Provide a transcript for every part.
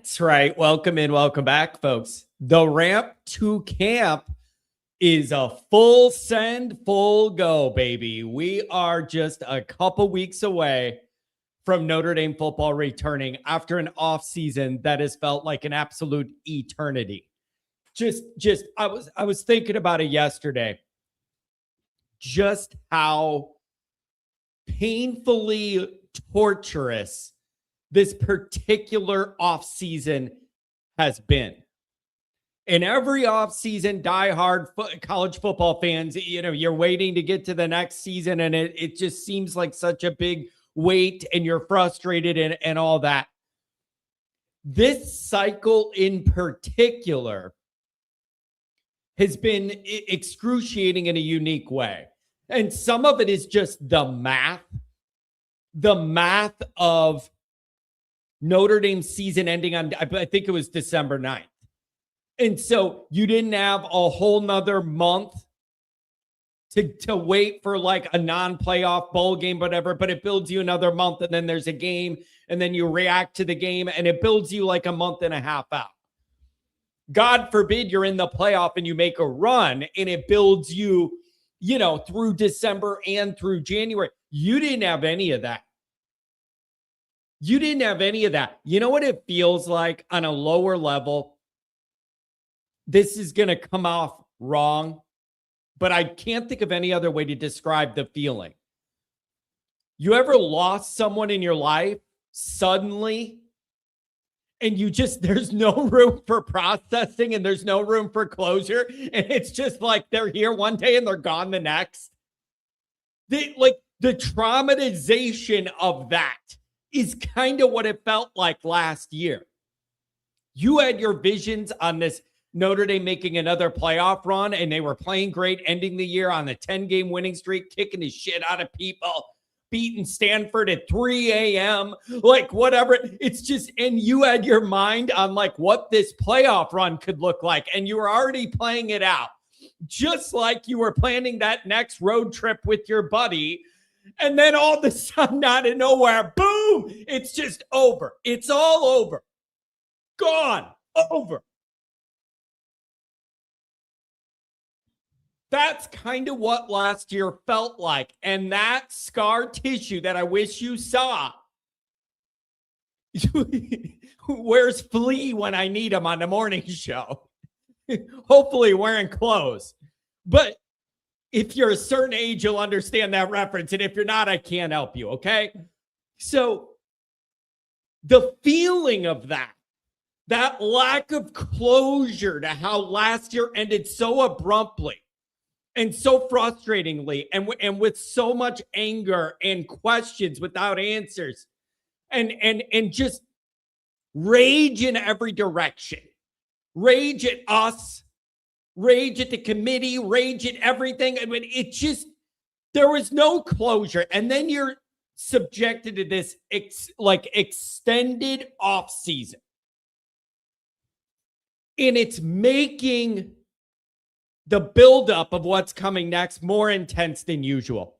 That's right. Welcome in, welcome back, folks. The ramp to camp is a full send, full go, baby. We are just a couple weeks away from Notre Dame football returning after an offseason that has felt like an absolute eternity. I was thinking about it yesterday. Just how painfully torturous this particular offseason has been. In every offseason, diehard college football fans, you're waiting to get to the next season, and it just seems like such a big wait, and you're frustrated and all that. This cycle in particular has been excruciating in a unique way. And some of it is just the math of Notre Dame season ending on, I think it was December 9th. And so you didn't have a whole nother month to wait for like a non-playoff bowl game, whatever, but it builds you another month, and then there's a game, and then you react to the game, and it builds you like a month and a half out. God forbid you're in the playoff and you make a run, and it builds you, through December and through January. You didn't have any of that. You know what it feels like on a lower level? This is going to come off wrong, but I can't think of any other way to describe the feeling. You ever lost someone in your life suddenly, and there's no room for processing, and there's no room for closure, and it's just like they're here one day and they're gone the next? The traumatization of that is kind of what it felt like last year. You had your visions on this Notre Dame making another playoff run, and they were playing great, ending the year on a 10-game winning streak, kicking the shit out of people, beating Stanford at 3 a.m., like whatever. It's just, and you had your mind on like what this playoff run could look like, and you were already playing it out, just like you were planning that next road trip with your buddy. And then all of a sudden, out of nowhere, boom, it's just over. It's all over. Gone. Over. That's kind of what last year felt like. And that scar tissue that I wish you saw. Where's Flea when I need him on the morning show? Hopefully wearing clothes. But if you're a certain age, you'll understand that reference. And if you're not, I can't help you, okay? So the feeling of that lack of closure to how last year ended so abruptly and so frustratingly, and with so much anger and questions without answers, and just rage in every direction. Rage at us, rage at the committee, rage at everything. I mean, there was no closure. And then you're subjected to this extended off season. And it's making the buildup of what's coming next more intense than usual.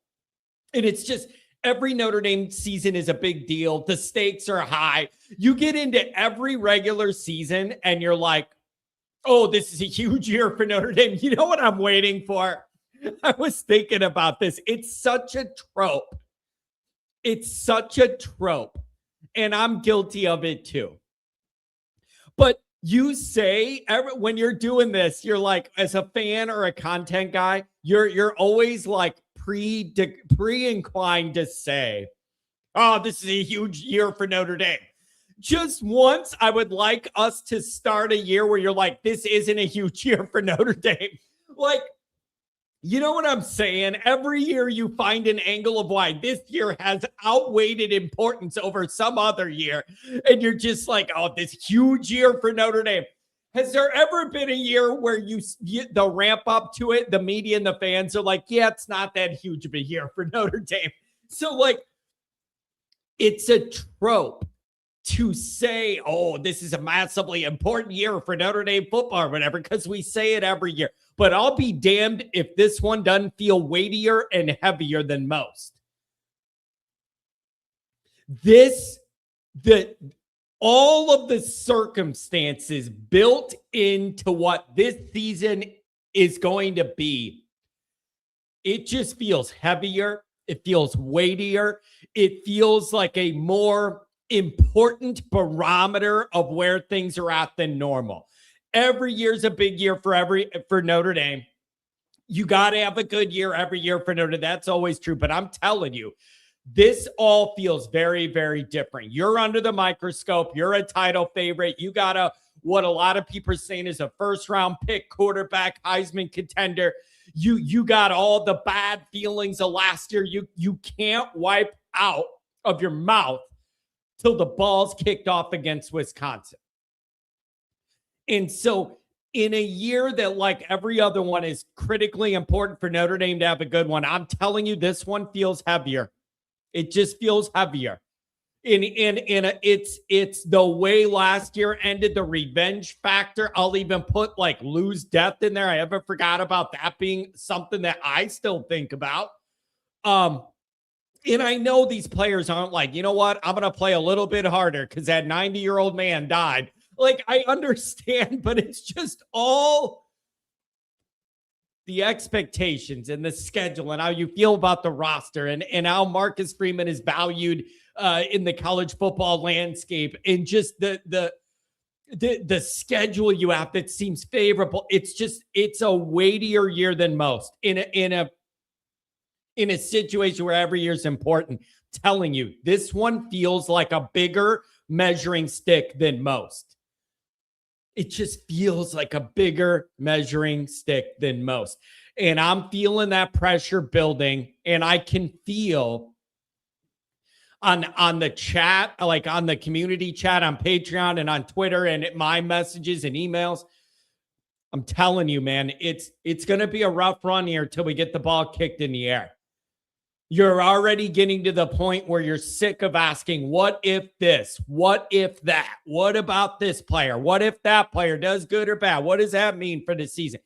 And it's just, every Notre Dame season is a big deal. The stakes are high. You get into every regular season and you're like, oh, this is a huge year for Notre Dame. You know what I'm waiting for? I was thinking about this. It's such a trope. And I'm guilty of it too. But you say, when you're doing this, you're like, as a fan or a content guy, you're always like pre-inclined to say, oh, this is a huge year for Notre Dame. Just once, I would like us to start a year where you're like, this isn't a huge year for Notre Dame. Like, you know what I'm saying? Every year you find an angle of why this year has outweighed importance over some other year. And you're just like, oh, this huge year for Notre Dame. Has there ever been a year where the ramp up to it, the media and the fans are like, yeah, it's not that huge of a year for Notre Dame. So like, it's a trope to say, oh, this is a massively important year for Notre Dame football or whatever, because we say it every year. But I'll be damned if this one doesn't feel weightier and heavier than most. all of the circumstances built into what this season is going to be, it just feels heavier. It feels weightier. It feels like a more important barometer of where things are at than normal. Every year's a big year for Notre Dame. You got to have a good year every year for Notre Dame. That's always true. But I'm telling you, this all feels very, very different. You're under the microscope. You're a title favorite. You got what a lot of people are saying is a first-round pick quarterback, Heisman contender. You got all the bad feelings of last year. You can't wipe out of your mouth till the ball's kicked off against Wisconsin. And so in a year that, like every other one, is critically important for Notre Dame to have a good one, I'm telling you, this one feels heavier. It just feels heavier. And it's the way last year ended, the revenge factor. I'll even put like lose death in there. I ever forgot about that being something that I still think about. And I know these players aren't like, you know what, I'm going to play a little bit harder because that 90-year-old man died. Like, I understand, but it's just all the expectations and the schedule and how you feel about the roster and how Marcus Freeman is valued in the college football landscape, and just the schedule you have that seems favorable. It's a weightier year than most in a situation where every year is important. Telling you, this one feels like a bigger measuring stick than most. It just feels like a bigger measuring stick than most. And I'm feeling that pressure building, and I can feel on the chat, like on the community chat on Patreon and on Twitter and my messages and emails. I'm telling you, man, it's going to be a rough run here till we get the ball kicked in the air. You're already getting to the point where you're sick of asking, what if this? What if that? What about this player? What if that player does good or bad? What does that mean for the season?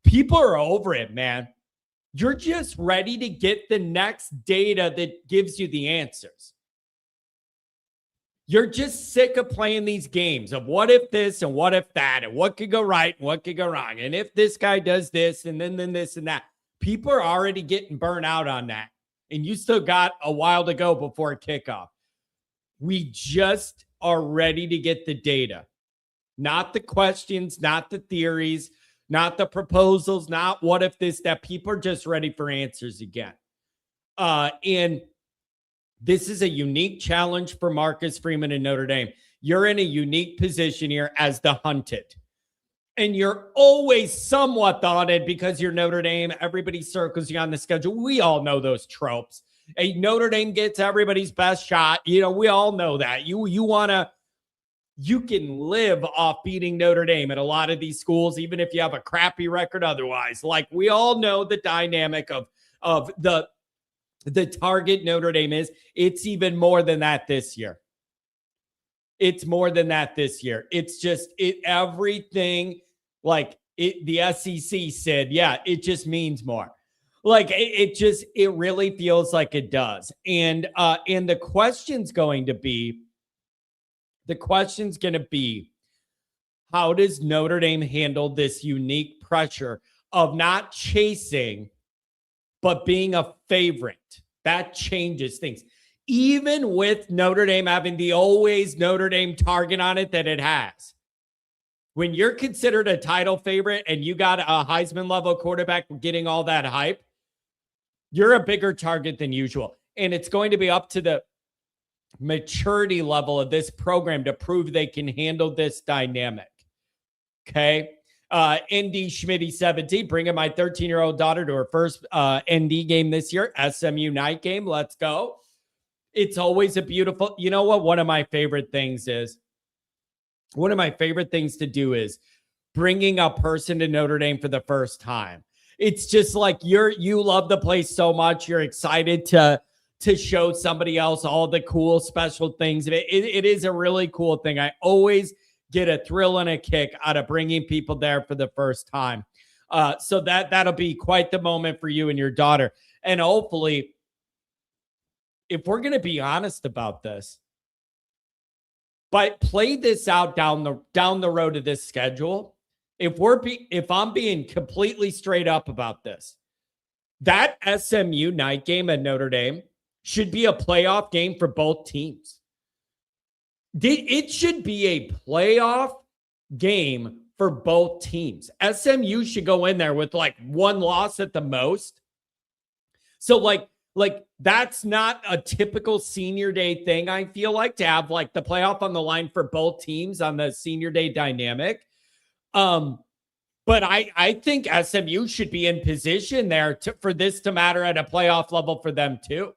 People are over it, man. You're just ready to get the next data that gives you the answers. You're just sick of playing these games of what if this and what if that and what could go right and what could go wrong. And if this guy does this and then this and that. People are already getting burnt out on that. And you still got a while to go before kickoff. We just are ready to get the data. Not the questions, not the theories, not the proposals, not what if this, that. People are just ready for answers again. And this is a unique challenge for Marcus Freeman and Notre Dame. You're in a unique position here as the hunted. And you're always somewhat daunted because you're Notre Dame. Everybody circles you on the schedule. We all know those tropes. Hey, Notre Dame gets everybody's best shot. You know, we all know that. You can live off beating Notre Dame at a lot of these schools, even if you have a crappy record otherwise. Like, we all know the dynamic of the target Notre Dame is. It's even more than that this year. It's more than that this year. It's just everything. Like the SEC said, yeah, it just means more. Like it really feels like it does. And the question's going to be, how does Notre Dame handle this unique pressure of not chasing, but being a favorite? That changes things. Even with Notre Dame having the always Notre Dame target on it that it has. When you're considered a title favorite and you got a Heisman level quarterback getting all that hype, you're a bigger target than usual. And it's going to be up to the maturity level of this program to prove they can handle this dynamic. Okay. ND Schmitty 17, bringing my 13-year-old daughter to her first ND game this year, SMU night game. Let's go. It's always a beautiful, you know what? One of my favorite things to do is bringing a person to Notre Dame for the first time. It's just like you love the place so much. You're excited to show somebody else all the cool special things. It is a really cool thing. I always get a thrill and a kick out of bringing people there for the first time. So that'll be quite the moment for you and your daughter. And hopefully, if we're going to be honest about this, But play this out down the road of this schedule. If I'm being completely straight up about this, that SMU night game at Notre Dame should be a playoff game for both teams. It should be a playoff game for both teams. SMU should go in there with like one loss at the most. So like that's not a typical senior day thing, I feel like, to have like the playoff on the line for both teams on the senior day dynamic. But I think SMU should be in position there for this to matter at a playoff level for them too.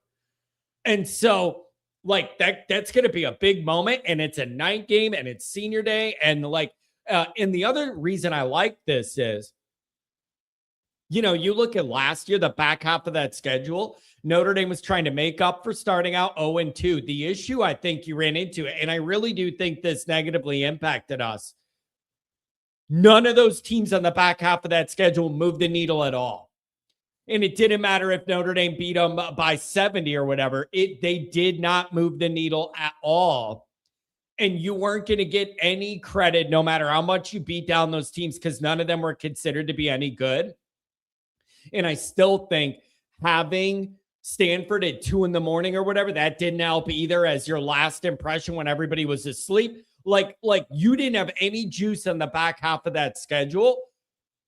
And so like that's going to be a big moment, and it's a night game and it's senior day. And like, and the other reason I like this is, you know, you look at last year, the back half of that schedule, Notre Dame was trying to make up for starting out 0-2. The issue I think you ran into, and I really do think this negatively impacted us, none of those teams on the back half of that schedule moved the needle at all. And it didn't matter if Notre Dame beat them by 70 or whatever. They did not move the needle at all. And you weren't going to get any credit no matter how much you beat down those teams, because none of them were considered to be any good. And I still think having Stanford at 2 a.m. or whatever, that didn't help either as your last impression when everybody was asleep. Like you didn't have any juice on the back half of that schedule.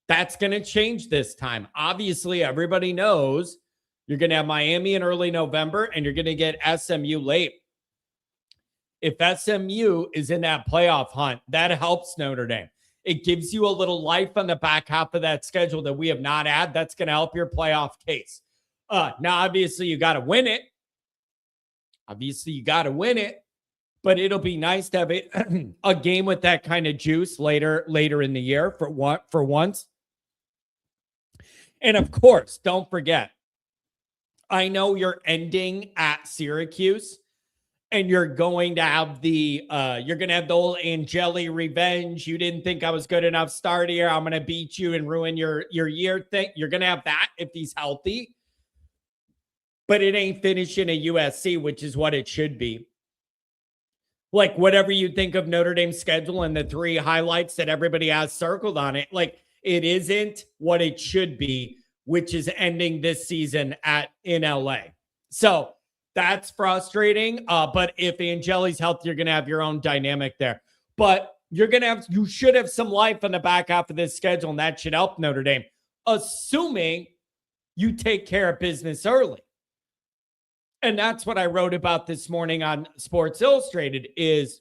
That's going to change this time. Obviously, everybody knows you're going to have Miami in early November and you're going to get SMU late. If SMU is in that playoff hunt, that helps Notre Dame. It gives you a little life on the back half of that schedule that we have not had. That's going to help your playoff case. Now, obviously, you got to win it. But it'll be nice to have a game with that kind of juice later in the year for once. And of course, don't forget, I know you're ending at Syracuse, and you're going to have the old Angeli revenge. You didn't think I was good enough start here. I'm going to beat you and ruin your year thing. You're going to have that if he's healthy. But it ain't finishing at USC, which is what it should be. Like, whatever you think of Notre Dame's schedule and the 3 highlights that everybody has circled on it, like, it isn't what it should be, which is ending this season in LA. So that's frustrating. But if Angeli's healthy, you're going to have your own dynamic there. But you should have some life on the back half of this schedule, and that should help Notre Dame, assuming you take care of business early. And that's what I wrote about this morning on Sports Illustrated is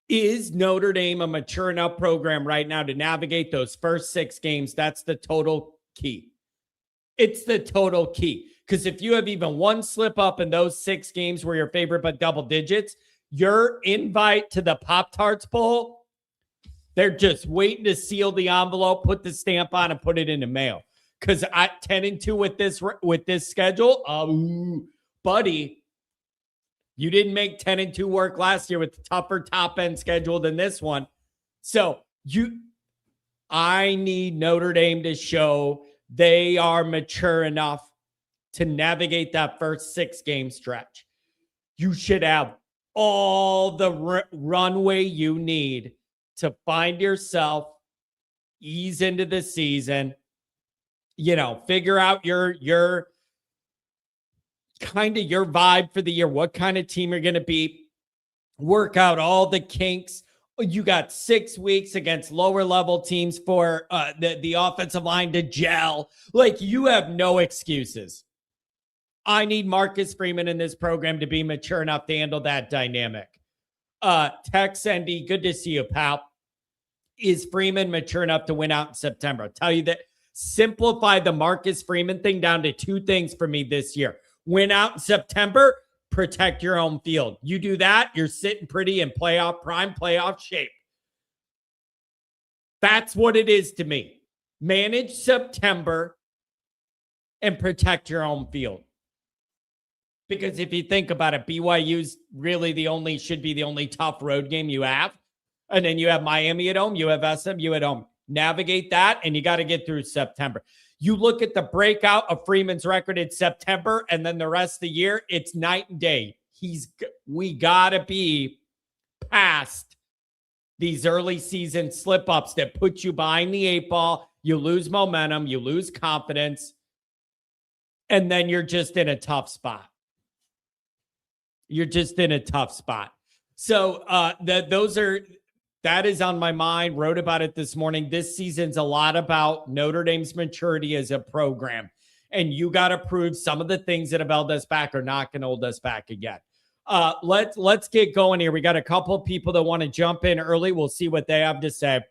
Notre Dame a mature enough program right now to navigate those first 6 games? That's the total key. It's the total key. Because if you have even one slip up in those 6 games where you're favored by double digits, your invite to the Pop-Tarts Bowl, they're just waiting to seal the envelope, put the stamp on, and put it in the mail. Because at 10-2 with this schedule, buddy, you didn't make 10-2 work last year with the tougher top end schedule than this one. So I need Notre Dame to show they are mature enough to navigate that first 6 game stretch. You should have all the runway you need to find yourself, ease into the season, figure out your kind of your vibe for the year, what kind of team you're going to be, work out all the kinks. You got 6 weeks against lower level teams for the offensive line to gel. Like, you have no excuses. I need Marcus Freeman in this program to be mature enough to handle that dynamic. Tex Endy, good to see you, pal. Is Freeman mature enough to win out in September? I'll tell you that. Simplify the Marcus Freeman thing down to 2 things for me this year. Win out in September, protect your home field. You do that, you're sitting pretty in prime playoff shape. That's what it is to me. Manage September and protect your home field. Because if you think about it, BYU's really should be the only tough road game you have. And then you have Miami at home, you have SMU at home. Navigate that, and you got to get through September. You look at the breakout of Freeman's record in September, and then the rest of the year, it's night and day. we got to be past these early season slip ups that put you behind the eight ball. You lose momentum, you lose confidence, and then you're just in a tough spot. You're just in a tough spot. So that is on my mind. Wrote about it this morning. This season's a lot about Notre Dame's maturity as a program. And you got to prove some of the things that have held us back are not going to hold us back again. Let's get going here. We got a couple of people that want to jump in early. We'll see what they have to say.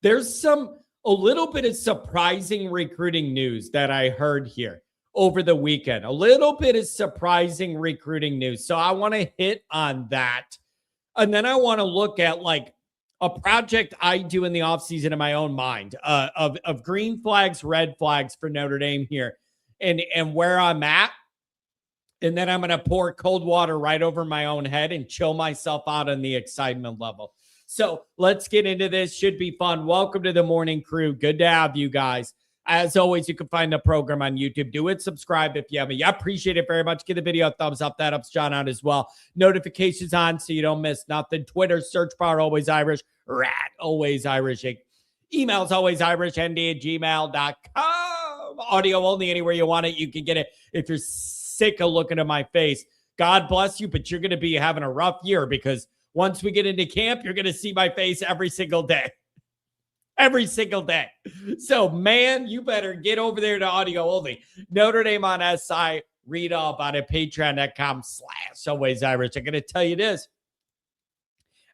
There's a little bit of surprising recruiting news that I heard here over the weekend. A little bit of surprising recruiting news. So I want to hit on that. And then I want to look at like a project I do in the offseason in my own mind of green flags, red flags for Notre Dame here and where I'm at. And then I'm going to pour cold water right over my own head and chill myself out on the excitement level. So let's get into this. Should be fun. Welcome to the morning crew. Good to have you guys. As always, you can find the program on YouTube. Do it. Subscribe if you haven't. I appreciate it very much. Give the video a thumbs up. That helps John out as well. Notifications on so you don't miss nothing. Twitter, search bar, always Irish. Rat, always Irish. Emails, always Irish. ND@gmail.com. Audio only anywhere you want it. You can get it. If you're sick of looking at my face, God bless you, but you're going to be having a rough year because once we get into camp, you're going to see my face every single day. Every single day. So, man, you better get over there to audio only. Notre Dame on SI. Read all about it. Patreon.com/always Irish. I'm going to tell you this.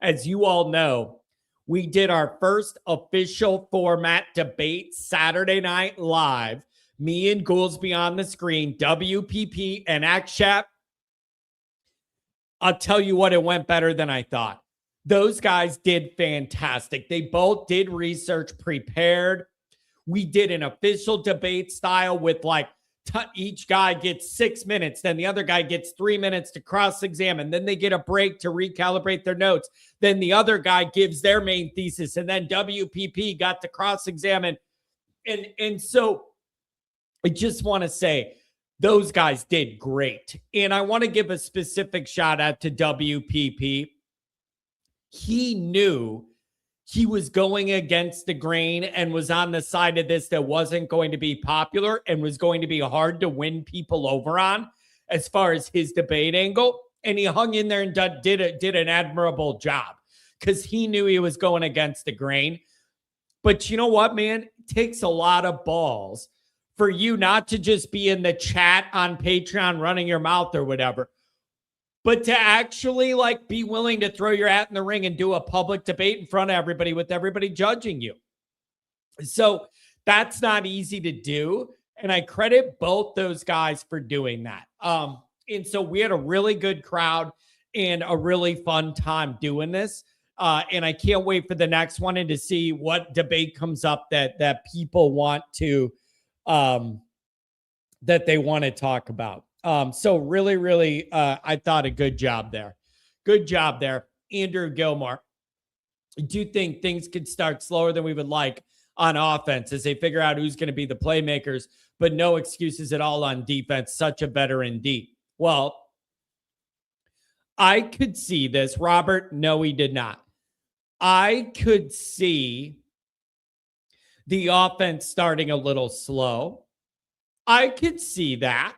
As you all know, we did our first official format debate Saturday Night Live. Me and Goolsby on the screen. WPP and Action. I'll tell you what, it went better than I thought. Those guys did fantastic. They both did research, prepared. We did an official debate style with like each guy gets 6 minutes. Then the other guy gets 3 minutes to cross-examine. Then they get a break to recalibrate their notes. Then the other guy gives their main thesis. And then WPP got to cross-examine. And so I just want to say those guys did great. And I want to give a specific shout out to WPP. He knew he was going against the grain and was on the side of this that wasn't going to be popular and was going to be hard to win people over on as far as his debate angle. And he hung in there and did an admirable job because he knew he was going against the grain. But you know what, man? It takes a lot of balls for you not to just be in the chat on Patreon running your mouth or whatever, but to actually like be willing to throw your hat in the ring and do a public debate in front of everybody with everybody judging you. So that's not easy to do. And I credit both those guys for doing that. And so we had a really good crowd and a really fun time doing this. And I can't wait for the next one and to see what debate comes up that people want to, that they want to talk about. So really, really, I thought a good job there. Good job there. Andrew Gilmore. I do think things could start slower than we would like on offense as they figure out who's going to be the playmakers, but no excuses at all on defense. Such a veteran D. Well, I could see this. Robert, no, he did not. I could see the offense starting a little slow. I could see that.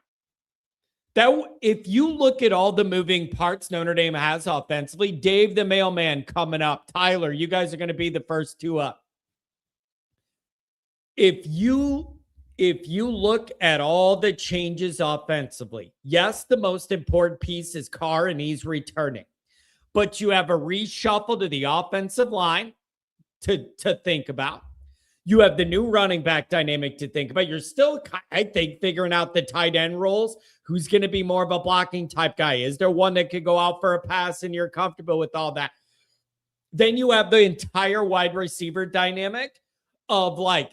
That if you look at all the moving parts Notre Dame has offensively, Dave the mailman coming up, Tyler, you guys are going to be the first two up. If you look at all the changes offensively, yes, the most important piece is Carr and he's returning, but you have a reshuffle to the offensive line to think about. You have the new running back dynamic to think about. You're still, I think, figuring out the tight end roles. Who's going to be more of a blocking type guy? Is there one that could go out for a pass and you're comfortable with all that? Then you have the entire wide receiver dynamic of like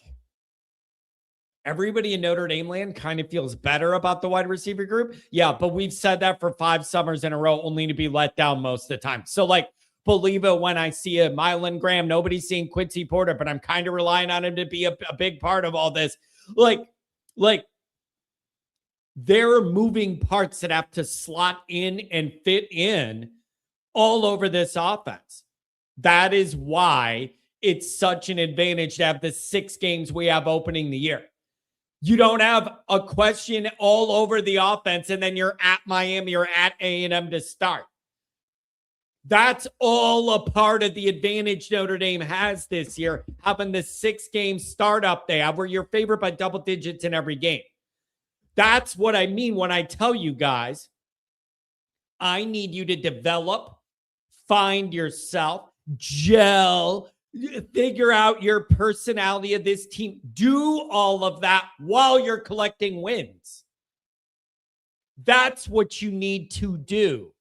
everybody in Notre Dame land kind of feels better about the wide receiver group. Yeah, but we've said that for 5 summers in a row, only to be let down most of the time. So like, believe it when I see a Mylan Graham. Nobody's seeing Quincy Porter, but I'm kind of relying on him to be a big part of all this. Like There are moving parts that have to slot in and fit in all over this offense. That is why it's such an advantage to have the 6 games we have opening the year. You don't have a question all over the offense, and then you're at Miami or at A&M to start. That's all a part of the advantage Notre Dame has this year, having the 6-game startup they have where you're favored by double digits in every game. That's what I mean when I tell you guys, I need you to develop, find yourself, gel, figure out your personality of this team. Do all of that while you're collecting wins. That's what you need to do.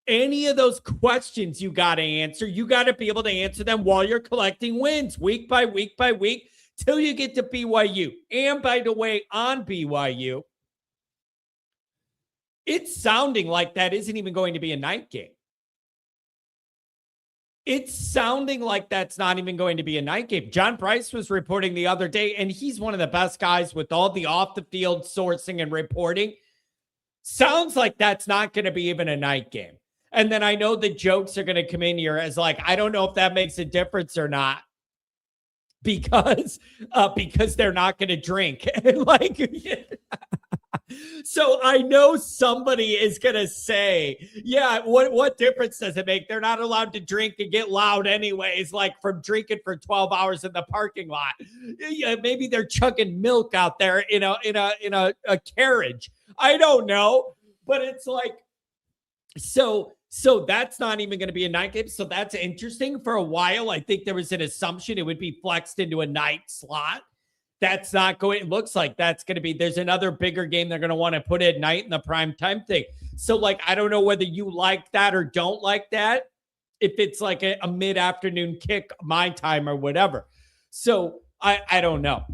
Any of those questions you got to answer, you got to be able to answer them while you're collecting wins week by week by week till you get to BYU. And by the way, on BYU, it's sounding like that isn't even going to be a night game. It's sounding like that's not even going to be a night game. John Price was reporting the other day, and he's one of the best guys with all the off-the-field sourcing and reporting. Sounds like that's not going to be even a night game. And then I know the jokes are going to come in here as like, I don't know if that makes a difference or not because they're not going to drink. Like, so I know somebody is going to say, yeah, what difference does it make? They're not allowed to drink and get loud anyways, like from drinking for 12 hours in the parking lot. Yeah, maybe they're chugging milk out there in a carriage. I don't know, but it's like, so that's not even going to be a night game. So that's interesting. For a while, I think there was an assumption it would be flexed into a night slot. That's not going, it looks like that's going to be, there's another bigger game they're going to want to put at night in the prime time thing. So like, I don't know whether you like that or don't like that. If it's like a mid-afternoon kick, my time or whatever. So I don't know.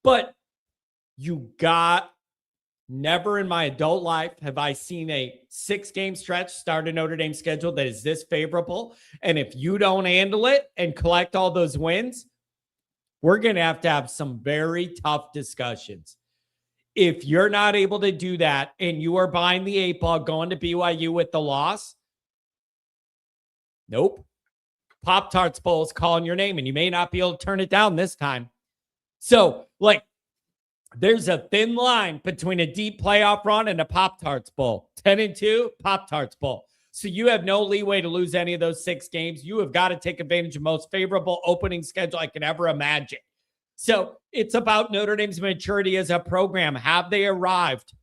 But you got, never in my adult life have I seen a 6-game stretch start a Notre Dame schedule that is this favorable. And if you don't handle it and collect all those wins, we're going to have some very tough discussions. If you're not able to do that and you are buying the 8-ball going to BYU with the loss, nope. Pop-Tarts Bowl is calling your name and you may not be able to turn it down this time. So, like, there's a thin line between a deep playoff run and a Pop-Tarts Bowl. 10-2, Pop-Tarts Bowl. So you have no leeway to lose any of those 6 games. You have got to take advantage of the most favorable opening schedule I can ever imagine. So it's about Notre Dame's maturity as a program. Have they arrived?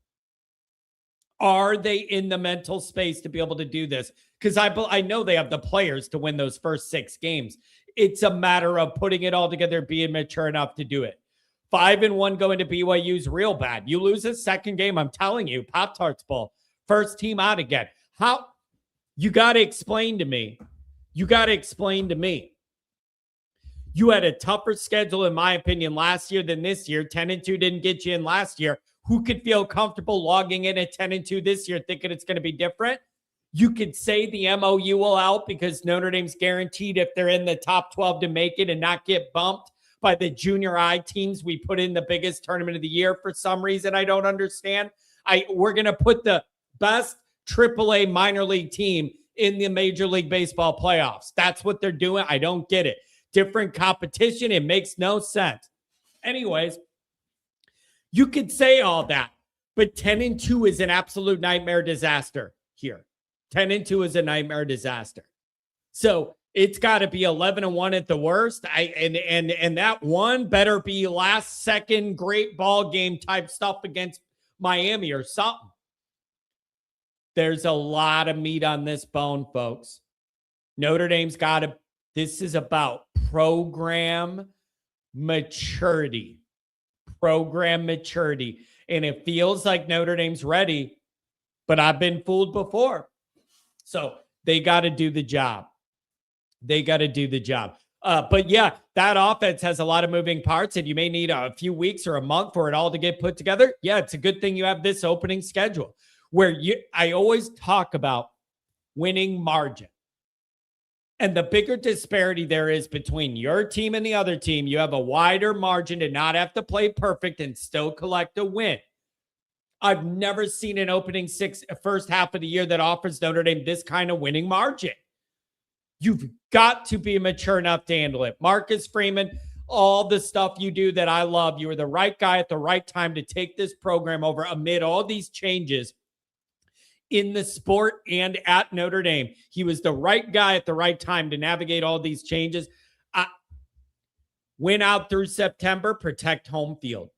Are they in the mental space to be able to do this? Because I know they have the players to win those first 6 games. It's a matter of putting it all together, being mature enough to do it. 5-1 going to BYU is real bad. You lose a second game, I'm telling you, Pop-Tarts Bowl, first team out again. How? You got to explain to me. You had a tougher schedule, in my opinion, last year than this year. 10-2 didn't get you in last year. Who could feel comfortable logging in at 10-2 this year thinking it's going to be different? You could say the MOU will out because Notre Dame's guaranteed if they're in the top 12 to make it and not get bumped by the junior I teams we put in the biggest tournament of the year for some reason I don't understand. We're going to put the best AAA minor league team in the Major League Baseball playoffs. That's what they're doing. I don't get it. Different competition. It makes no sense. Anyways, you could say all that, but 10-2 is an absolute nightmare disaster here. 10-2 is a nightmare disaster. So it's got to be 11-1 at the worst. And that one better be last second great ball game type stuff against Miami or something. There's a lot of meat on this bone, folks. Notre Dame's got to, this is about program maturity. Program maturity. And it feels like Notre Dame's ready, but I've been fooled before. So they got to do the job. But yeah, that offense has a lot of moving parts, and you may need a few weeks or a month for it all to get put together. Yeah, it's a good thing you have this opening schedule where I always talk about winning margin. And the bigger disparity there is between your team and the other team, you have a wider margin to not have to play perfect and still collect a win. I've never seen an opening first half of the year that offers Notre Dame this kind of winning margin. You've got to be mature enough to handle it. Marcus Freeman, all the stuff you do that I love, you were the right guy at the right time to take this program over amid all these changes in the sport and at Notre Dame. He was the right guy at the right time to navigate all these changes. Win out through September, protect home field.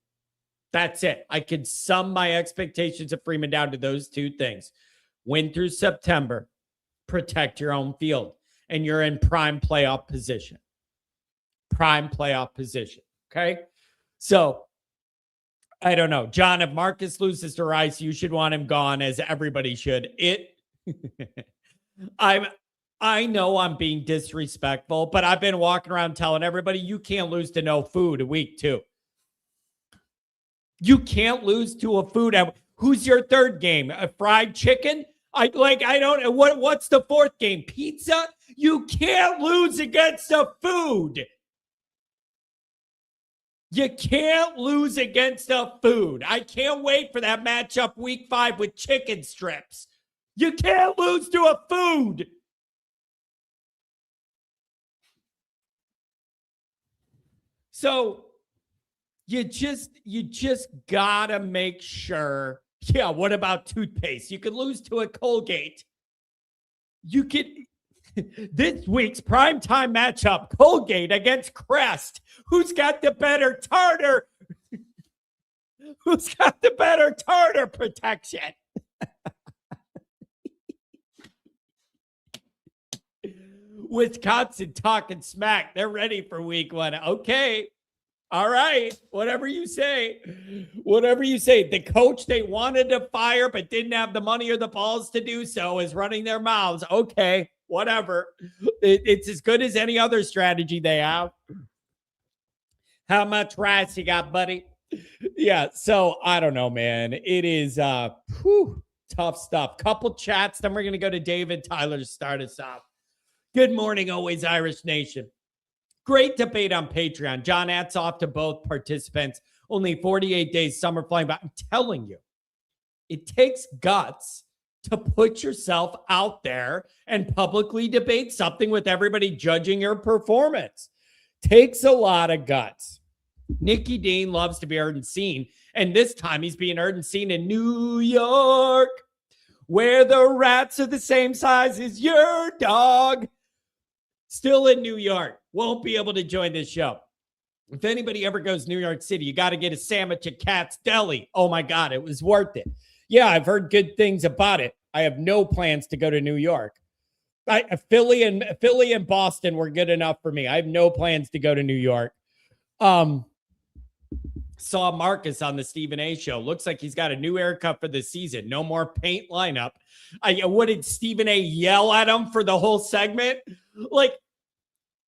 That's it. I could sum my expectations of Freeman down to those two things. Win through September, protect your home field, and you're in prime playoff position. Prime playoff position. Okay? So, I don't know. John, if Marcus loses to Rice, you should want him gone, as everybody should. I know I'm being disrespectful, but I've been walking around telling everybody you can't lose to no food a week, too. You can't lose to a food. Who's your third game? A fried chicken? I don't know. What's the fourth game? Pizza? You can't lose against a food. You can't lose against a food. I can't wait for that matchup week 5 with chicken strips. You can't lose to a food. So you just gotta make sure. Yeah, what about toothpaste? You could lose to a Colgate. You could. This week's primetime matchup, Colgate against Crest. Who's got the better tartar? Who's got the better tartar protection? Wisconsin talking smack. They're ready for week 1. Okay. All right. Whatever you say. Whatever you say. The coach they wanted to fire but didn't have the money or the balls to do so is running their mouths. Okay. Whatever. It's as good as any other strategy they have. How much rice you got, buddy? Yeah. So I don't know, man. It is tough stuff. Couple chats. Then we're going to go to David Tyler to start us off. Good morning, always Irish Nation. Great debate on Patreon. John, hats off to both participants. Only 48 days, summer flying by. I'm telling you, it takes guts to put yourself out there and publicly debate something with everybody judging your performance. Takes a lot of guts. Nikki Dean loves to be heard and seen, and this time he's being heard and seen in New York, where the rats are the same size as your dog. Still in New York. Won't be able to join this show. If anybody ever goes to New York City, you got to get a sandwich at Cat's Deli. Oh my God, it was worth it. Yeah, I've heard good things about it. I have no plans to go to New York. Philly and Boston were good enough for me. I have no plans to go to New York. Saw Marcus on the Stephen A show. Looks like he's got a new haircut for the season. No more paint lineup. What did Stephen A yell at him for the whole segment? Like,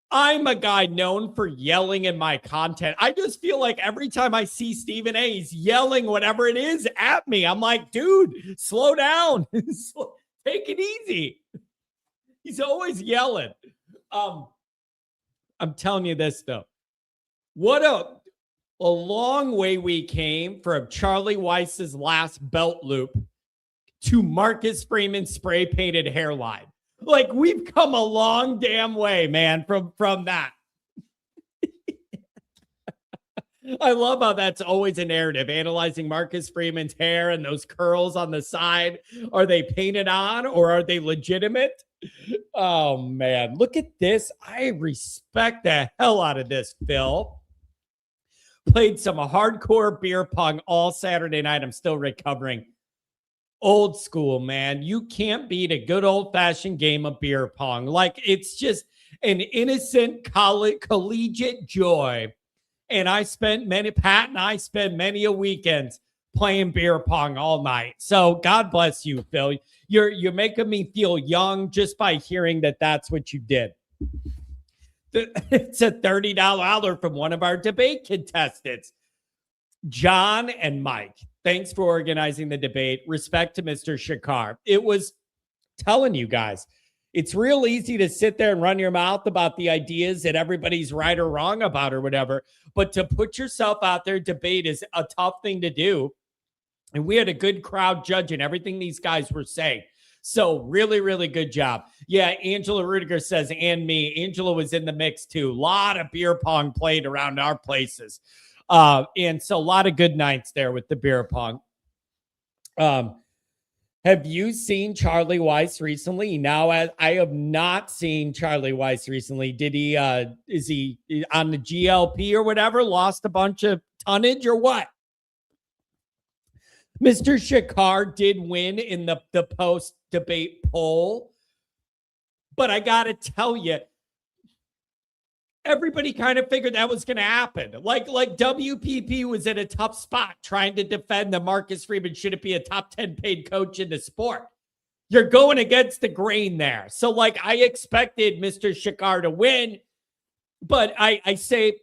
I'm a guy known for yelling in my content. I just feel like every time I see Stephen A, he's yelling whatever it is at me. I'm like, dude, slow down. Take it easy. He's always yelling. I'm telling you this, though. What a long way we came from Charlie Weiss's last belt loop to Marcus Freeman's spray painted hairline. Like, we've come a long damn way, man, from that. I love how that's always a narrative, analyzing Marcus Freeman's hair and those curls on the side. Are they painted on or are they legitimate? Oh, man. Look at this. I respect the hell out of this, Phil. Played some hardcore beer pong all Saturday night. I'm still recovering. Old school, man. You can't beat a good old-fashioned game of beer pong. Like, it's just an innocent collegiate joy. And Pat and I spent many a weekends playing beer pong all night. So God bless you, Phil. You're making me feel young just by hearing that that's what you did. It's a $30 hour from one of our debate contestants, John and Mike. Thanks for organizing the debate. Respect to Mr. Shakar. It was telling you guys, it's real easy to sit there and run your mouth about the ideas that everybody's right or wrong about or whatever. But to put yourself out there, debate is a tough thing to do. And we had a good crowd judging everything these guys were saying. So really, really good job. Yeah, Angela Rudiger says, and me. Angela was in the mix too. A lot of beer pong played around our places. And so a lot of good nights there with the beer pong. Have you seen Charlie Weiss recently? Now, I have not seen Charlie Weiss recently. Did he, is he on the GLP or whatever, lost a bunch of tonnage or what? Mr. Shakar did win in the post-debate poll. But I got to tell you, everybody kind of figured that was going to happen. Like WPP was in a tough spot trying to defend that Marcus Freeman shouldn't be a top 10 paid coach in the sport. You're going against the grain there. So, like, I expected Mr. Shakar to win, but I say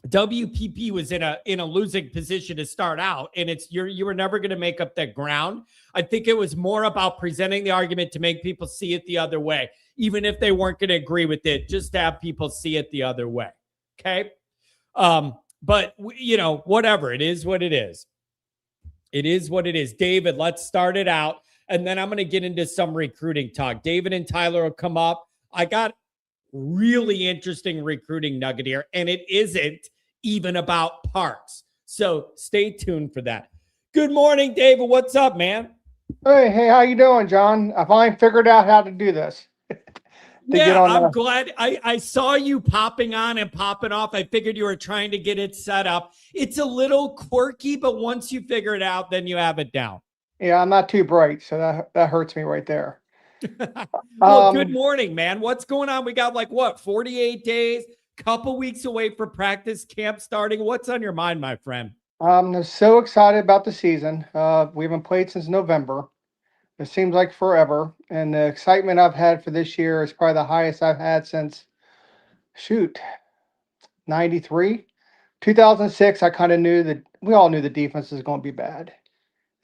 WPP was in a losing position to start out, and you were never going to make up that ground. I think it was more about presenting the argument to make people see it the other way, even if they weren't going to agree with it, just to have people see it the other way. Okay. But whatever, it is what it is. It is what it is. David, let's start it out. And then I'm going to get into some recruiting talk. David and Tyler will come up. I got really interesting recruiting nugget here, and it isn't even about Parks. So stay tuned for that. Good morning, David. What's up, man? Hey, how you doing, John? I finally figured out how to do this. I'm glad. I saw you popping on and popping off. I figured you were trying to get it set up. It's a little quirky, but once you figure it out, then you have it down. Yeah, I'm not too bright, so that hurts me right there. Well, good morning, man. What's going on? We got 48 days, couple weeks away for practice camp starting. What's on your mind, my friend? I'm so excited about the season. We haven't played since November. It seems like forever. And the excitement I've had for this year is probably the highest I've had since, 93. 2006, I kind of knew that we all knew the defense was going to be bad.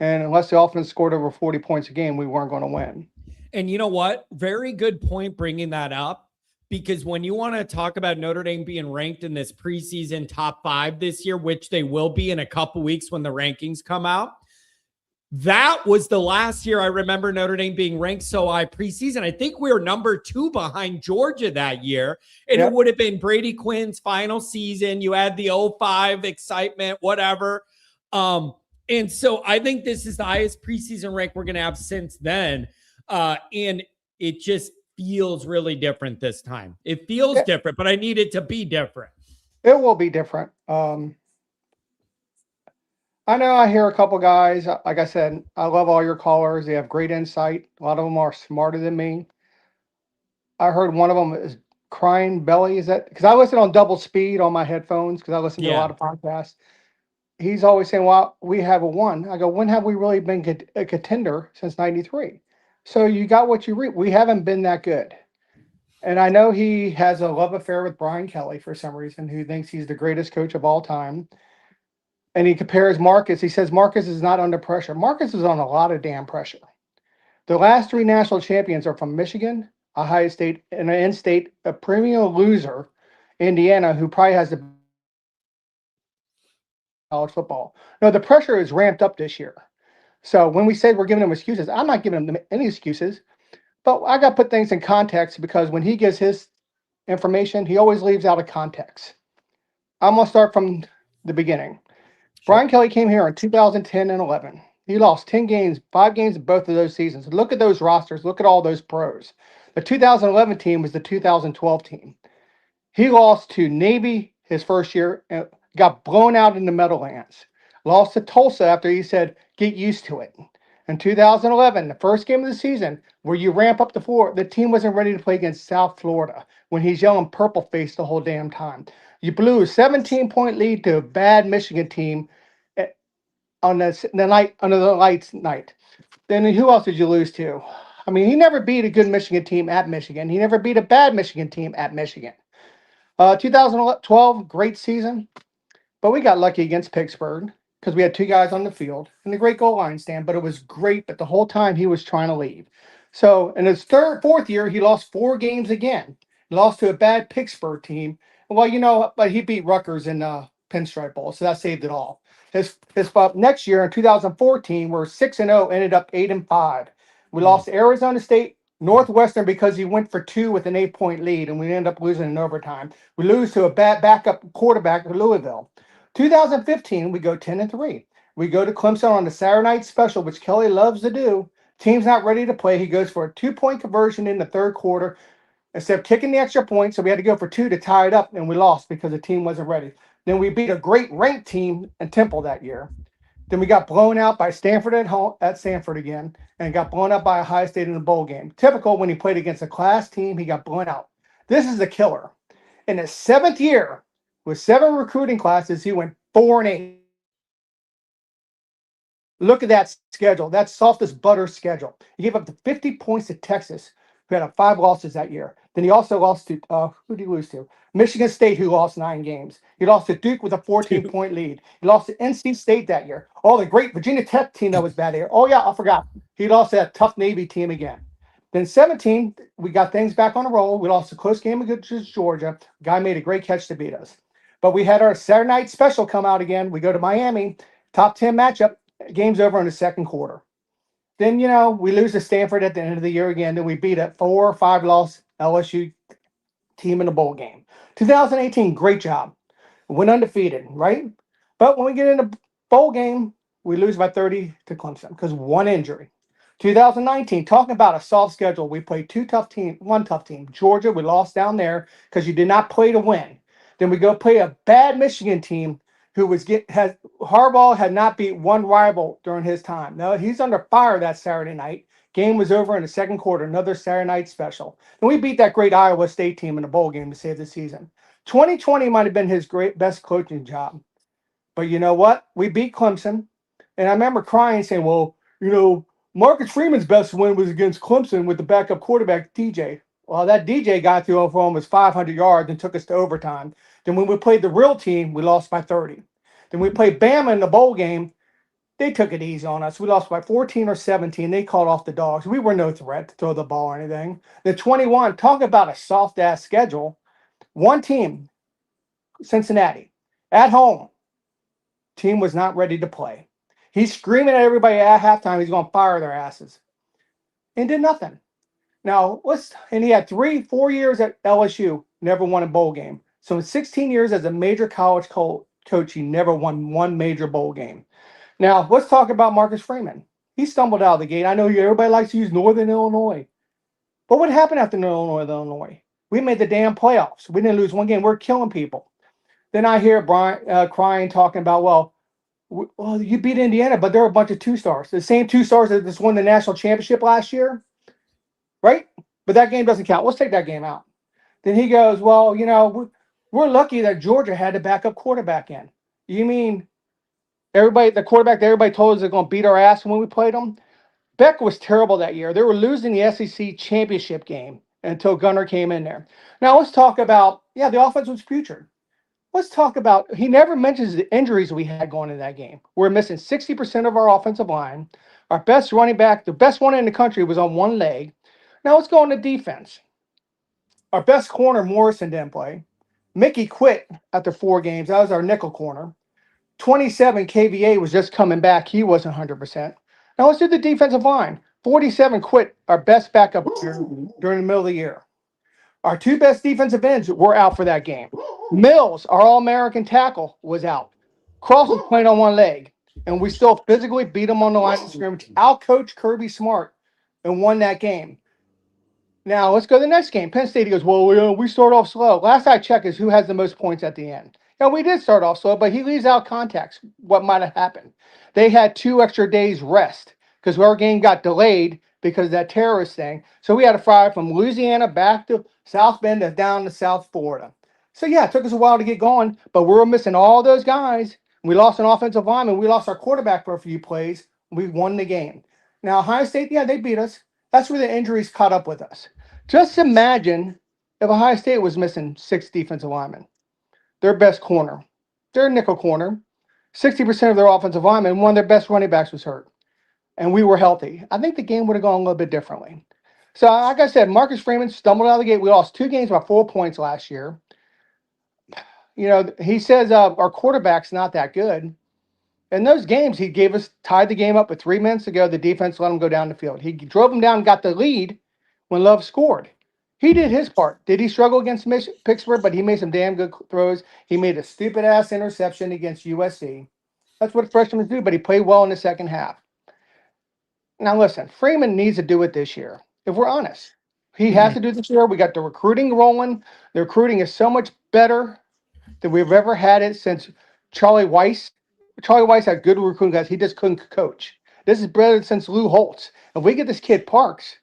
And unless the offense scored over 40 points a game, we weren't going to win. And you know what? Very good point bringing that up, because when you want to talk about Notre Dame being ranked in this preseason top 5 this year, which they will be in a couple weeks when the rankings come out, that was the last year I remember Notre Dame being ranked so high preseason. I think we were number 2 behind Georgia that year. And It would have been Brady Quinn's final season. You had the 05 excitement, whatever. And so I think this is the highest preseason rank we're going to have since then. And it just feels really different this time. It feels different, but I need it to be different. It will be different. I know I hear a couple guys, like I said, I love all your callers. They have great insight. A lot of them are smarter than me. I heard one of them is crying belly. Is that because I listen on double speed on my headphones because I listen to a lot of podcasts. He's always saying, well, we have a 1. I go, when have we really been a contender since 93? So you got what you read. We haven't been that good. And I know he has a love affair with Brian Kelly for some reason, who thinks he's the greatest coach of all time. And he compares Marcus. He says Marcus is not under pressure. Marcus is on a lot of damn pressure. The last 3 national champions are from Michigan, Ohio State, and an in-state, a premium loser, Indiana, who probably has the college football. No, the pressure is ramped up this year. So when we say we're giving them excuses, I'm not giving them any excuses. But I got to put things in context, because when he gives his information, he always leaves out of context. I'm going to start from the beginning. Brian Kelly came here in 2010 and 11. He lost 10 games, 5 games in both of those seasons. Look at those rosters. Look at all those pros. The 2011 team was the 2012 team. He lost to Navy his first year and got blown out in the Meadowlands. Lost to Tulsa after he said, get used to it. In 2011, the first game of the season, where you ramp up the floor, the team wasn't ready to play against South Florida when he's yelling purple face the whole damn time. You blew a 17-point lead to a bad Michigan team on the night under the lights night. Then who else did you lose to? I mean, he never beat a good Michigan team at Michigan. He never beat a bad Michigan team at Michigan. 2012, great season, but we got lucky against Pittsburgh because we had 2 guys on the field and the great goal line stand, but it was great. But the whole time he was trying to leave. So in his fourth year, he lost 4 games again. He lost to a bad Pittsburgh team. Well, but he beat Rutgers in Pinstripe Bowl, so that saved it all. His next year in 2014, we're 6-0, ended up 8-5. We lost to Arizona State, Northwestern because he went for 2 with an 8-point lead, and we ended up losing in overtime. We lose to a backup quarterback for Louisville. 2015, we go 10-3. We go to Clemson on the Saturday night special, which Kelly loves to do. Team's not ready to play. He goes for a 2-point conversion in the third quarter instead of kicking the extra point. So we had to go for 2 to tie it up, and we lost because the team wasn't ready. Then we beat a great ranked team in Temple that year. Then we got blown out by Stanford at home at Stanford again, and got blown out by Ohio State in the bowl game. Typical when he played against a class team, he got blown out. This is the killer. In his 7th year, with 7 recruiting classes, he went 4-8. Look at that schedule. That's soft as butter schedule. He gave up to 50 points to Texas, who had 5 losses that year. Then he also lost to, who did he lose to? Michigan State, who lost 9 games. He lost to Duke with a 14-point lead. He lost to NC State that year. Oh, the great Virginia Tech team that was bad here. Oh, yeah, I forgot. He lost to that tough Navy team again. Then 17, we got things back on the roll. We lost a close game against Georgia. Guy made a great catch to beat us. But we had our Saturday night special come out again. We go to Miami, top 10 matchup. Game's over in the second quarter. Then, we lose to Stanford at the end of the year again. Then we beat a 4 or 5 loss LSU team in the bowl game. 2018, great job. Went undefeated, right? But when we get in the bowl game, we lose by 30 to Clemson because one injury. 2019, talking about a soft schedule. We played one tough team. Georgia, we lost down there because you did not play to win. Then we go play a bad Michigan team who Harbaugh had not beat one rival during his time. No, he's under fire that Saturday night. Game was over in the second quarter, another Saturday night special. And we beat that great Iowa State team in the bowl game to save the season. 2020 might have been his best coaching job. But you know what? We beat Clemson. And I remember crying saying, well, Marcus Freeman's best win was against Clemson with the backup quarterback, DJ. Well, that DJ got through for almost 500 yards and took us to overtime. Then when we played the real team, we lost by 30. Then we played Bama in the bowl game. They took it easy on us. We lost by 14 or 17. They called off the dogs. We were no threat to throw the ball or anything. The 21, talk about a soft-ass schedule. One team, Cincinnati, at home. Team was not ready to play. He's screaming at everybody at halftime he's going to fire their asses. And did nothing. Now, and he had 4 years at LSU, never won a bowl game. So in 16 years as a major college coach, he never won one major bowl game. Now, let's talk about Marcus Freeman. He stumbled out of the gate. I know everybody likes to use Northern Illinois. But what happened after Northern Illinois? We made the damn playoffs. We didn't lose one game. We're killing people. Then I hear Brian crying, talking about, well, you beat Indiana, but they're a bunch of 2-stars. The same 2-stars that just won the national championship last year, right? But that game doesn't count. Let's take that game out. Then he goes, well, we're lucky that Georgia had a backup quarterback in. You mean the quarterback that everybody told us they're going to beat our ass when we played them? Beck was terrible that year. They were losing the SEC championship game until Gunner came in there. Now let's talk about, the offense was putrid. Let's talk about, he never mentions the injuries we had going into that game. We're missing 60% of our offensive line. Our best running back, the best one in the country, was on one leg. Now let's go on to defense. Our best corner, Morrison, didn't play. Mickey quit after 4 games. That was our nickel corner. 27, KVA was just coming back. He wasn't 100%. Now let's do the defensive line. 47 quit, our best backup during the middle of the year. Our 2 best defensive ends were out for that game. Mills, our All-American tackle, was out. Cross was playing on one leg, and we still physically beat him on the line of scrimmage. Out-coached Kirby Smart and won that game. Now, let's go to the next game. Penn State, he goes, well, we start off slow. Last I checked is who has the most points at the end. Now, we did start off slow, but he leaves out context what might have happened. They had 2 extra days rest because our game got delayed because of that terrorist thing. So we had to fly from Louisiana back to South Bend and down to South Florida. So, it took us a while to get going, but we were missing all those guys. We lost an offensive lineman. We lost our quarterback for a few plays. We won the game. Now, Ohio State, they beat us. That's where the injuries caught up with us. Just imagine if Ohio State was missing 6 defensive linemen, their best corner, their nickel corner, 60% of their offensive linemen, one of their best running backs was hurt, and we were healthy. I think the game would have gone a little bit differently. So, like I said, Marcus Freeman stumbled out of the gate. We lost 2 games by 4 points last year. He says our quarterback's not that good. In those games, he tied the game up with 3 minutes to go. The defense let him go down the field. He drove him down and got the lead when Love scored. He did his part. Did he struggle against Pittsburgh? But he made some damn good throws. He made a stupid ass interception against USC. That's what freshmen do, but he played well in the second half. Now, listen, Freeman needs to do it this year. If we're honest, he has to do it this year. We got the recruiting rolling. The recruiting is so much better than we've ever had it since Charlie Weiss. Charlie Weiss had good recruiting guys. He just couldn't coach. This is better since Lou Holtz. If we get this kid Parks,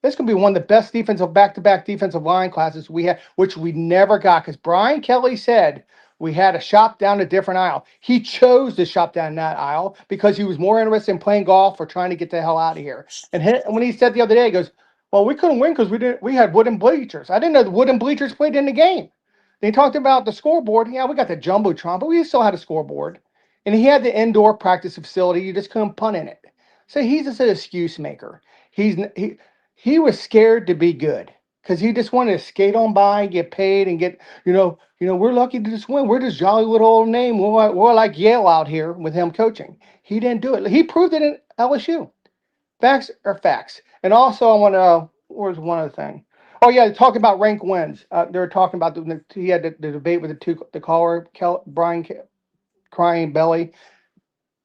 this could be one of the best defensive back-to-back defensive line classes we had, which we never got because Brian Kelly said we had to shop down a different aisle. He chose to shop down that aisle because he was more interested in playing golf or trying to get the hell out of here. And when he said the other day, he goes, "Well, we couldn't win because we had wooden bleachers. I didn't know the wooden bleachers played in the game." They talked about the scoreboard. Yeah, we got the jumbotron, but we still had a scoreboard. And he had the indoor practice facility. You just couldn't punt in it. So he's just an excuse maker. He was scared to be good because he just wanted to skate on by, get paid, and get we're lucky to just win. We're just jolly little old name. We're like Yale out here with him coaching. He didn't do it. He proved it in LSU. Facts are facts. And also, I want to. Where's one other thing? Oh yeah, talking about rank wins. They were talking about he had the debate with the caller, Brian Crying Belly.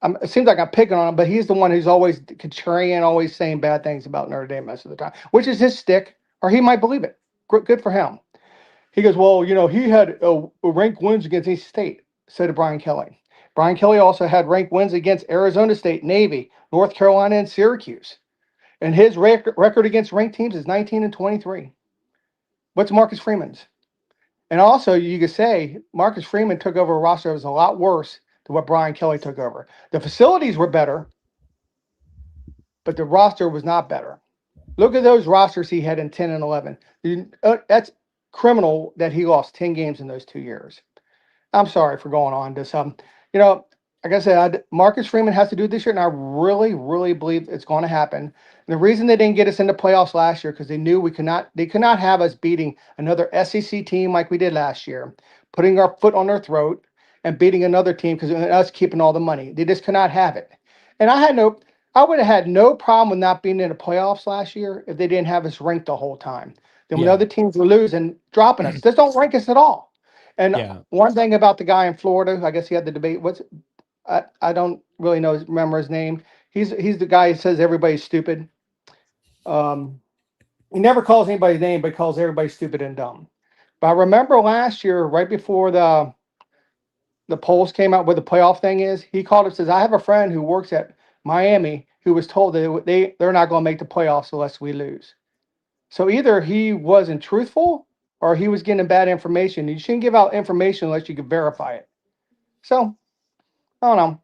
It seems like I'm picking on him, but he's the one who's always contrarian, always saying bad things about Notre Dame most of the time, which is his stick, or he might believe it. Good for him. He goes, well, he had rank wins against each state, so did Brian Kelly. Brian Kelly also had rank wins against Arizona State, Navy, North Carolina, and Syracuse. And his record against ranked teams is 19-23. What's Marcus Freeman's? And also, you could say Marcus Freeman took over a roster that was a lot worse than what Brian Kelly took over. The facilities were better, but the roster was not better. Look at those rosters he had in 10 and 11. That's criminal that he lost 10 games in those 2 years. I'm sorry for going on this. Like I said, Marcus Freeman has to do it this year, and I really, really believe it's going to happen. And the reason they didn't get us into playoffs last year because they knew they could not have us beating another SEC team like we did last year, putting our foot on their throat and beating another team because us keeping all the money. They just could not have it. And I would have had no problem with not being in the playoffs last year if they didn't have us ranked the whole time. Then when other teams were losing, dropping us, just don't rank us at all. And one thing about the guy in Florida, I guess he had the debate. I don't really remember his name. He's the guy who says everybody's stupid. He never calls anybody's name, but calls everybody stupid and dumb. But I remember last year, right before the polls came out, where the playoff thing is, he called and says, "I have a friend who works at Miami who was told that they're not going to make the playoffs unless we lose." So either he wasn't truthful or he was getting bad information. You shouldn't give out information unless you can verify it. So I don't know.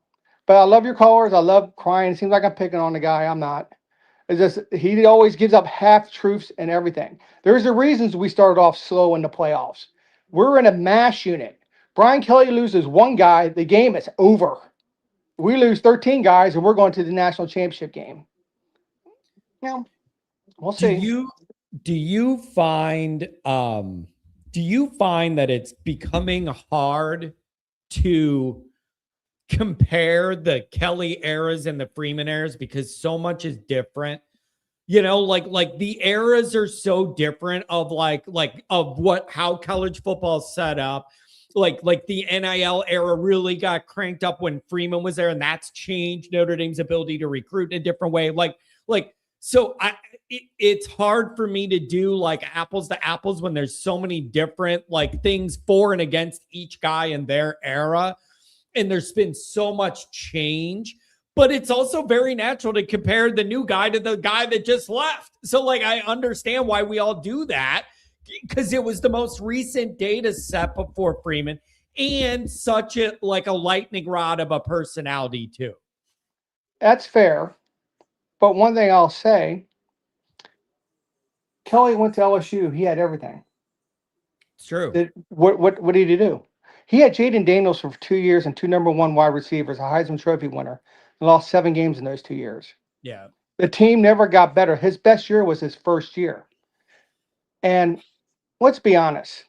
But I love your callers. I love crying. It seems like I'm picking on the guy. I'm not. It's just he always gives up half truths and everything. There's the reasons we started off slow in the playoffs. We're in a mash unit. Brian Kelly loses one guy, the game is over. We lose 13 guys, and we're going to the national championship game. Yeah, we'll see. Do you find that it's becoming hard to compare the Kelly eras and the Freeman eras because so much is different? Like the eras are so different of how college football is set up. Like the NIL era really got cranked up when Freeman was there, and that's changed Notre Dame's ability to recruit in a different way. So it's hard for me to do like apples to apples when there's so many different things for and against each guy in their era. And there's been so much change, but it's also very natural to compare the new guy to the guy that just left. So I understand why we all do that because it was the most recent data set before Freeman and such a lightning rod of a personality too. That's fair. But one thing I'll say, Kelly went to LSU. He had everything. It's true. What did he do? He had Jaden Daniels for 2 years and 2 number 1 wide receivers, a Heisman Trophy winner, and lost 7 games in those 2 years. Yeah. The team never got better. His best year was his first year. And let's be honest.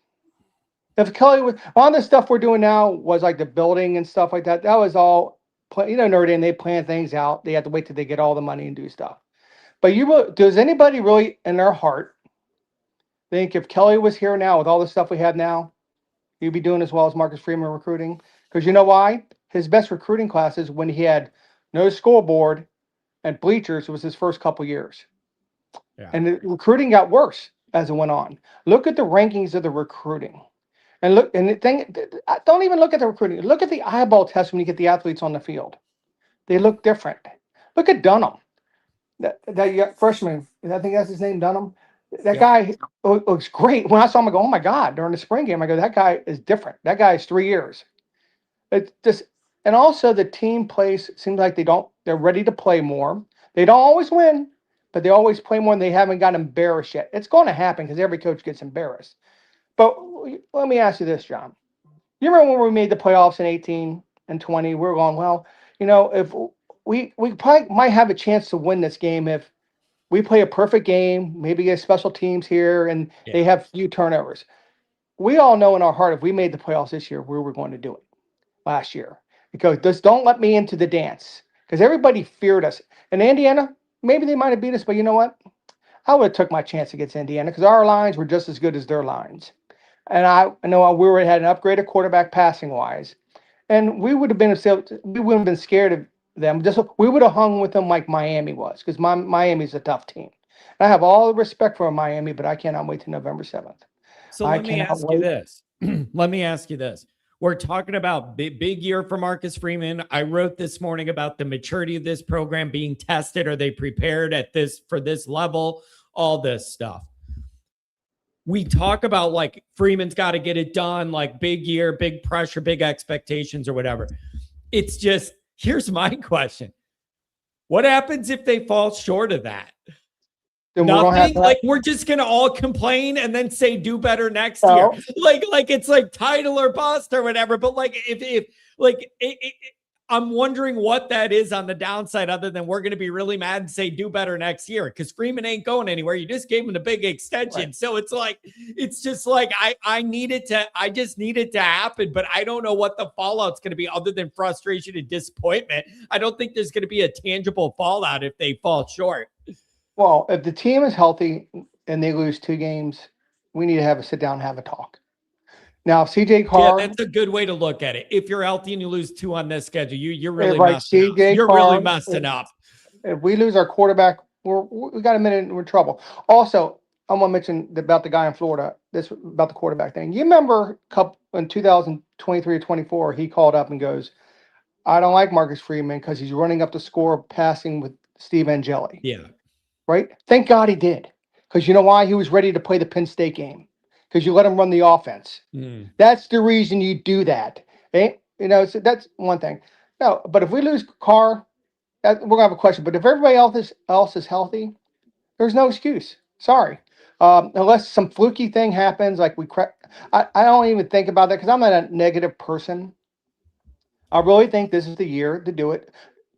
If Kelly was on the stuff we're doing now was like the building and stuff like that, that was all Notre Dame, they plan things out. They have to wait till they get all the money and do stuff. But does anybody really in their heart think if Kelly was here now with all the stuff we have now, he'd be doing as well as Marcus Freeman recruiting? Because you know why? His best recruiting classes when he had no scoreboard and bleachers was his first couple years. Yeah. And the recruiting got worse as it went on. Look at the rankings of the recruiting. And look, and the thing, don't even look at the recruiting. Look at the eyeball test when you get the athletes on the field. They look different. Look at Dunham, that freshman. I think that's his name, Dunham. That guy looks great. When I saw him, I go, "Oh my God!" During the spring game, I go, "That guy is different. That guy is 3 years." It's just, and also the team plays. Seems like they're ready to play more. They don't always win, but they always play more, and they haven't got embarrassed yet. It's going to happen because every coach gets embarrassed. But let me ask you this, John. You remember when we made the playoffs in 18 and 20? We were going, well, if we probably might have a chance to win this game if we play a perfect game, maybe get special teams here, and they have few turnovers. We all know in our heart if we made the playoffs this year, we were going to do it last year. Because just don't let me into the dance. Because everybody feared us. And Indiana, maybe they might have beat us, but you know what? I would have took my chance against Indiana because our lines were just as good as their lines. And I know we had an upgraded quarterback passing wise, and we wouldn't have been scared of them. We would have hung with them like Miami was, because Miami's a tough team. And I have all the respect for Miami, but I cannot wait till November 7th. So let me ask you this. Let me ask you this. We're talking about big year for Marcus Freeman. I wrote this morning about the maturity of this program being tested. Are they prepared for this level? All this stuff. We talk about like Freeman's got to get it done, like big year, big pressure, big expectations or whatever. It's just, here's my question. What happens if they fall short of that? Then nothing. Like we're just gonna all complain and then say do better next year. Like it's like title or bust or whatever. But like if I'm wondering what that is on the downside, other than we're gonna be really mad and say do better next year because Freeman ain't going anywhere. You just gave him the big extension, right. So it's just like I just need it to happen, but I don't know what the fallout's gonna be other than frustration and disappointment. I don't think there's gonna be a tangible fallout if they fall short. Well, if the team is healthy and they lose 2 games, we need to have a sit down and have a talk. Now, CJ Carr. Yeah, that's a good way to look at it. If you're healthy and you lose 2 on this schedule, you're really messing up. You're really messing up. If we lose our quarterback, we got a minute and we're in trouble. Also, I want to mention about the guy in Florida, about the quarterback thing. You remember in 2023 or 24, he called up and goes, I don't like Marcus Freeman because he's running up the score passing with Steve Angeli. Yeah. Right? Thank God he did. Because you know why? He was ready to play the Penn State game. Because you let him run the offense. That's the reason you do that. So that's one thing. No, but if we lose Carr, we're going to have a question. But if everybody else is healthy, there's no excuse. Sorry. Unless some fluky thing happens, like I don't even think about that because I'm not a negative person. I really think this is the year to do it.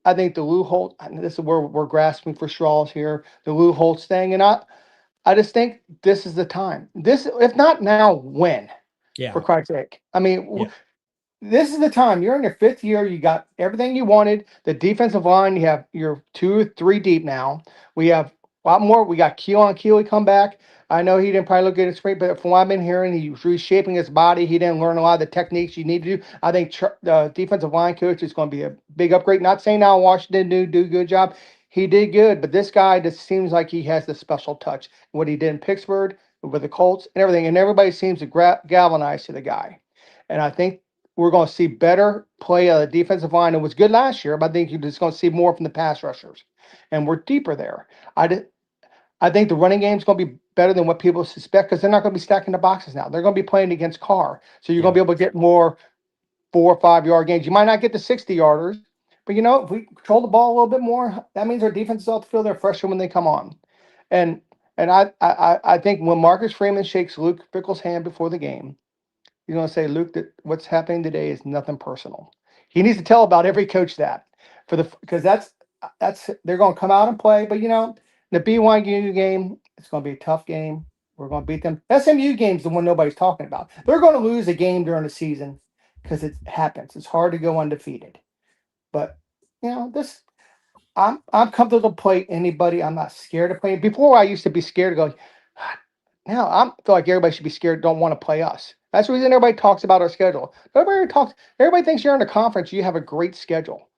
I think the Lou Holtz, this is where we're grasping for straws here, the Lou Holtz thing. And I just think this is the time. This, if not now, when? Yeah. For Christ's sake. I mean, this is the time. You're in your 5th year. You got everything you wanted. The defensive line, you're 2 or 3 deep now. We have a lot more. We got Keely come back. I know he didn't probably look good in spring, but from what I've been hearing, he was reshaping his body. He didn't learn a lot of the techniques you need to do. I think the defensive line coach is going to be a big upgrade. Not saying now Washington didn't do a good job. He did good, but this guy just seems like he has the special touch. What he did in Pittsburgh with the Colts and everything, and everybody seems to galvanize to the guy. And I think we're going to see better play of the defensive line. It was good last year, but I think you're just going to see more from the pass rushers. And we're deeper there. I think the running game is going to be better than what people suspect because they're not going to be stacking the boxes now. They're going to be playing against Carr. So you're going to be able to get more 4 or 5 yard gains. You might not get the 60 yarders, but if we control the ball a little bit more, that means our defense is off the field. They're fresher when they come on. And I think when Marcus Freeman shakes Luke Fickell's hand before the game, he's going to say, Luke, that what's happening today is nothing personal. He needs to tell about every coach that because that's they're going to come out and play. But the BYU game, it's going to be a tough game. We're going to beat them. SMU game's the one nobody's talking about. They're going to lose a game during the season because it happens. It's hard to go undefeated. But this. I'm comfortable to play anybody. I'm not scared to play. Before I used to be scared to go. "Ah," now I feel like everybody should be scared. Don't want to play us. That's the reason everybody talks about our schedule. Nobody talks. Everybody thinks you're in a conference. You have a great schedule.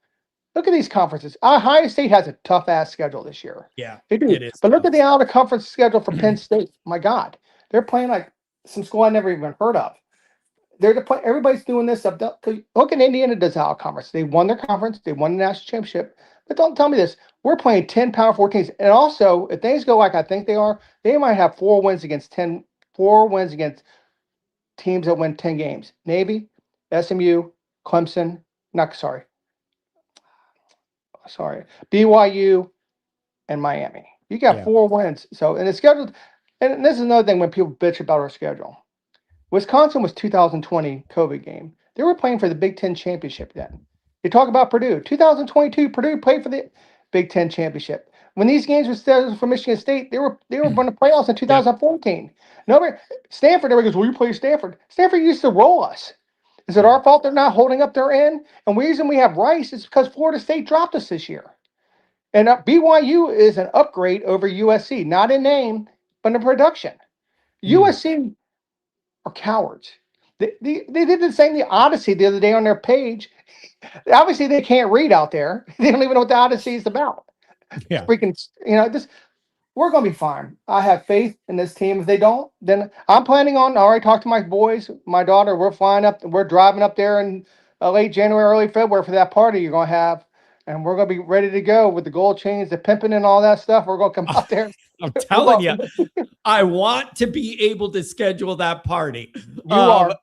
Look at these conferences. Ohio State has a tough ass schedule this year. Yeah, They do. it is But look tough. at the out of conference schedule for Penn State. My God, they're playing like some school I never even heard of. They're the play. Everybody's doing this stuff. Look at Indiana does out of conference. They won their conference. They won the national championship. But don't tell me this. We're playing 10 Power 4 teams. And also, if things go like I think they are, they might have 4 wins against teams that win 10 games. Navy, SMU, Clemson, not sorry, BYU, and Miami. You got Yeah. 4 wins. So, and it's scheduled, and this is another thing when people bitch about our schedule. Wisconsin was 2020 COVID game. They were playing for the Big Ten championship then. You talk about Purdue. 2022, Purdue played for the Big Ten championship. When these games were scheduled for Michigan State, they were going to playoffs in Yep. 2014. Nobody, Stanford, everybody goes, well, you play Stanford. Stanford used to roll us. Is it Yeah. our fault they're not holding up their end? And the reason we have Rice is because Florida State dropped us this year. And BYU is an upgrade over USC, not in name, but in production. Mm. USC are cowards. They did the same the Odyssey the other day on their page. Obviously, they can't read out there. They don't even know what the Odyssey is about. Yeah. Freaking, this we're going to be fine. I have faith in this team. If they don't, then I'm planning on. I already talked to my boys, my daughter. We're flying up. We're driving up there in late January, early February for that party you're going to have, and we're going to be ready to go with the gold chains, the pimping, and all that stuff. We're going to come out there. I'm We're telling going. you, I want to be able to schedule that party. You Um, are.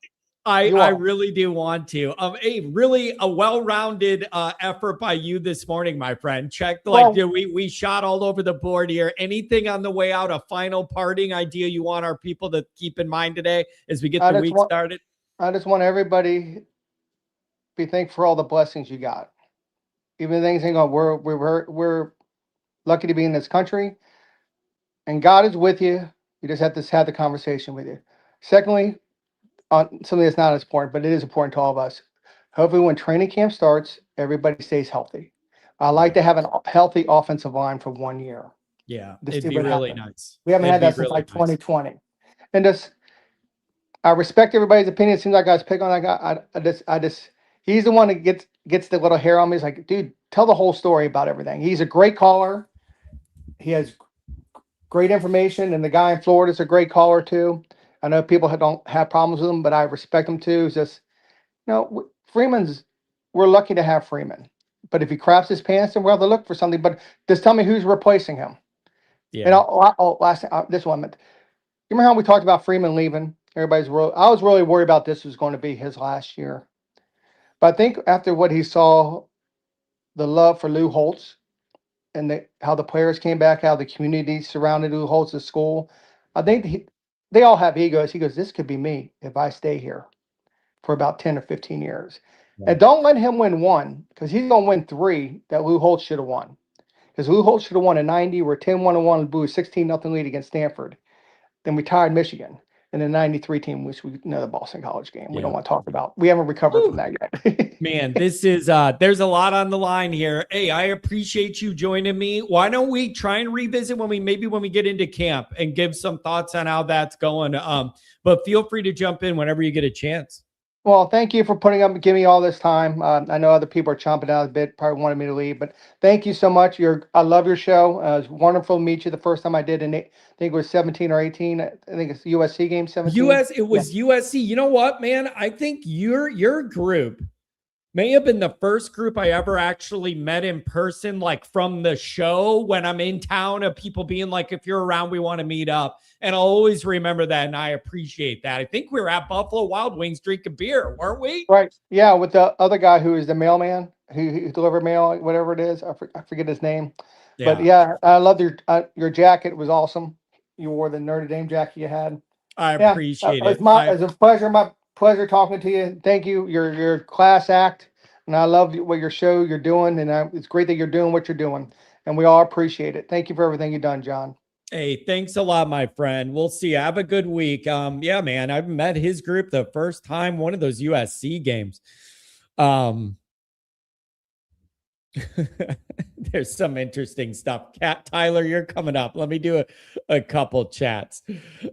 I You I are. really do want to. A well-rounded effort by you this morning, my friend. Check Well, we shot all over the board here. Anything on the way out? A final parting idea you want our people to keep in mind today as we get I the just week want. started? I just want everybody to be thankful for all the blessings you got. Even things ain't going. We're lucky to be in this country, and God is with you. You just have to have the conversation with you. Secondly, on something that's not as important, but it is important to all of us. Hopefully, when training camp starts, everybody stays healthy. I like Yeah. to have a healthy offensive line for 1 year Yeah. to It'd see be what really happens. nice. We haven't It'd had be that since really like nice. 2020. And just, I respect everybody's opinion. It seems like I was picking on that guy. I just, he's the one that gets the little hair on me. He's like, dude, tell the whole story about everything. He's a great caller. He has great information, and the guy in Florida is a great caller too. I know people don't have problems with him, but I respect him too. It's just, Freeman's. We're lucky to have Freeman, but if he craps his pants, then we'll have to look for something. But just tell me who's replacing him. And Yeah. last this one. You remember how we talked about Freeman leaving? I was really worried about this was going to be his last year. But I think after what he saw, the love for Lou Holtz and how the players came back, how the community surrounded Lou Holtz's school, I think they all have egos. He goes, this could be me if I stay here for about 10 or 15 years. Yeah. And don't let him win one because he's going to win three that Lou Holtz should have won. Because Lou Holtz should have won in 90. We're 10-1 and blew a 16-0 lead against Stanford. Then we tied Michigan. And the 93 team, which we know the Boston College game. We don't Yeah. want to talk about. We haven't recovered from Woo. that yet. Man, this is there's a lot on the line here. Hey, I appreciate you joining me. Why don't we try and revisit when we get into camp and give some thoughts on how that's going? But feel free to jump in whenever you get a chance. Well, thank you for putting up and giving me all this time. I know other people are chomping out a bit, probably wanted me to leave, but thank you so much. I love your show. It was wonderful to meet you the first time I did, and I think it was 17 or 18. I think it's USC game 17. It was USC. You know what, man? I think your group may have been the first group I ever actually met in person, like from the show when I'm in town, of people being like, if you're around, we want to meet up. And I'll always remember that. And I appreciate that. I think we were at Buffalo Wild Wings drinking beer, weren't we? Right. Yeah, with the other guy who is the mailman who delivered mail, whatever it is. I forget his name. But Yeah. yeah, I loved your jacket. It was awesome. You wore the Notre Dame jacket you had. I Yeah, appreciate it's it. a pleasure. My pleasure talking to you. Thank you. Your class act, and I love what your show you're doing, and it's great that you're doing what you're doing, and we all appreciate it. Thank you for everything you've done, John. Hey, thanks a lot, my friend. We'll see. Have a good week. Yeah, man, I've met his group the first time, one of those USC games. There's some interesting stuff. Tyler, you're coming up. Let me do a couple chats.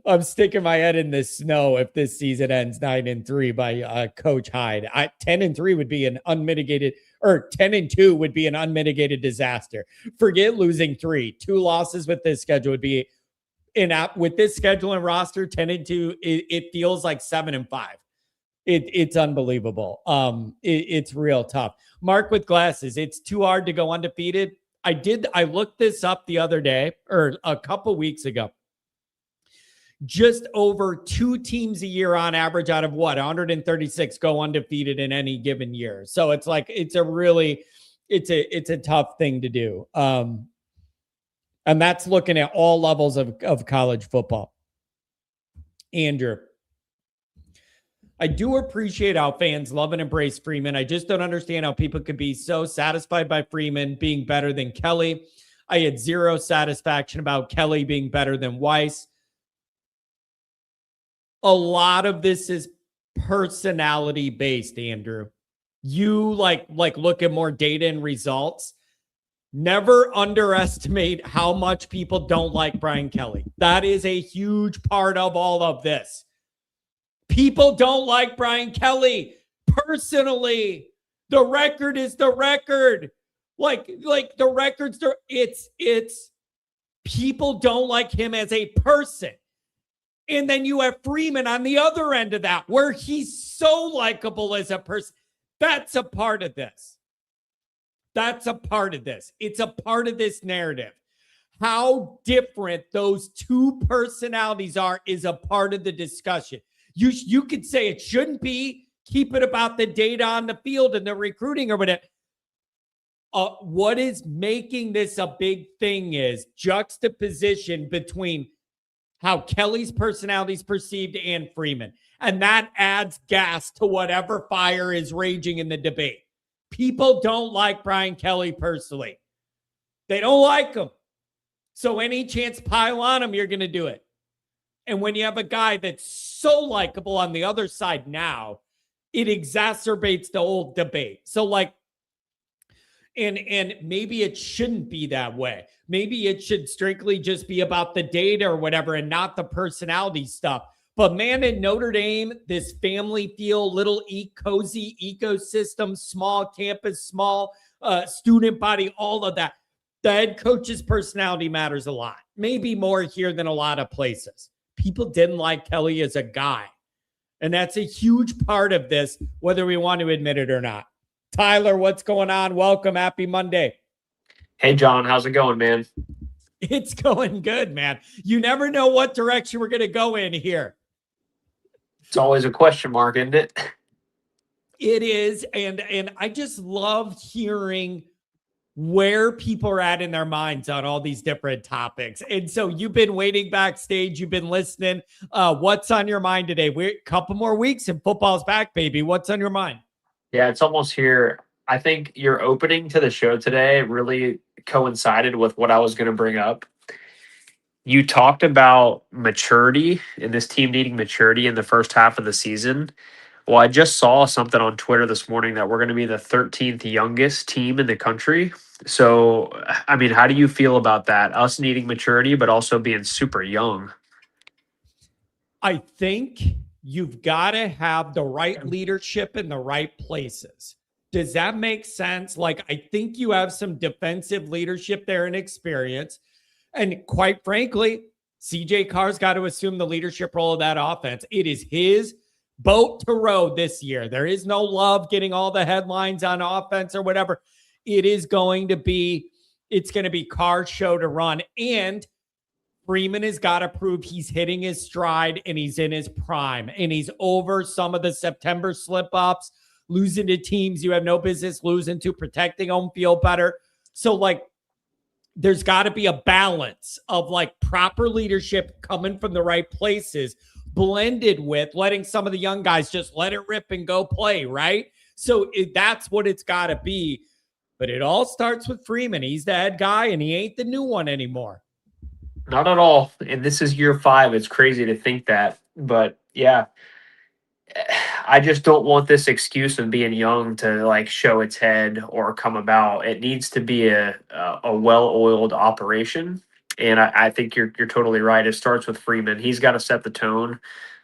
I'm sticking my head in the snow if this season ends 9-3 by Coach Hyde. 10-3 would be an unmitigated, or 10-2 would be an unmitigated disaster. Forget losing 3. 2 losses with this schedule would be with this schedule and roster. 10-2, it feels like 7-5. It's unbelievable. It's real tough. Mark with glasses. It's too hard to go undefeated. I looked this up the other day or a couple weeks ago. Just over 2 teams a year on average out of 136 go undefeated in any given year. So it's like, it's a tough thing to do. And that's looking at all levels of college football. Andrew, I do appreciate how fans love and embrace Freeman. I just don't understand how people could be so satisfied by Freeman being better than Kelly. I had zero satisfaction about Kelly being better than Weiss. A lot of this is personality based, Andrew. You like look at more data and results. Never underestimate how much people don't like Brian Kelly. That is a huge part of all of this. People don't like Brian Kelly personally. The record is the record. Like the record's it's people don't like him as a person. And then you have Freeman on the other end of that, where he's so likable as a person. That's a part of this. That's a part of this. It's a part of this narrative. How different those 2 personalities are is a part of the discussion. You could say it shouldn't be. Keep it about the data on the field and the recruiting or whatever. What is making this a big thing is juxtaposition between how Kelly's personality is perceived and Freeman. And that adds gas to whatever fire is raging in the debate. People don't like Brian Kelly personally. They don't like him. So any chance pile on him, you're going to do it. And when you have a guy that's so likable on the other side now, it exacerbates the old debate. So and maybe it shouldn't be that way. Maybe it should strictly just be about the data or whatever and not the personality stuff. But man, in Notre Dame, this family feel, little cozy ecosystem, small campus, small student body, all of that. The head coach's personality matters a lot. Maybe more here than a lot of places. People didn't like Kelly as a guy. And that's a huge part of this, whether we want to admit it or not. Tyler, what's going on? Welcome. Happy Monday. Hey, John. How's it going, man? It's going good, man. You never know what direction we're going to go in here. It's always a question mark, isn't it? It is. And I just love hearing where people are at in their minds on all these different topics. And so you've been waiting backstage. You've been listening. What's on your mind today? We're a couple more weeks and football's back, baby. What's on your mind? Yeah, it's almost here. I think your opening to the show today really coincided with what I was going to bring up. You talked about maturity and this team needing maturity in the first half of the season. Well, I just saw something on Twitter this morning that we're going to be the 13th youngest team in the country. So, I mean, how do you feel about that? Us needing maturity, but also being super young. I think you've got to have the right leadership in the right places. Does that make sense? Like, I think you have some defensive leadership there and experience. And quite frankly, CJ Carr's got to assume the leadership role of that offense. It is his boat to row this year. There is no love getting all the headlines on offense or whatever. It's going to be Carr's show to run. And Freeman has got to prove he's hitting his stride and he's in his prime and he's over some of the September slip-ups, losing to teams you have no business losing to, protecting home field better. So there's got to be a balance of proper leadership coming from the right places, blended with letting some of the young guys just let it rip and go play, right? So that's what it's got to be. But it all starts with Freeman. He's the head guy, and he ain't the new one anymore. Not at all. And this is year 5. It's crazy to think that. But, yeah, I just don't want this excuse of being young to like show its head or come about. It needs to be a well-oiled operation, and I think you're totally right. It starts with Freeman. He's got to set the tone,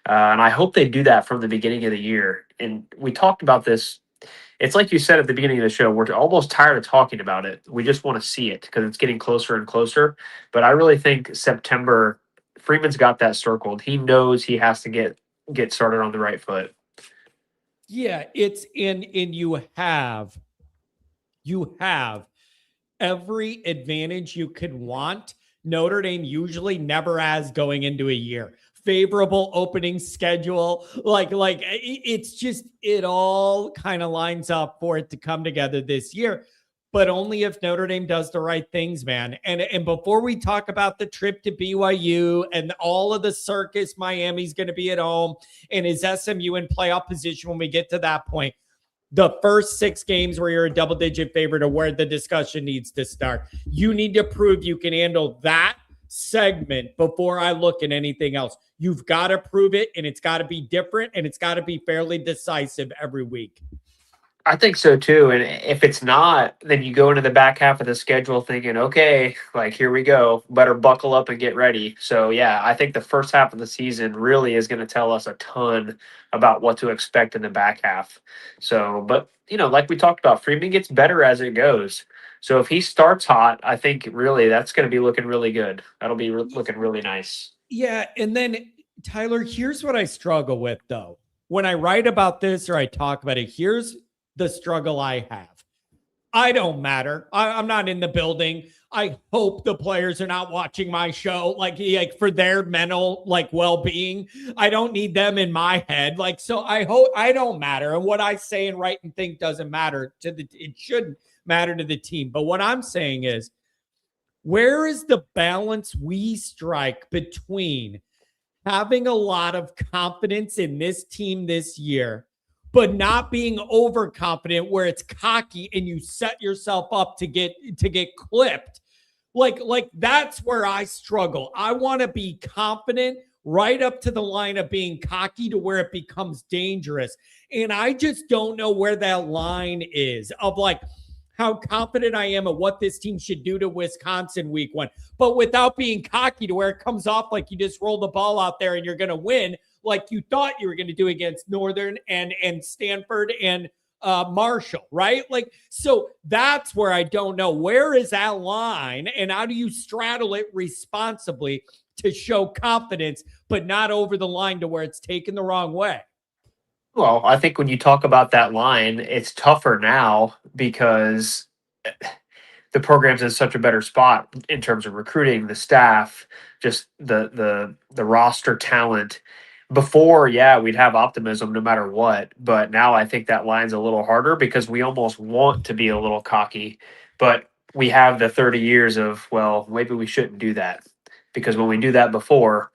and I hope they do that from the beginning of the year. And we talked about this. It's like you said at the beginning of the show. We're almost tired of talking about it. We just want to see it because it's getting closer and closer. But I really think September, Freeman's got that circled. He knows he has to get started on the right foot. Yeah, it's in you have every advantage you could want. Notre Dame usually never has going into a year. Favorable opening schedule. It's just, it all kind of lines up for it to come together this year, but only if Notre Dame does the right things, man. And before we talk about the trip to BYU and all of the circus, Miami's going to be at home, and is SMU in playoff position when we get to that point, the first 6 games where you're a double-digit favorite are where the discussion needs to start. You need to prove you can handle that segment before I look at anything else. You've got to prove it, and it's got to be different, and it's got to be fairly decisive every week. I think so too. And if it's not, then you go into the back half of the schedule thinking, okay, like here we go, better buckle up and get ready. So yeah, I think the first half of the season really is going to tell us a ton about what to expect in the back half. So, but like we talked about, Freeman gets better as it goes. So if he starts hot, I think really that's going to be looking really good. That'll be looking really nice. Yeah, and then Tyler, here's what I struggle with though. When I write about this or I talk about it, here's the struggle I have. I don't matter. I'm not in the building. I hope the players are not watching my show, like for their mental well-being. I don't need them in my head. So I hope I don't matter. And what I say and write and think doesn't matter it shouldn't matter to the team. But what I'm saying is, where is the balance we strike between having a lot of confidence in this team this year, but not being overconfident where it's cocky and you set yourself up to get clipped? Like that's where I struggle. I want to be confident right up to the line of being cocky to where it becomes dangerous. And I just don't know where that line is of how confident I am of what this team should do to Wisconsin week 1, but without being cocky to where it comes off like you just roll the ball out there and you're going to win like you thought you were going to do against Northern and Stanford and Marshall, right? So that's where I don't know. Where is that line, and how do you straddle it responsibly to show confidence, but not over the line to where it's taken the wrong way? Well, I think when you talk about that line, it's tougher now because the program's in such a better spot in terms of recruiting, the staff, just the roster talent. Before, yeah, we'd have optimism no matter what, but now I think that line's a little harder because we almost want to be a little cocky, but we have the 30 years of, well, maybe we shouldn't do that because when we do that before,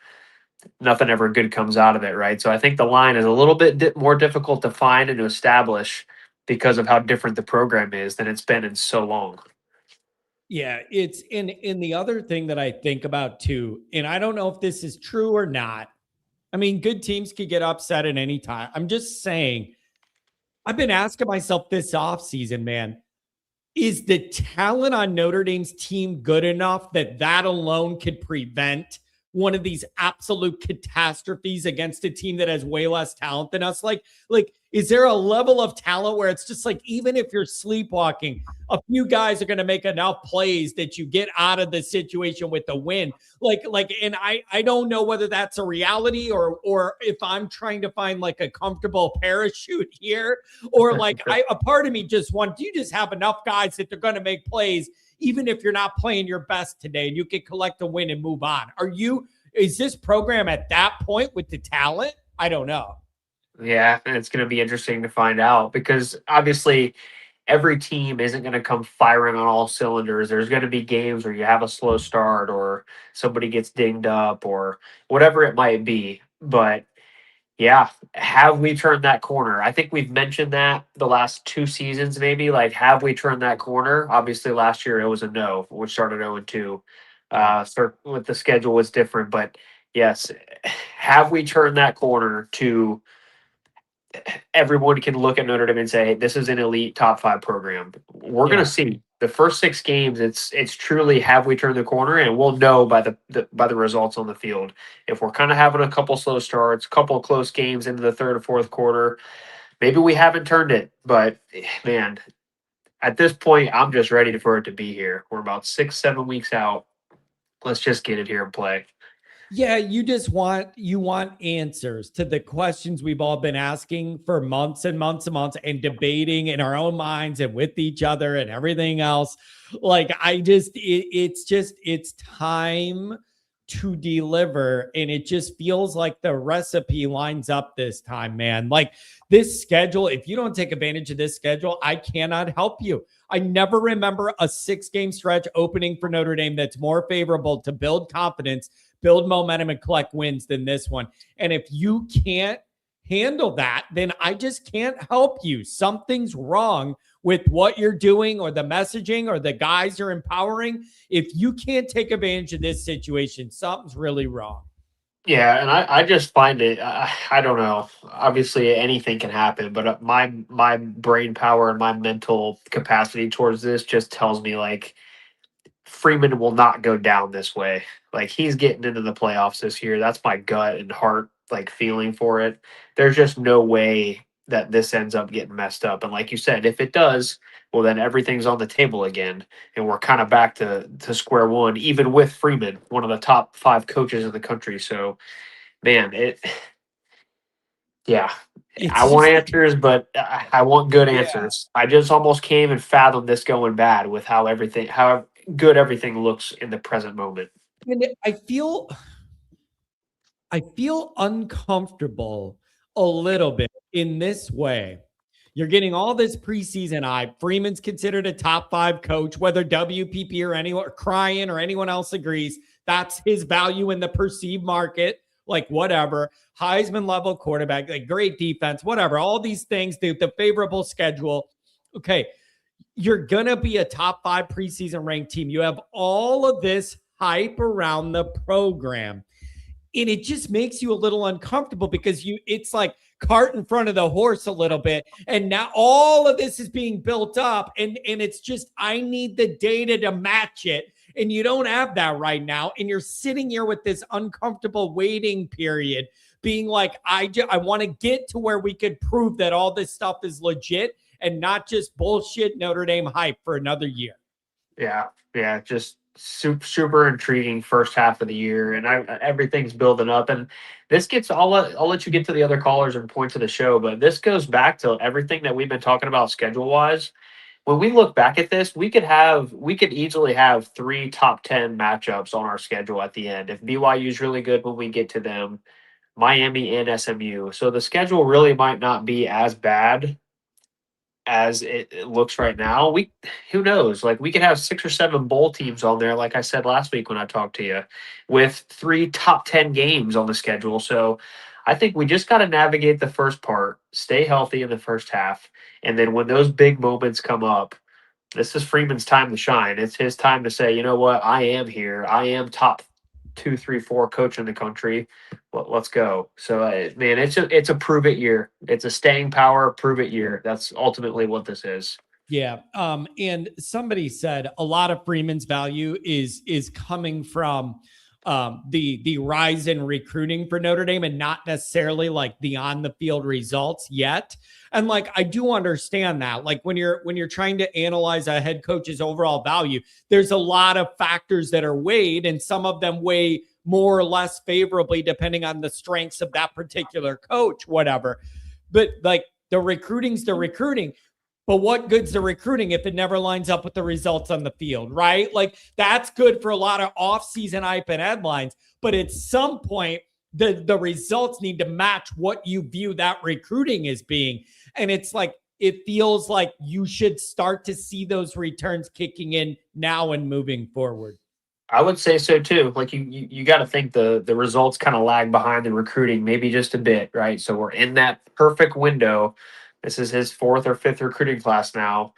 nothing ever good comes out of it, right? So I think the line is a little bit more difficult to find and to establish because of how different the program is than it's been in so long. Yeah, it's in the other thing that I think about too, and I don't know if this is true or not. I mean, good teams could get upset at any time. I'm just saying, I've been asking myself this offseason, man, is the talent on Notre Dame's team good enough that alone could prevent one of these absolute catastrophes against a team that has way less talent than us? Is there a level of talent where it's just even if you're sleepwalking, a few guys are going to make enough plays that you get out of the situation with the win? And I don't know whether that's a reality or if I'm trying to find a comfortable parachute here, or a part of me just do you just have enough guys that they're going to make plays even if you're not playing your best today and you can collect a win and move on? Is this program at that point with the talent? I don't know. Yeah, and it's going to be interesting to find out because obviously every team isn't going to come firing on all cylinders. There's going to be games where you have a slow start or somebody gets dinged up or whatever it might be. But yeah, have we turned that corner? I think we've mentioned that the last 2 seasons, maybe. Have we turned that corner? Obviously, last year it was a no, which started 0-2. So with the schedule was different, but yes, have we turned that corner to everyone can look at Notre Dame and say, hey, this is an elite top 5 program. We're Yeah. going to see the first 6 games. It's truly, have we turned the corner, and we'll know by the results on the field. If we're kind of having a couple slow starts, couple close games into the third or fourth quarter, maybe we haven't turned it. But man, at this point, I'm just ready for it to be here. We're about 6-7 weeks out. Let's just get it here and play. Yeah, you want answers to the questions we've all been asking for months and months and months and debating in our own minds and with each other and everything else. Like it's time to deliver, and it just feels like the recipe lines up this time, man. Like this schedule, if you don't take advantage of this schedule, I cannot help you. I never remember a 6-game stretch opening for Notre Dame that's more favorable to build confidence, build momentum, and collect wins than this one. And if you can't handle that, then I just can't help you. Something's wrong with what you're doing or the messaging or the guys you're empowering. If you can't take advantage of this situation, something's really wrong. Yeah, and I just find it. I don't know. Obviously, anything can happen, but my brain power and my mental capacity towards this just tells me like Freeman will not go down this way. Like he's getting into the playoffs this year. That's my gut and heart like feeling for it. There's just no way that this ends up getting messed up. And like you said, if it does, well then everything's on the table again and we're kind of back to square one, even with Freeman, one of the top 5 coaches in the country. So man, yeah. I It's want just, answers, but I want good yeah. answers. I just almost can't even fathom this going bad with how good everything looks in the present moment. And I feel uncomfortable a little bit in this way. You're getting all this preseason hype. Freeman's considered a top 5 coach, whether WPP or anyone or crying or anyone else agrees. That's his value in the perceived market. Like whatever, Heisman level quarterback, like great defense, whatever. All these things, the favorable schedule. Okay, you're gonna be a top 5 preseason ranked team. You have all of this hype around the program, and it just makes you a little uncomfortable because it's like cart in front of the horse a little bit, and now all of this is being built up, and it's just I need the data to match it, and you don't have that right now, and you're sitting here with this uncomfortable waiting period being like I want to get to where we could prove that all this stuff is legit and not just bullshit Notre Dame hype for another year. Yeah, just super intriguing first half of the year, and everything's building up. And this gets, I'll let you get to the other callers and point to the show, but this goes back to everything that we've been talking about schedule wise. When we look back at this, we could easily have 3 top 10 matchups on our schedule at the end. If BYU is really good when we get to them, Miami and SMU. So the schedule really might not be as bad as it looks right now. Who knows? Like we could have 6 or 7 bowl teams on there, like I said last week when I talked to you, with 3 top 10 games on the schedule. So I think we just got to navigate the first part, stay healthy in the first half, and then when those big moments come up, this is Freeman's time to shine. It's his time to say, you know what, I am here. I am top 2, 3, 4 coach in the country. Let's go. So, man, it's a prove it year. It's a staying power prove it year. That's ultimately what this is. Yeah. And somebody said a lot of Freeman's value is coming from the rise in recruiting for Notre Dame and not necessarily like the on the field results yet. And like I do understand that. Like when you're trying to analyze a head coach's overall value, there's a lot of factors that are weighed, and some of them weigh more or less favorably depending on the strengths of that particular coach, whatever. But like the recruiting's the recruiting. But what good's the recruiting if it never lines up with the results on the field, right? Like that's good for a lot of off-season hype and headlines. But at some point, the results need to match what you view that recruiting as being. And it's like it feels like you should start to see those returns kicking in now and moving forward. I would say so too. Like you got to think the results kind of lag behind the recruiting, maybe just a bit, right? So we're in that perfect window. This is his 4th or 5th recruiting class now.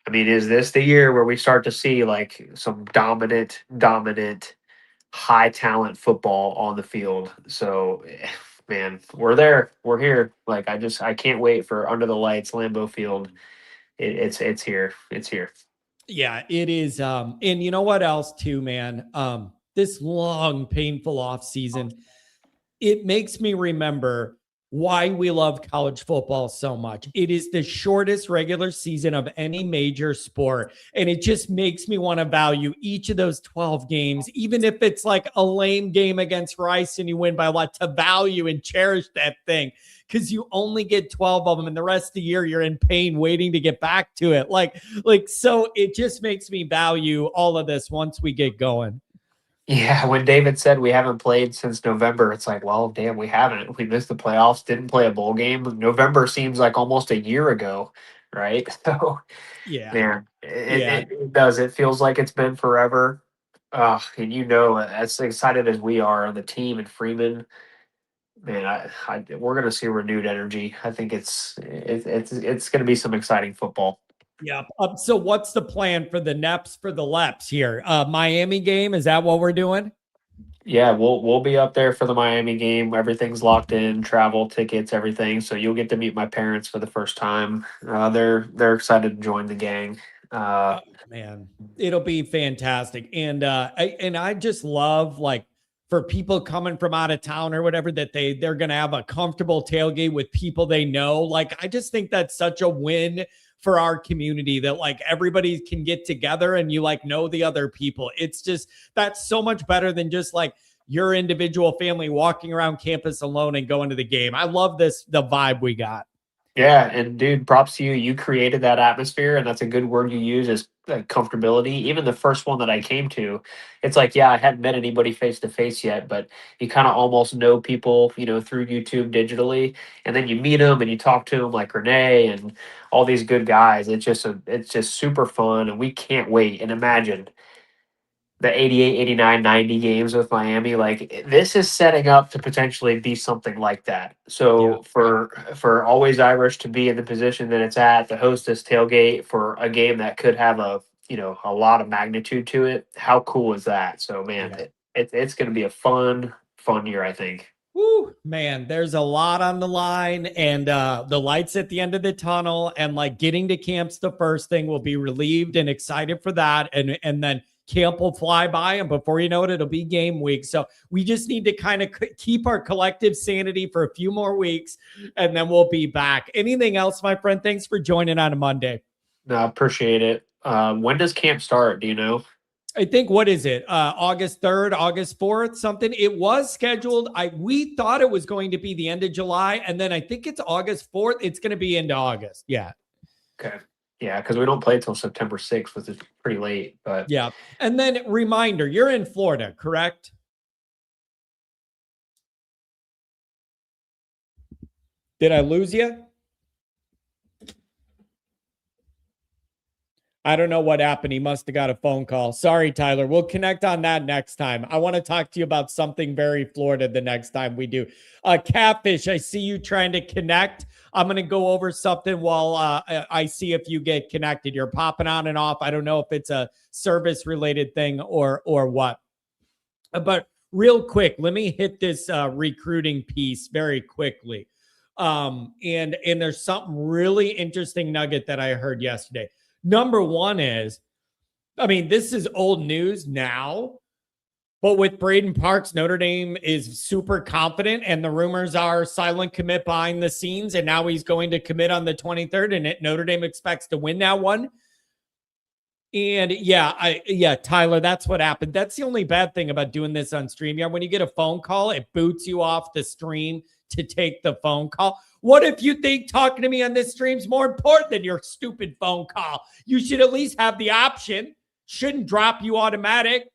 I mean, is this the year where we start to see like some dominant, high talent football on the field? So man, we're there. We're here. Like I can't wait for Under the Lights, Lambeau Field. It's here. It's here. Yeah, it is. And you know what else too, man? This long, painful off season, it makes me remember why we love college football so much. It is the shortest regular season of any major sport. And it just makes me want to value each of those 12 games, even if it's like a lame game against Rice and you win by a lot, to value and cherish that thing. Because you only get 12 of them, and the rest of the year you're in pain waiting to get back to it. So it just makes me value all of this once we get going. Yeah, when David said we haven't played since November, it's like, well, damn, we haven't. We missed the playoffs, didn't play a bowl game. November seems like almost a year ago, right? So, Yeah. man, Yeah. it does. It feels like it's been forever. And as excited as we are on the team and Freeman, man, we're going to see renewed energy. I think it's going to be some exciting football. Yeah. So what's the plan for the Neps for the Leps here? Miami game, is that what we're doing? Yeah, we'll be up there for the Miami game. Everything's locked in, travel, tickets, everything. So you'll get to meet my parents for the first time. They're excited to join the gang. Oh, man, it'll be fantastic. And I just love, like, for people coming from out of town or whatever, that they're gonna have a comfortable tailgate with people they know. Like, I just think that's such a win for our community, that like everybody can get together and you like know the other people. It's just, that's so much better than just like your individual family walking around campus alone and going to the game. I love the vibe we got. Yeah, and dude, props to you. You created that atmosphere, and that's a good word you use, is comfortability. Even the first one that I came to, it's like, yeah, I hadn't met anybody face to face yet, but you kind of almost know people, through YouTube digitally, and then you meet them and you talk to them, like Renee and all these good guys. It's just super fun, and we can't wait. And imagine the 88, 89, 90 games with Miami. Like, this is setting up to potentially be something like that. Yeah. So for Always Irish to be in the position that it's at, to host this tailgate for a game that could have a lot of magnitude to it, how cool is that? So man, Yeah. it's going to be a fun year, I think. Woo, man, there's a lot on the line, and the lights at the end of the tunnel, and like getting to camp's the first thing. We'll be relieved and excited for that. And then camp will fly by, and before you know it, it'll be game week. So we just need to kind of keep our collective sanity for a few more weeks, and then we'll be back. Anything else, my friend? Thanks for joining on a Monday. No, I appreciate it. When does camp start? Do you know? I think, what is it? August 3rd, August 4th, something. It was scheduled. We thought it was going to be the end of July, and then I think it's August 4th. It's going to be into August. Yeah. Okay. Yeah, because we don't play till September 6th, which is pretty late. But yeah. And then reminder, you're in Florida, correct? Did I lose you? I don't know what happened. He must have got a phone call. Sorry, Tyler. We'll connect on that next time. I want to talk to you about something very Florida the next time we do. Catfish, I see you trying to connect. I'm going to go over something while I see if you get connected. You're popping on and off. I don't know if it's a service related thing or what. But real quick, let me hit this recruiting piece very quickly. And there's something really interesting nugget that I heard yesterday. Number one is, I mean, this is old news now, but with Braden Parks, Notre Dame is super confident, and the rumors are silent commit behind the scenes, and now he's going to commit on the 23rd, and Notre Dame expects to win that one. And yeah, Tyler, that's what happened. That's the only bad thing about doing this on StreamYard. When you get a phone call, it boots you off the stream to take the phone call. What if you think talking to me on this stream is more important than your stupid phone call? You should at least have the option. Shouldn't drop you automatic.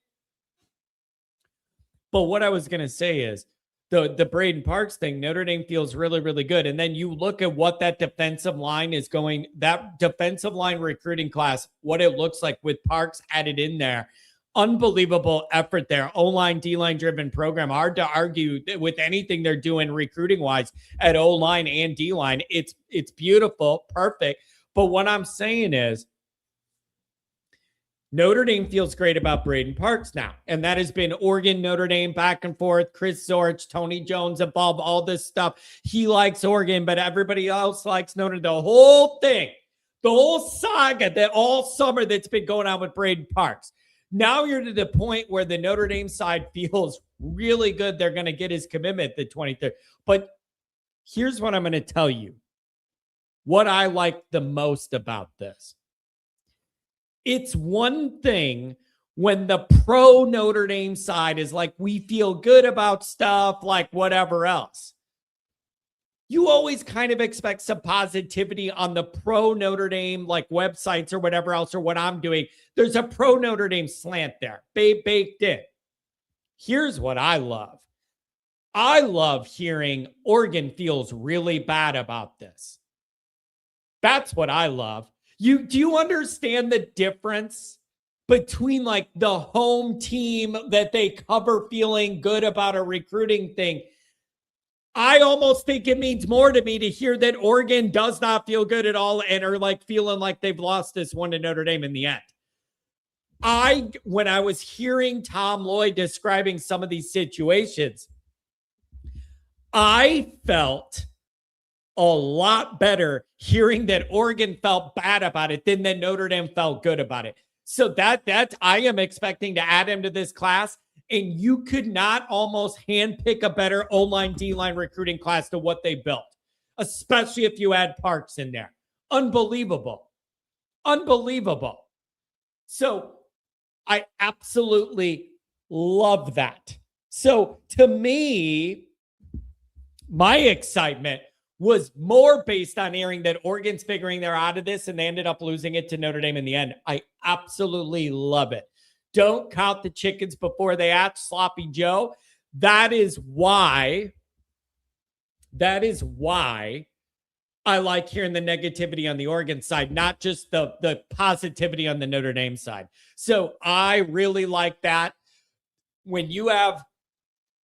But what I was going to say is the Braden Parks thing, Notre Dame feels really, really good. And then you look at what that defensive line is going, that defensive line recruiting class, what it looks like with Parks added in there. Unbelievable effort there. O-line, D-line driven program. Hard to argue with anything they're doing recruiting wise at O-line and D-line. It's beautiful, perfect. But what I'm saying is, Notre Dame feels great about Braden Parks now. And that has been Oregon, Notre Dame, back and forth. Chris Zorich, Tony Jones involved, all this stuff. He likes Oregon, but everybody else likes Notre Dame. The whole thing, the whole saga that all summer that's been going on with Braden Parks. Now you're to the point where the Notre Dame side feels really good. They're going to get his commitment the 23rd. But here's what I'm going to tell you. What I like the most about this. It's one thing when the pro Notre Dame side is like, we feel good about stuff, like whatever else. You always kind of expect some positivity on the pro Notre Dame, like websites or whatever else, or what I'm doing. There's a pro Notre Dame slant there, baked in. Here's what I love. I love hearing Oregon feels really bad about this. That's what I love. Do you understand the difference between like the home team that they cover feeling good about a recruiting thing? I almost think it means more to me to hear that Oregon does not feel good at all and are like feeling like they've lost this one to Notre Dame in the end. When I was hearing Tom Lloyd describing some of these situations, I felt a lot better hearing that Oregon felt bad about it than that Notre Dame felt good about it. So that I am expecting to add him to this class. And you could not almost handpick a better O-line, D-line recruiting class to what they built, especially if you add Parks in there. Unbelievable. Unbelievable. So I absolutely love that. So to me, my excitement was more based on hearing that Oregon's figuring they're out of this and they ended up losing it to Notre Dame in the end. I absolutely love it. Don't count the chickens before they hatch, Sloppy Joe. That is why I like hearing the negativity on the Oregon side, not just the positivity on the Notre Dame side. So I really like that. When you have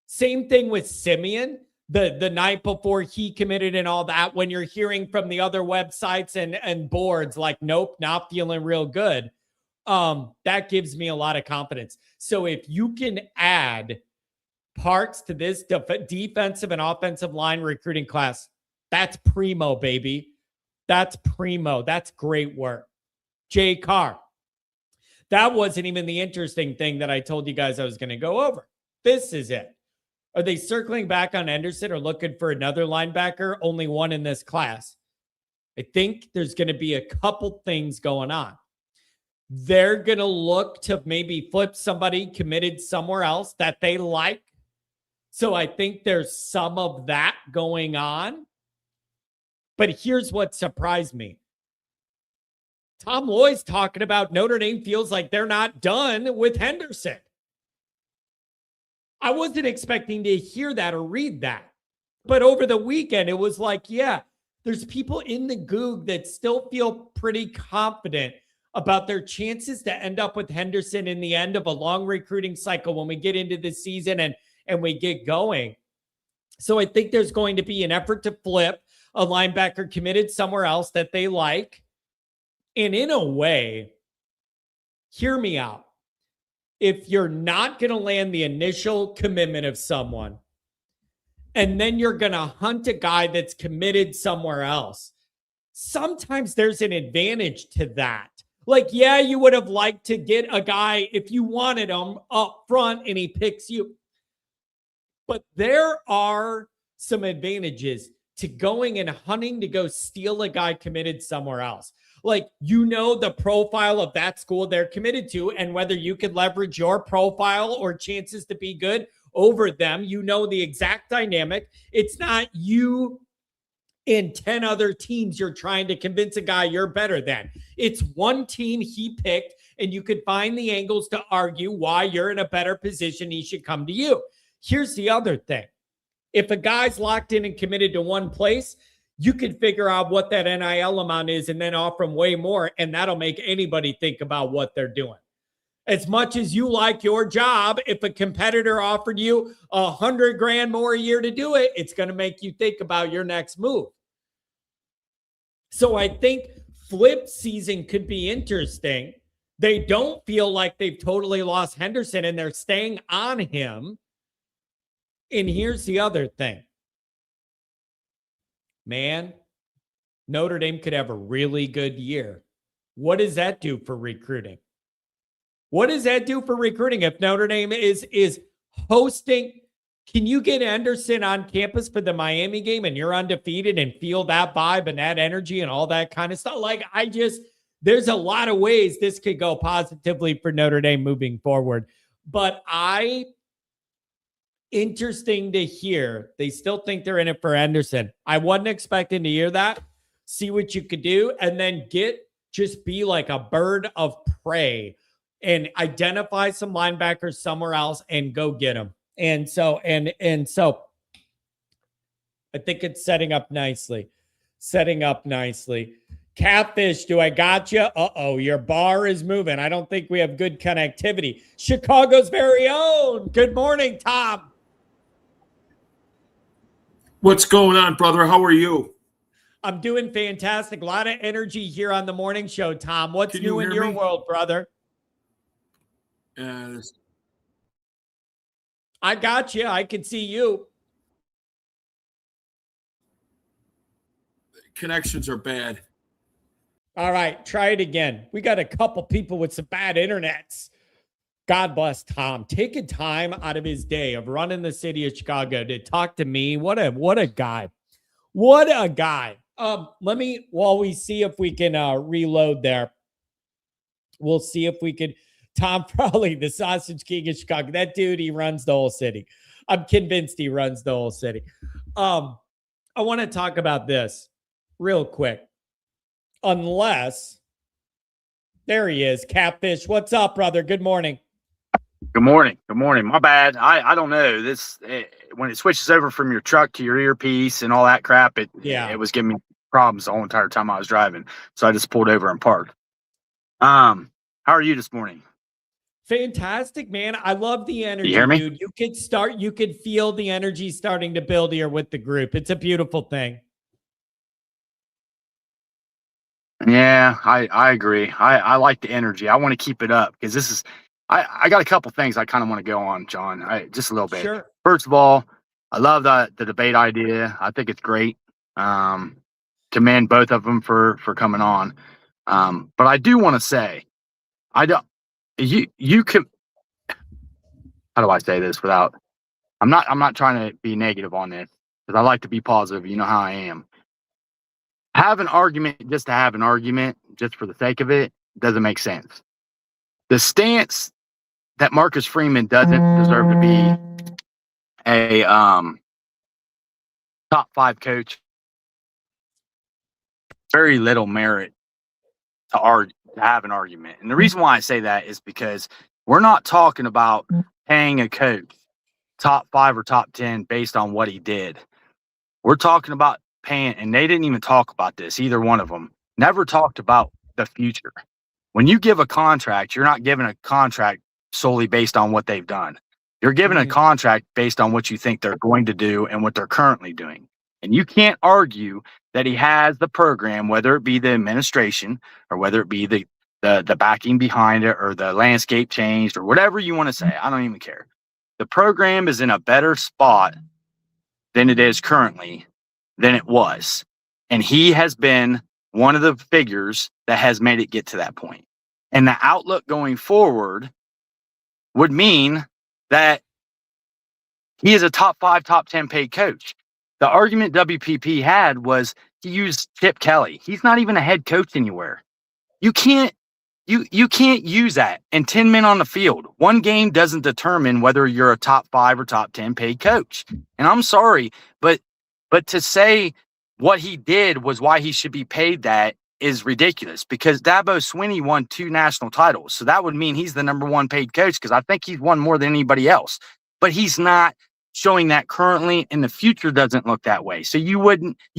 same thing with Simeon, the night before he committed and all that, when you're hearing from the other websites and boards like, nope, not feeling real good. That gives me a lot of confidence. So if you can add Parks to this defensive and offensive line recruiting class, that's primo, baby. That's primo. That's great work. Jay Carr. That wasn't even the interesting thing that I told you guys I was going to go over. This is it. Are they circling back on Henderson or looking for another linebacker? Only one in this class. I think there's going to be a couple things going on. They're going to look to maybe flip somebody committed somewhere else that they like. So I think there's some of that going on. But here's what surprised me. Tom Lloyd's talking about Notre Dame feels like they're not done with Henderson. I wasn't expecting to hear that or read that. But over the weekend, it was like, yeah, there's people in the Goog that still feel pretty confident about their chances to end up with Henderson in the end of a long recruiting cycle when we get into the season and we get going. So I think there's going to be an effort to flip a linebacker committed somewhere else that they like. And in a way, hear me out. If you're not going to land the initial commitment of someone, and then you're going to hunt a guy that's committed somewhere else, sometimes there's an advantage to that. Like, yeah, you would have liked to get a guy if you wanted him up front and he picks you. But there are some advantages to going and hunting to go steal a guy committed somewhere else. Like, you know the profile of that school they're committed to and whether you could leverage your profile or chances to be good over them. You know the exact dynamic. It's not you and 10 other teams you're trying to convince a guy you're better than. It's one team he picked, and you could find the angles to argue why you're in a better position. He should come to you. Here's the other thing. If a guy's locked in and committed to one place, you can figure out what that NIL amount is and then offer them way more, and that'll make anybody think about what they're doing. As much as you like your job, if a competitor offered you $100,000 more a year to do it, it's going to make you think about your next move. So I think flip season could be interesting They don't feel like they've totally lost Henderson and they're staying on him. And here's the other thing. Man, Notre Dame could have a really good year. What does that do for recruiting? What does that do for recruiting if Notre Dame is hosting? Can you get Anderson on campus for the Miami game and you're undefeated and feel that vibe and that energy and all that kind of stuff? Like, there's a lot of ways this could go positively for Notre Dame moving forward. But interesting to hear. They still think they're in it for Anderson. I wasn't expecting to hear that. See what you could do, and then just be like a bird of prey and identify some linebackers somewhere else and go get them. And so I think it's setting up nicely. Catfish, do I got you? Uh-oh, your bar is moving. I don't think we have good connectivity. Chicago's very own. Good morning, Tom. What's going on, brother? How are you? I'm doing fantastic. A lot of energy here on the morning show, Tom. What's Can new you in hear your me? world, brother? I got you. I can see you. Connections are bad. All right, try it again. We got a couple people with some bad internets. God bless Tom. Taking time out of his day of running the city of Chicago to talk to me. What a guy. What a guy. While we see if we can reload there, we'll see if we can. Tom Frawley, the Sausage King of Chicago. That dude, he runs the whole city. I'm convinced he runs the whole city. I want to talk about this real quick. Unless, there he is, Catfish. What's up, brother? Good morning. Good morning. Good morning. My bad. I don't know. When it switches over from your truck to your earpiece and all that crap, it was giving me problems the whole entire time I was driving. So I just pulled over and parked. How are you this morning? Fantastic, man. I love the energy, You hear me? dude. You could feel the energy starting to build here with the group. It's a beautiful thing. Yeah, I agree. I like the energy. I want to keep it up because I got a couple things I kind of want to go on, John. Just a little bit. Sure. First of all, I love the debate idea. I think it's great. Commend both of them for coming on. But I do want to say, you can. How do I say this without? I'm not trying to be negative on this because I like to be positive. You know how I am. Have an argument just to have an argument, just for the sake of it, doesn't make sense. The stance that Marcus Freeman doesn't deserve to be a top 5 coach. Very little merit to have an argument. And the reason why I say that is because we're not talking about paying a coach top 5 or top 10 based on what he did. We're talking about paying, and they didn't even talk about this. Either one of them never talked about the future. When you give a contract, you're not giving a contract solely based on what they've done. You're giving a contract based on what you think they're going to do and what they're currently doing. And you can't argue that he has the program, whether it be the administration or whether it be the backing behind it or the landscape changed or whatever you want to say. I don't even care. The program is in a better spot than it is currently than it was. And he has been one of the figures that has made it get to that point. And the outlook going forward would mean that he is a top 5, top 10 paid coach. The argument WPP had was he used Chip Kelly. He's not even a head coach anywhere. You can't use that. And 10 men on the field. One game doesn't determine whether you're a top 5 or top 10 paid coach. And I'm sorry, but to say what he did was why he should be paid that is ridiculous, because Dabo Swinney won 2 national titles. So that would mean he's the number 1 paid coach, because I think he's won more than anybody else. But he's not showing that currently, and the future doesn't look that way. So you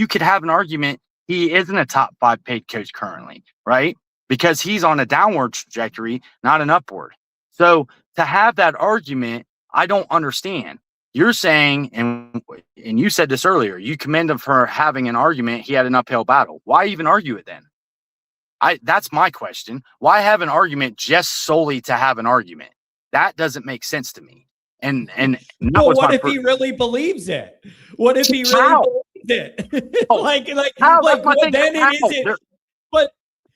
could have an argument he isn't a top 5 paid coach currently, right? Because he's on a downward trajectory, not an upward. So to have that argument, I don't understand. You're saying, and you said this earlier, you commend him for having an argument. He had an uphill battle. Why even argue it then? That's my question. Why have an argument just solely to have an argument? That doesn't make sense to me. And that Well, was what my if he really believes it? What if he really How? believes it? Oh, like how? That's my what, thing. then How? it isn't. But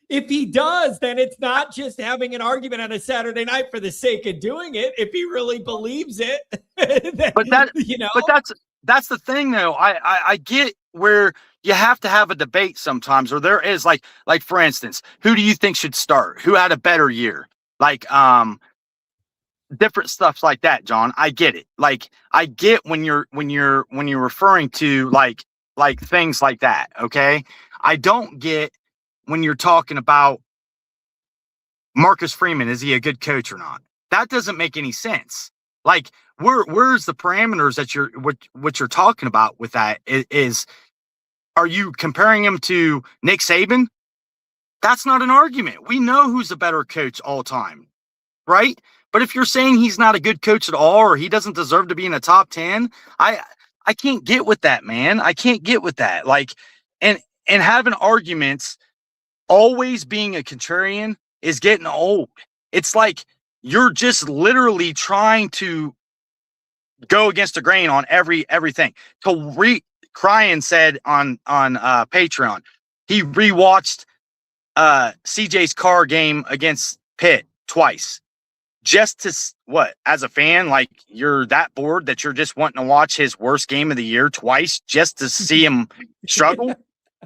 if he does, then it's not just having an argument on a Saturday night for the sake of doing it. If he really believes it, then, But that, you know. but that's the thing, though. I get where you have to have a debate sometimes, or there is like for instance, who do you think should start? Who had a better year? Like different stuff like that, John. I get it. Like I get when you're referring to like things like that. Okay, I don't get when you're talking about Marcus Freeman. Is he a good coach or not? That doesn't make any sense. Like where's the parameters that what you're talking about with that is are you comparing him to Nick Saban? That's not an argument. We know who's a better coach all time, right? But if you're saying he's not a good coach at all, or he doesn't deserve to be in the top 10, I can't get with that, man. I can't get with that. Like, and having arguments, always being a contrarian is getting old. It's like you're just literally trying to go against the grain on everything. Cryan said on Patreon, he rewatched CJ's Carr game against Pitt twice. Just to what, as a fan, like you're that bored that you're just wanting to watch his worst game of the year twice just to see him struggle?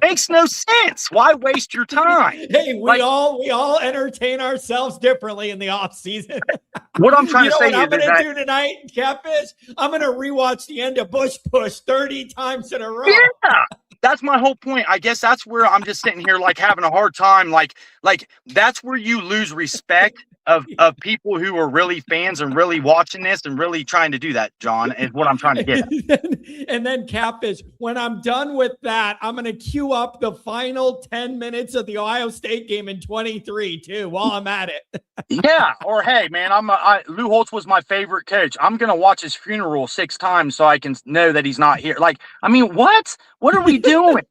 Makes no sense. Why waste your time? Hey, we all entertain ourselves differently in the off season. What I'm trying to say what I'm is going to do tonight, Catfish? I'm going to rewatch the end of Bush Push 30 times in a row. Yeah, that's my whole point. I guess that's where I'm just sitting here like having a hard time. Like that's where you lose respect of people who are really fans and really watching this and really trying to do that, John, is what I'm trying to get at. And then Catfish, when I'm done with that, I'm going to queue up the final 10 minutes of the Ohio State game in 23 too, while I'm at it. Yeah. Or, hey, man, Lou Holtz was my favorite coach. I'm going to watch his funeral 6 times so I can know that he's not here. Like, I mean, what are we doing?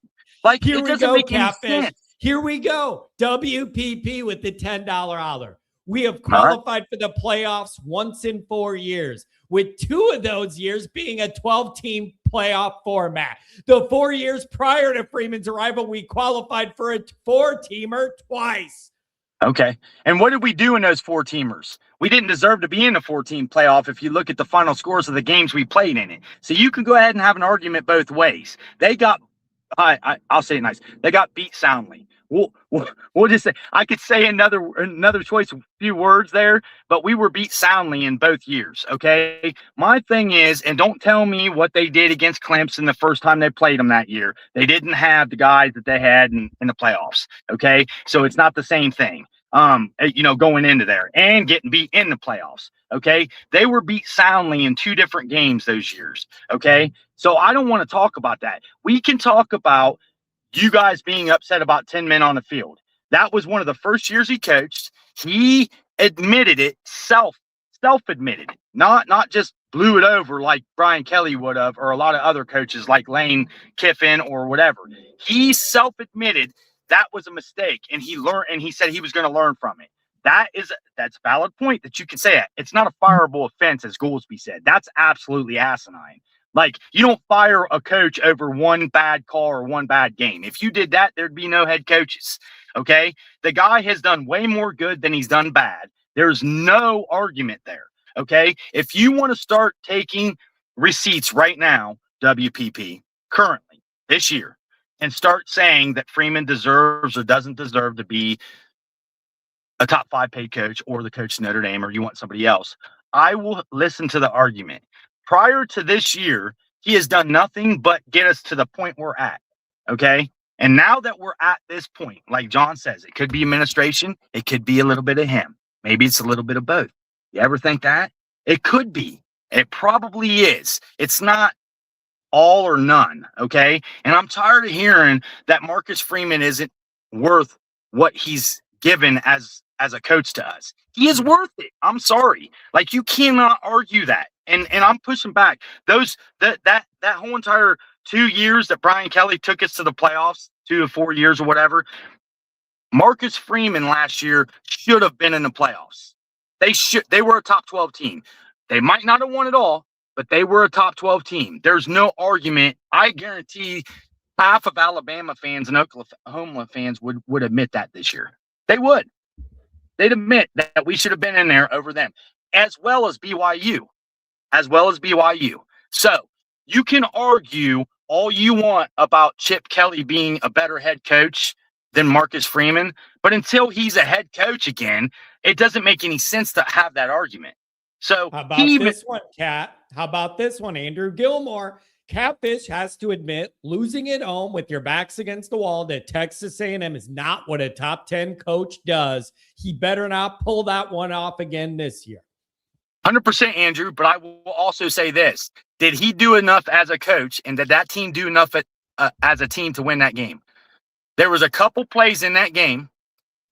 Like, Here it we doesn't go, make Catfish. any sense. Here we go. WPP with the $10 holler. We have qualified for the playoffs once in 4 years, with 2 of those years being a 12-team playoff format. The 4 years prior to Freeman's arrival, we qualified for a 4-teamer twice. Okay. And what did we do in those 4-teamers? We didn't deserve to be in a 4-team playoff if you look at the final scores of the games we played in it. So you can go ahead and have an argument both ways. They got, I'll say it nice, they got beat soundly. We'll just say, I could say another choice, few words there, but we were beat soundly in both years. Okay. My thing is, and don't tell me what they did against Clemson the first time they played them that year. They didn't have the guys that they had in the playoffs. Okay. So it's not the same thing. Going into there and getting beat in the playoffs. Okay. They were beat soundly in 2 different games those years. Okay. So I don't want to talk about that. We can talk about you guys being upset about 10 men on the field. That was one of the first years he coached. He admitted it, self-admitted it, not just blew it over like Brian Kelly would have, or a lot of other coaches like Lane Kiffin or whatever. He self-admitted that was a mistake, and he learned, and he said he was going to learn from it. That's a valid point that you can say it. It's not a fireable offense, as Goolsby said. That's absolutely asinine. Like, you don't fire a coach over one bad call or one bad game. If you did that, there'd be no head coaches. Okay. The guy has done way more good than he's done bad. There's no argument there. Okay. If you want to start taking receipts right now, WPP, currently this year, and start saying that Freeman deserves or doesn't deserve to be a top 5 paid coach or the coach of Notre Dame, or you want somebody else, I will listen to the argument. Prior to this year, he has done nothing but get us to the point we're at. Okay. And now that we're at this point, like John says, it could be administration. It could be a little bit of him. Maybe it's a little bit of both. You ever think that? It could be. It probably is. It's not all or none. Okay. And I'm tired of hearing that Marcus Freeman isn't worth what he's given as a coach to us. He is worth it. I'm sorry. Like, you cannot argue that. And I'm pushing back. That whole entire 2 years that Brian Kelly took us to the playoffs, 2 to 4 years or whatever, Marcus Freeman last year should have been in the playoffs. They were a top 12 team. They might not have won it all, but they were a top 12 team. There's no argument. I guarantee half of Alabama fans and Oklahoma fans would admit that this year. They would. They'd admit that we should have been in there over them, as well as BYU. So you can argue all you want about Chip Kelly being a better head coach than Marcus Freeman, but until he's a head coach again, it doesn't make any sense to have that argument. So how about this one, Cat? How about this one, Andrew Gilmore? Catfish has to admit losing at home with your backs against the wall that Texas A&M is not what a top 10 coach does. He better not pull that one off again this year. 100%, Andrew, but I will also say this. Did he do enough as a coach, and did that team do enough as a team to win that game? There was a couple plays in that game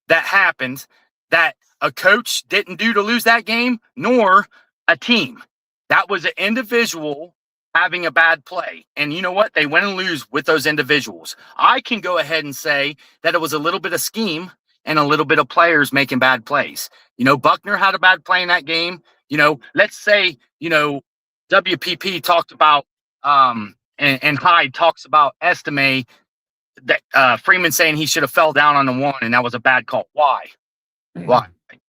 that happened that a coach didn't do to lose that game, nor a team. That was an individual having a bad play. And you know what? They win and lose with those individuals. I can go ahead and say that it was a little bit of scheme and a little bit of players making bad plays. You know, Buckner had a bad play in that game. You know, let's say, you know, WPP talked about and Hyde talks about Estime that Freeman saying he should have fell down on the one and that was a bad call. Why?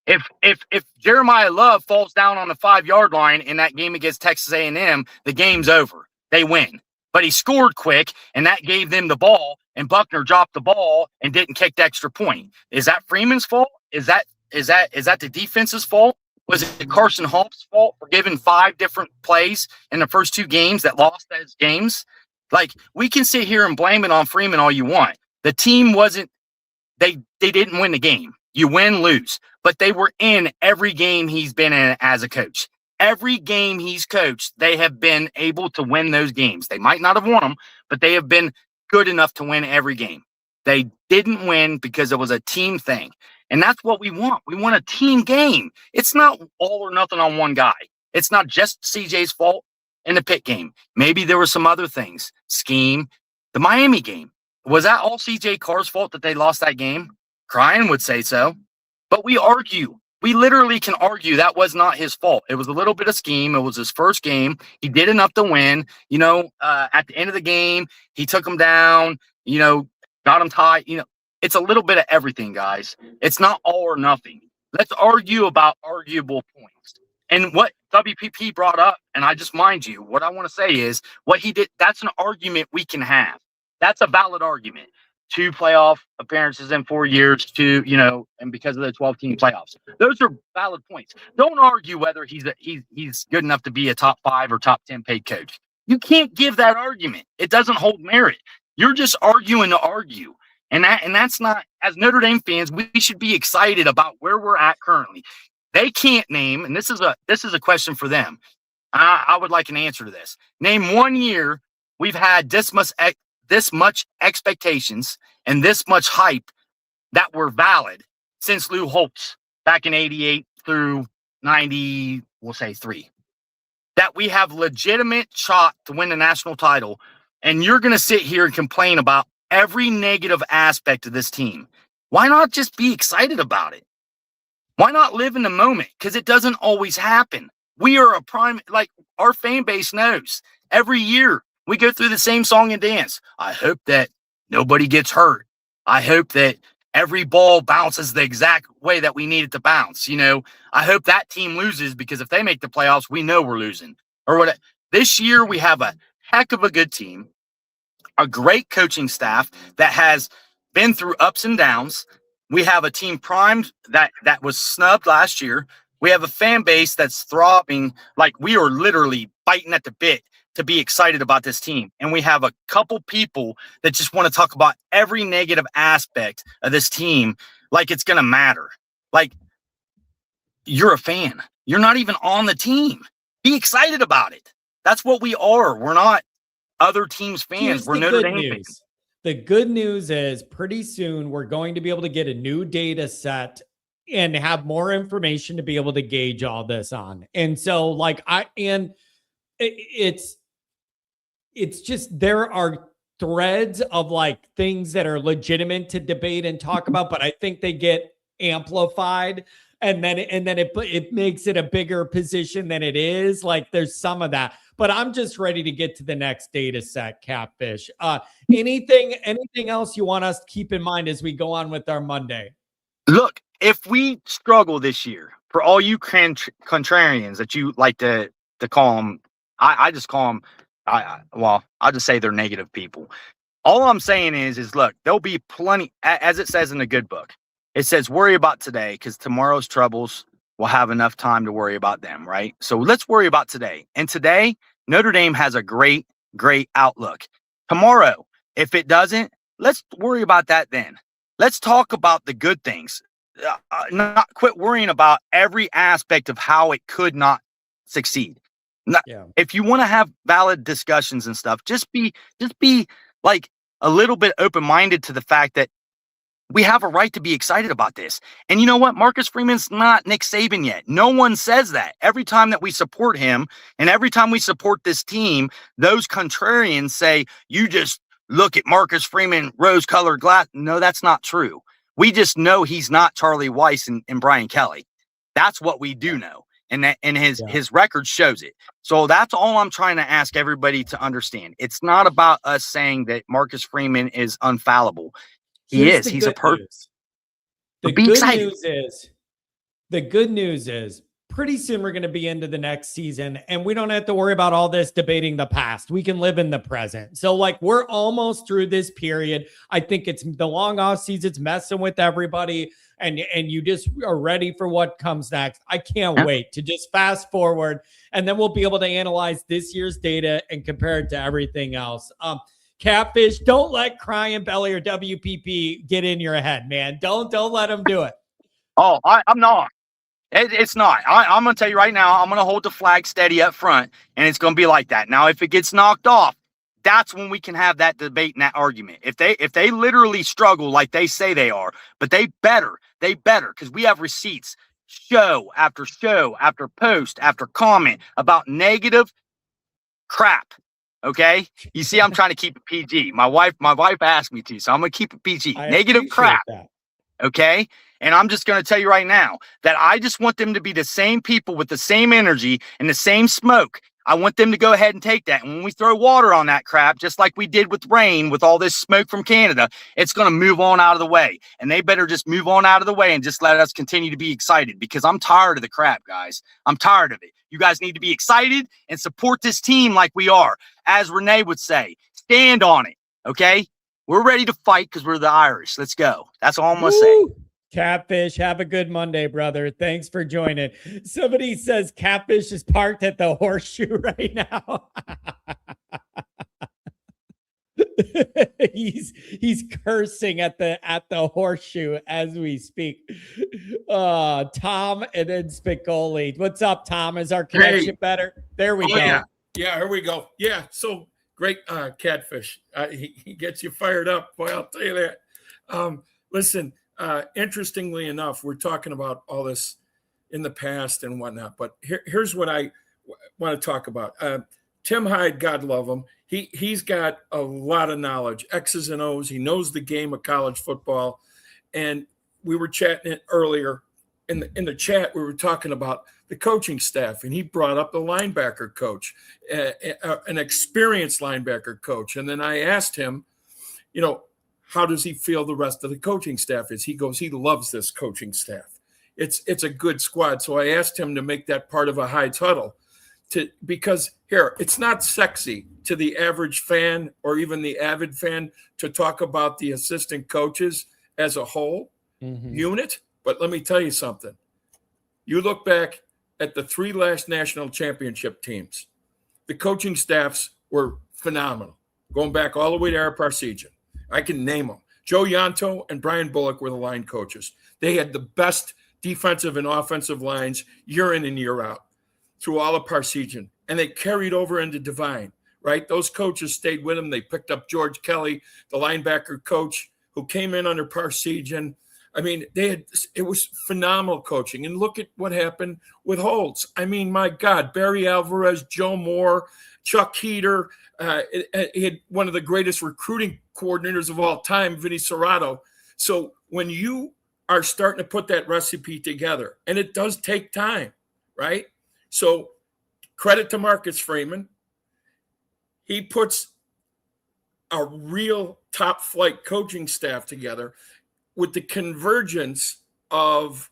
If Jeremiah Love falls down on the 5-yard line in that game against Texas A&M, the game's over. They win. But he scored quick, and that gave them the ball, and Buckner dropped the ball and didn't kick the extra point. Is that Freeman's fault? Is that the defense's fault? Was it Carson Holmes' fault for giving 5 different plays in the first 2 games that lost those games? Like, we can sit here and blame it on Freeman all you want. The team wasn't – they didn't win the game. You win, lose. But they were in every game he's been in as a coach. Every game he's coached, they have been able to win those games. They might not have won them, but they have been good enough to win every game. They didn't win because it was a team thing. And that's what we want. We want a team game. It's not all or nothing on one guy. It's not just CJ's fault in the Pitt game. Maybe there were some other things. Scheme. The Miami game. Was that all CJ Carr's fault that they lost that game? Cryan would say so. But we argue. We literally can argue that was not his fault. It was a little bit of scheme. It was his first game. He did enough to win. You know, at the end of the game, he took him down, you know, got him tied. You know, it's a little bit of everything, guys. It's not all or nothing. Let's argue about arguable points. And what WPP brought up, and I just mind you, what I want to say is what he did, that's an argument we can have. That's a valid argument. 2 playoff appearances in 4 years, 2, you know, and because of the 12-team playoffs. Those are valid points. Don't argue whether he's good enough to be a top 5 or top 10 paid coach. You can't give that argument. It doesn't hold merit. You're just arguing to argue. And that's not, as Notre Dame fans, we should be excited about where we're at currently. They can't name, and this is a question for them. I would like an answer to this. Name 1 year we've had this much expectations and this much hype that were valid since Lou Holtz back in 88 through 90, we'll say 3. That we have legitimate shot to win the national title, and you're going to sit here and complain about every negative aspect of this team. Why not just be excited about it? Why not live in the moment? Because it doesn't always happen. We are a prime, like our fan base knows. Every year we go through the same song and dance. I hope that nobody gets hurt. I hope that every ball bounces the exact way that we need it to bounce. You know, I hope that team loses because if they make the playoffs, we know we're losing. Or what? This year we have a heck of a good team, a great coaching staff that has been through ups and downs. We have a team primed that was snubbed last year. We have a fan base that's throbbing, like we are literally biting at the bit to be excited about this team. And we have a couple people that just want to talk about every negative aspect of this team like it's going to matter. Like, you're a fan. You're not even on the team. Be excited about it. That's what we are. We're not other teams' fans. We're Notre Dame fans. The good news is pretty soon we're going to be able to get a new data set and have more information to be able to gauge all this on. And so it's just, there are threads of like things that are legitimate to debate and talk about, but I think they get amplified, and then it makes it a bigger position than it is. Like there's some of that, but I'm just ready to get to the next data set, Catfish. Anything else you want us to keep in mind as we go on with our Monday? Look, if we struggle this year, for all you contrarians that you like to call them, I just call them, I'll just say they're negative people. All I'm saying is look, there'll be plenty, as it says in the good book. It says worry about today because tomorrow's troubles will have enough time to worry about them, right? So let's worry about today. And today, Notre Dame has a great, great outlook. Tomorrow, if it doesn't, let's worry about that then. Let's talk about the good things. Not quit worrying about every aspect of how it could not succeed. If you want to have valid discussions and stuff, just be like a little bit open-minded to the fact that we have a right to be excited about this. And you know what? Marcus Freeman's not Nick Saban yet. No one says that. Every time that we support him and every time we support this team, those contrarians say, you just look at Marcus Freeman, rose-colored glass. No, that's not true. We just know he's not Charlie Weiss and Brian Kelly. That's what we do know. And his record shows it. So that's all I'm trying to ask everybody to understand. It's not about us saying that Marcus Freeman is infallible. He's a person. The good news is pretty soon we're going to be into the next season and we don't have to worry about all this debating the past. We can live in the present. So like we're almost through this period. I think it's the long off season. It's messing with everybody and you just are ready for what comes next. I can't wait to just fast forward and then we'll be able to analyze this year's data and compare it to everything else. Catfish, don't let Crying Belly or WPP get in your head, man. Don't let them do it. Oh, I'm not. It's not. I'm going to tell you right now, I'm going to hold the flag steady up front, and it's going to be like that. Now, if it gets knocked off, that's when we can have that debate and that argument. If they literally struggle like they say they are, but they better, because we have receipts, show after post after comment about negative crap. Okay, you see, I'm trying to keep it PG. My wife asked me to, so I'm gonna keep it PG. Negative crap. That. Okay, and I'm just gonna tell you right now that I just want them to be the same people with the same energy and the same smoke. I want them to go ahead and take that. And when we throw water on that crap, just like we did with rain, with all this smoke from Canada, it's going to move on out of the way. And they better just move on out of the way and just let us continue to be excited because I'm tired of the crap, guys. I'm tired of it. You guys need to be excited and support this team like we are. As Renee would say, stand on it. Okay? We're ready to fight because we're the Irish. Let's go. That's all I'm going to say. Catfish, have a good Monday, brother. Thanks for joining. Somebody says Catfish is parked at the Horseshoe right now. he's cursing at the Horseshoe as we speak. Tom and then Spicoli. What's up, Tom? Is our connection better? There we go. Yeah, here we go. Yeah, so great Catfish. He gets you fired up. Boy, I'll tell you that. Listen. Interestingly enough, we're talking about all this in the past and whatnot, but here's what I want to talk about. Tim Hyde, God love him. He's got a lot of knowledge, X's and O's. He knows the game of college football. And we were chatting earlier in the chat. We were talking about the coaching staff, and he brought up the linebacker coach, an experienced linebacker coach. And then I asked him, how does he feel the rest of the coaching staff is? He goes, he loves this coaching staff. It's a good squad. So I asked him to make that part of a high huddle because here, it's not sexy to the average fan or even the avid fan to talk about the assistant coaches as a whole unit. But let me tell you something. You look back at the 3 last national championship teams, the coaching staffs were phenomenal, going back all the way to Ara Parseghian. I can name them. Joe Yanto and Brian Bullock were the line coaches. They had the best defensive and offensive lines year in and year out through all of Parseghian. And they carried over into Divine, right? Those coaches stayed with them. They picked up George Kelly, the linebacker coach, who came in under Parseghian. I mean, it was phenomenal coaching. And look at what happened with Holtz. I mean, my God, Barry Alvarez, Joe Moore, Chuck Heater. He had one of the greatest recruiting coordinators of all time, Vinny Serrato. So when you are starting to put that recipe together, and it does take time, right? So credit to Marcus Freeman. He puts a real top flight coaching staff together with the convergence of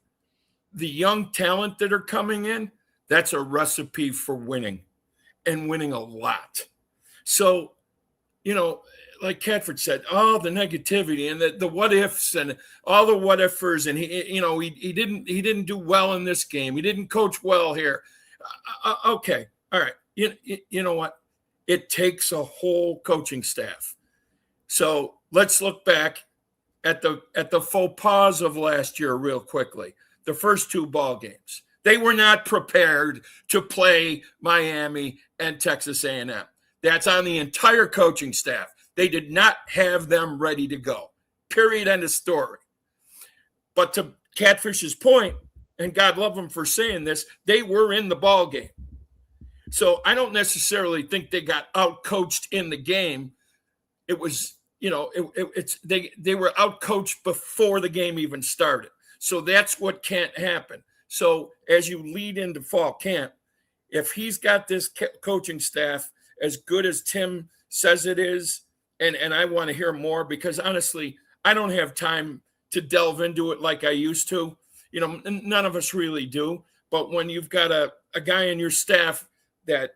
the young talent that are coming in. That's a recipe for winning, and winning a lot. So, like Catford said, all the negativity and the what ifs and all the what ifers, and he didn't do well in this game. He didn't coach well here. Okay, all right. You know what? It takes a whole coaching staff. So let's look back at the faux pas of last year real quickly. The first two ball games, they were not prepared to play Miami and Texas A&M. That's on the entire coaching staff. They did not have them ready to go. Period. End of story. But to Catfish's point, and God love them for saying this, they were in the ball game. So I don't necessarily think they got out-coached in the game. It was, they were out-coached before the game even started. So that's what can't happen. So as you lead into fall camp, if he's got this coaching staff as good as Tim says it is, and I want to hear more, because honestly, I don't have time to delve into it like I used to. None of us really do. But when you've got a guy in your staff that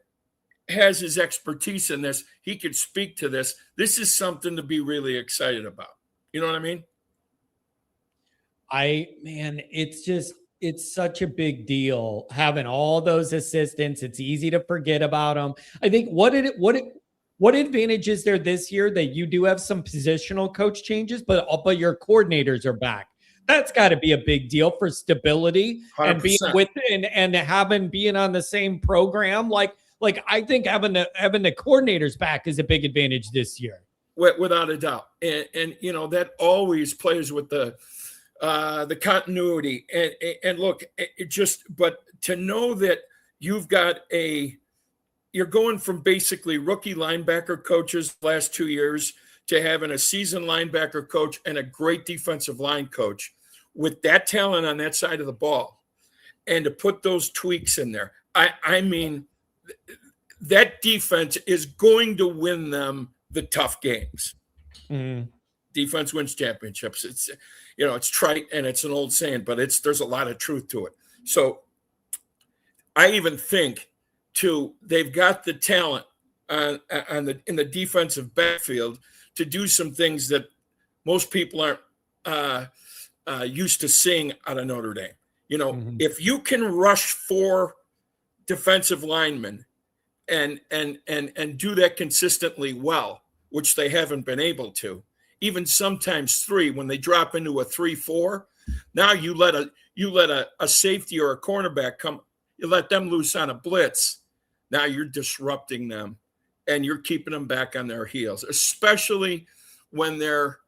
has his expertise in this, he could speak to this. This is something to be really excited about. You know what I mean? It's such a big deal having all those assistants. It's easy to forget about them. I think what advantage is there this year that you do have some positional coach changes, but your coordinators are back? That's got to be a big deal for stability 100%. And being being on the same program. Like I think having the coordinators back is a big advantage this year, without a doubt. And that always plays with the continuity. And look, but to know that you've got you're going from basically rookie linebacker coaches the last 2 years to having a seasoned linebacker coach and a great defensive line coach with that talent on that side of the ball, and to put those tweaks in there. I mean, that defense is going to win them the tough games. Mm-hmm. Defense wins championships. It's trite and it's an old saying, but there's a lot of truth to it. So I even think they've got the talent in the defensive backfield to do some things that most people aren't used to seeing out of Notre Dame. Mm-hmm. If you can rush 4 defensive linemen and do that consistently well, which they haven't been able to, even sometimes 3 when they drop into a 3-4. Now you let a safety or a cornerback come, you let them loose on a blitz. Now you're disrupting them and you're keeping them back on their heels, especially when they're,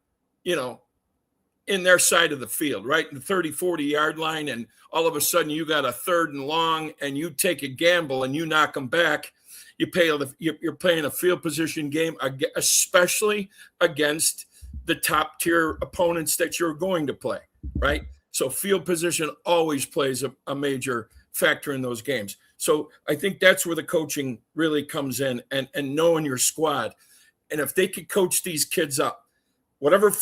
in their side of the field, right in the 30, 40-yard line, and all of a sudden you got a 3rd and long and you take a gamble and you knock them back. You're playing a field position game, especially against the top tier opponents that you're going to play, right? So field position always plays a major factor in those games. So I think that's where the coaching really comes in, and knowing your squad. And if they could coach these kids up, whatever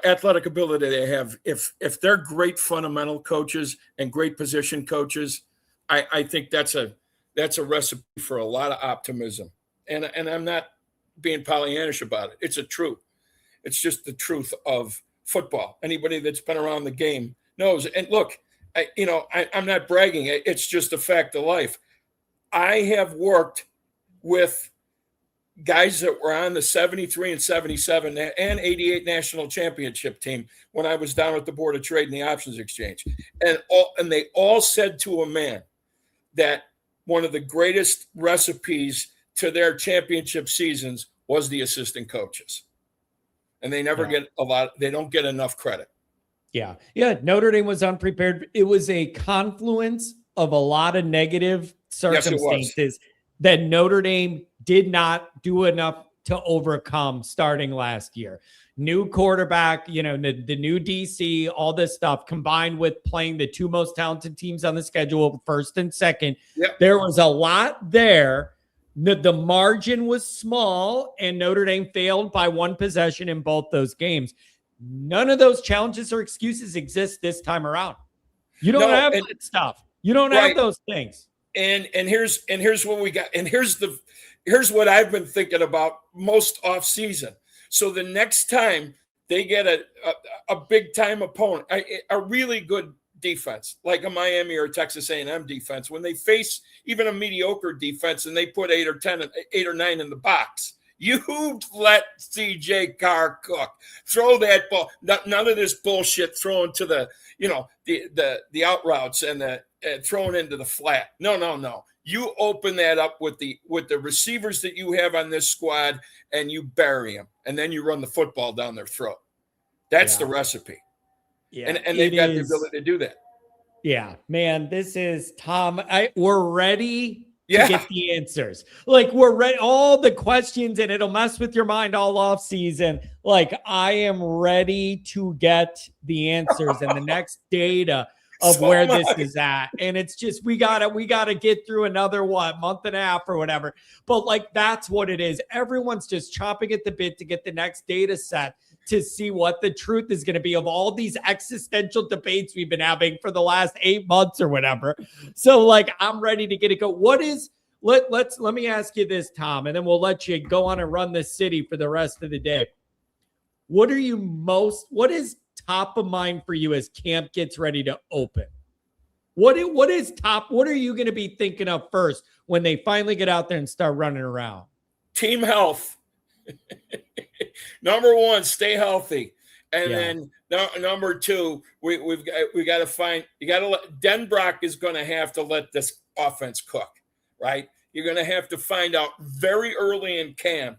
athletic ability they have, if they're great fundamental coaches and great position coaches, I think that's a recipe for a lot of optimism. And I'm not being Pollyannish about it. It's a truth. It's just the truth of football. Anybody that's been around the game knows. And look, I'm not bragging. It's just a fact of life. I have worked with guys that were on the 73 and 77 and 88 national championship team when I was down at the Board of Trade and the Options Exchange. And they all said to a man that one of the greatest recipes to their championship seasons was the assistant coaches. And they never they don't get enough credit. Yeah. Notre Dame was unprepared. It was a confluence of a lot of negative circumstances that Notre Dame did not do enough to overcome starting last year. New quarterback, the new DC, all this stuff combined with playing the two most talented teams on the schedule, first and second. Yep. There was a lot there. The margin was small, and Notre Dame failed by one possession in both those games. None of those challenges or excuses exist this time around. You don't have that stuff. You don't have those things. And here's what we got. And here's what I've been thinking about most off season. So the next time they get a big time opponent, a really good defense, like a Miami or a Texas A&M defense, when they face even a mediocre defense and they put 8 or 9 in the box, you let CJ Carr cook. Throw that ball. None of this bullshit thrown to the out routes and thrown into the flat. No. You open that up with the receivers that you have on this squad, and you bury them, and then you run the football down their throat. That's the recipe. Yeah, and they've got the ability to do that. Yeah, man, this is Tom. We're ready to get the answers. Like, we're ready. All the questions, and it'll mess with your mind all off season. Like, I am ready to get the answers and the next data of where this is at. And it's just, we gotta get through another month and a half or whatever. But like, that's what it is. Everyone's just chomping at the bit to get the next data set to see what the truth is going to be of all these existential debates we've been having for the last 8 months or whatever. So like, I'm ready to get it go. Let me ask you this, Tom, and then we'll let you go on and run the city for the rest of the day. What is top of mind for you as camp gets ready to open? What are you going to be thinking of first when they finally get out there and start running around? Team health. Number one, stay healthy. And then number two, we got to find, Denbrock is going to have to let this offense cook, right? You're going to have to find out very early in camp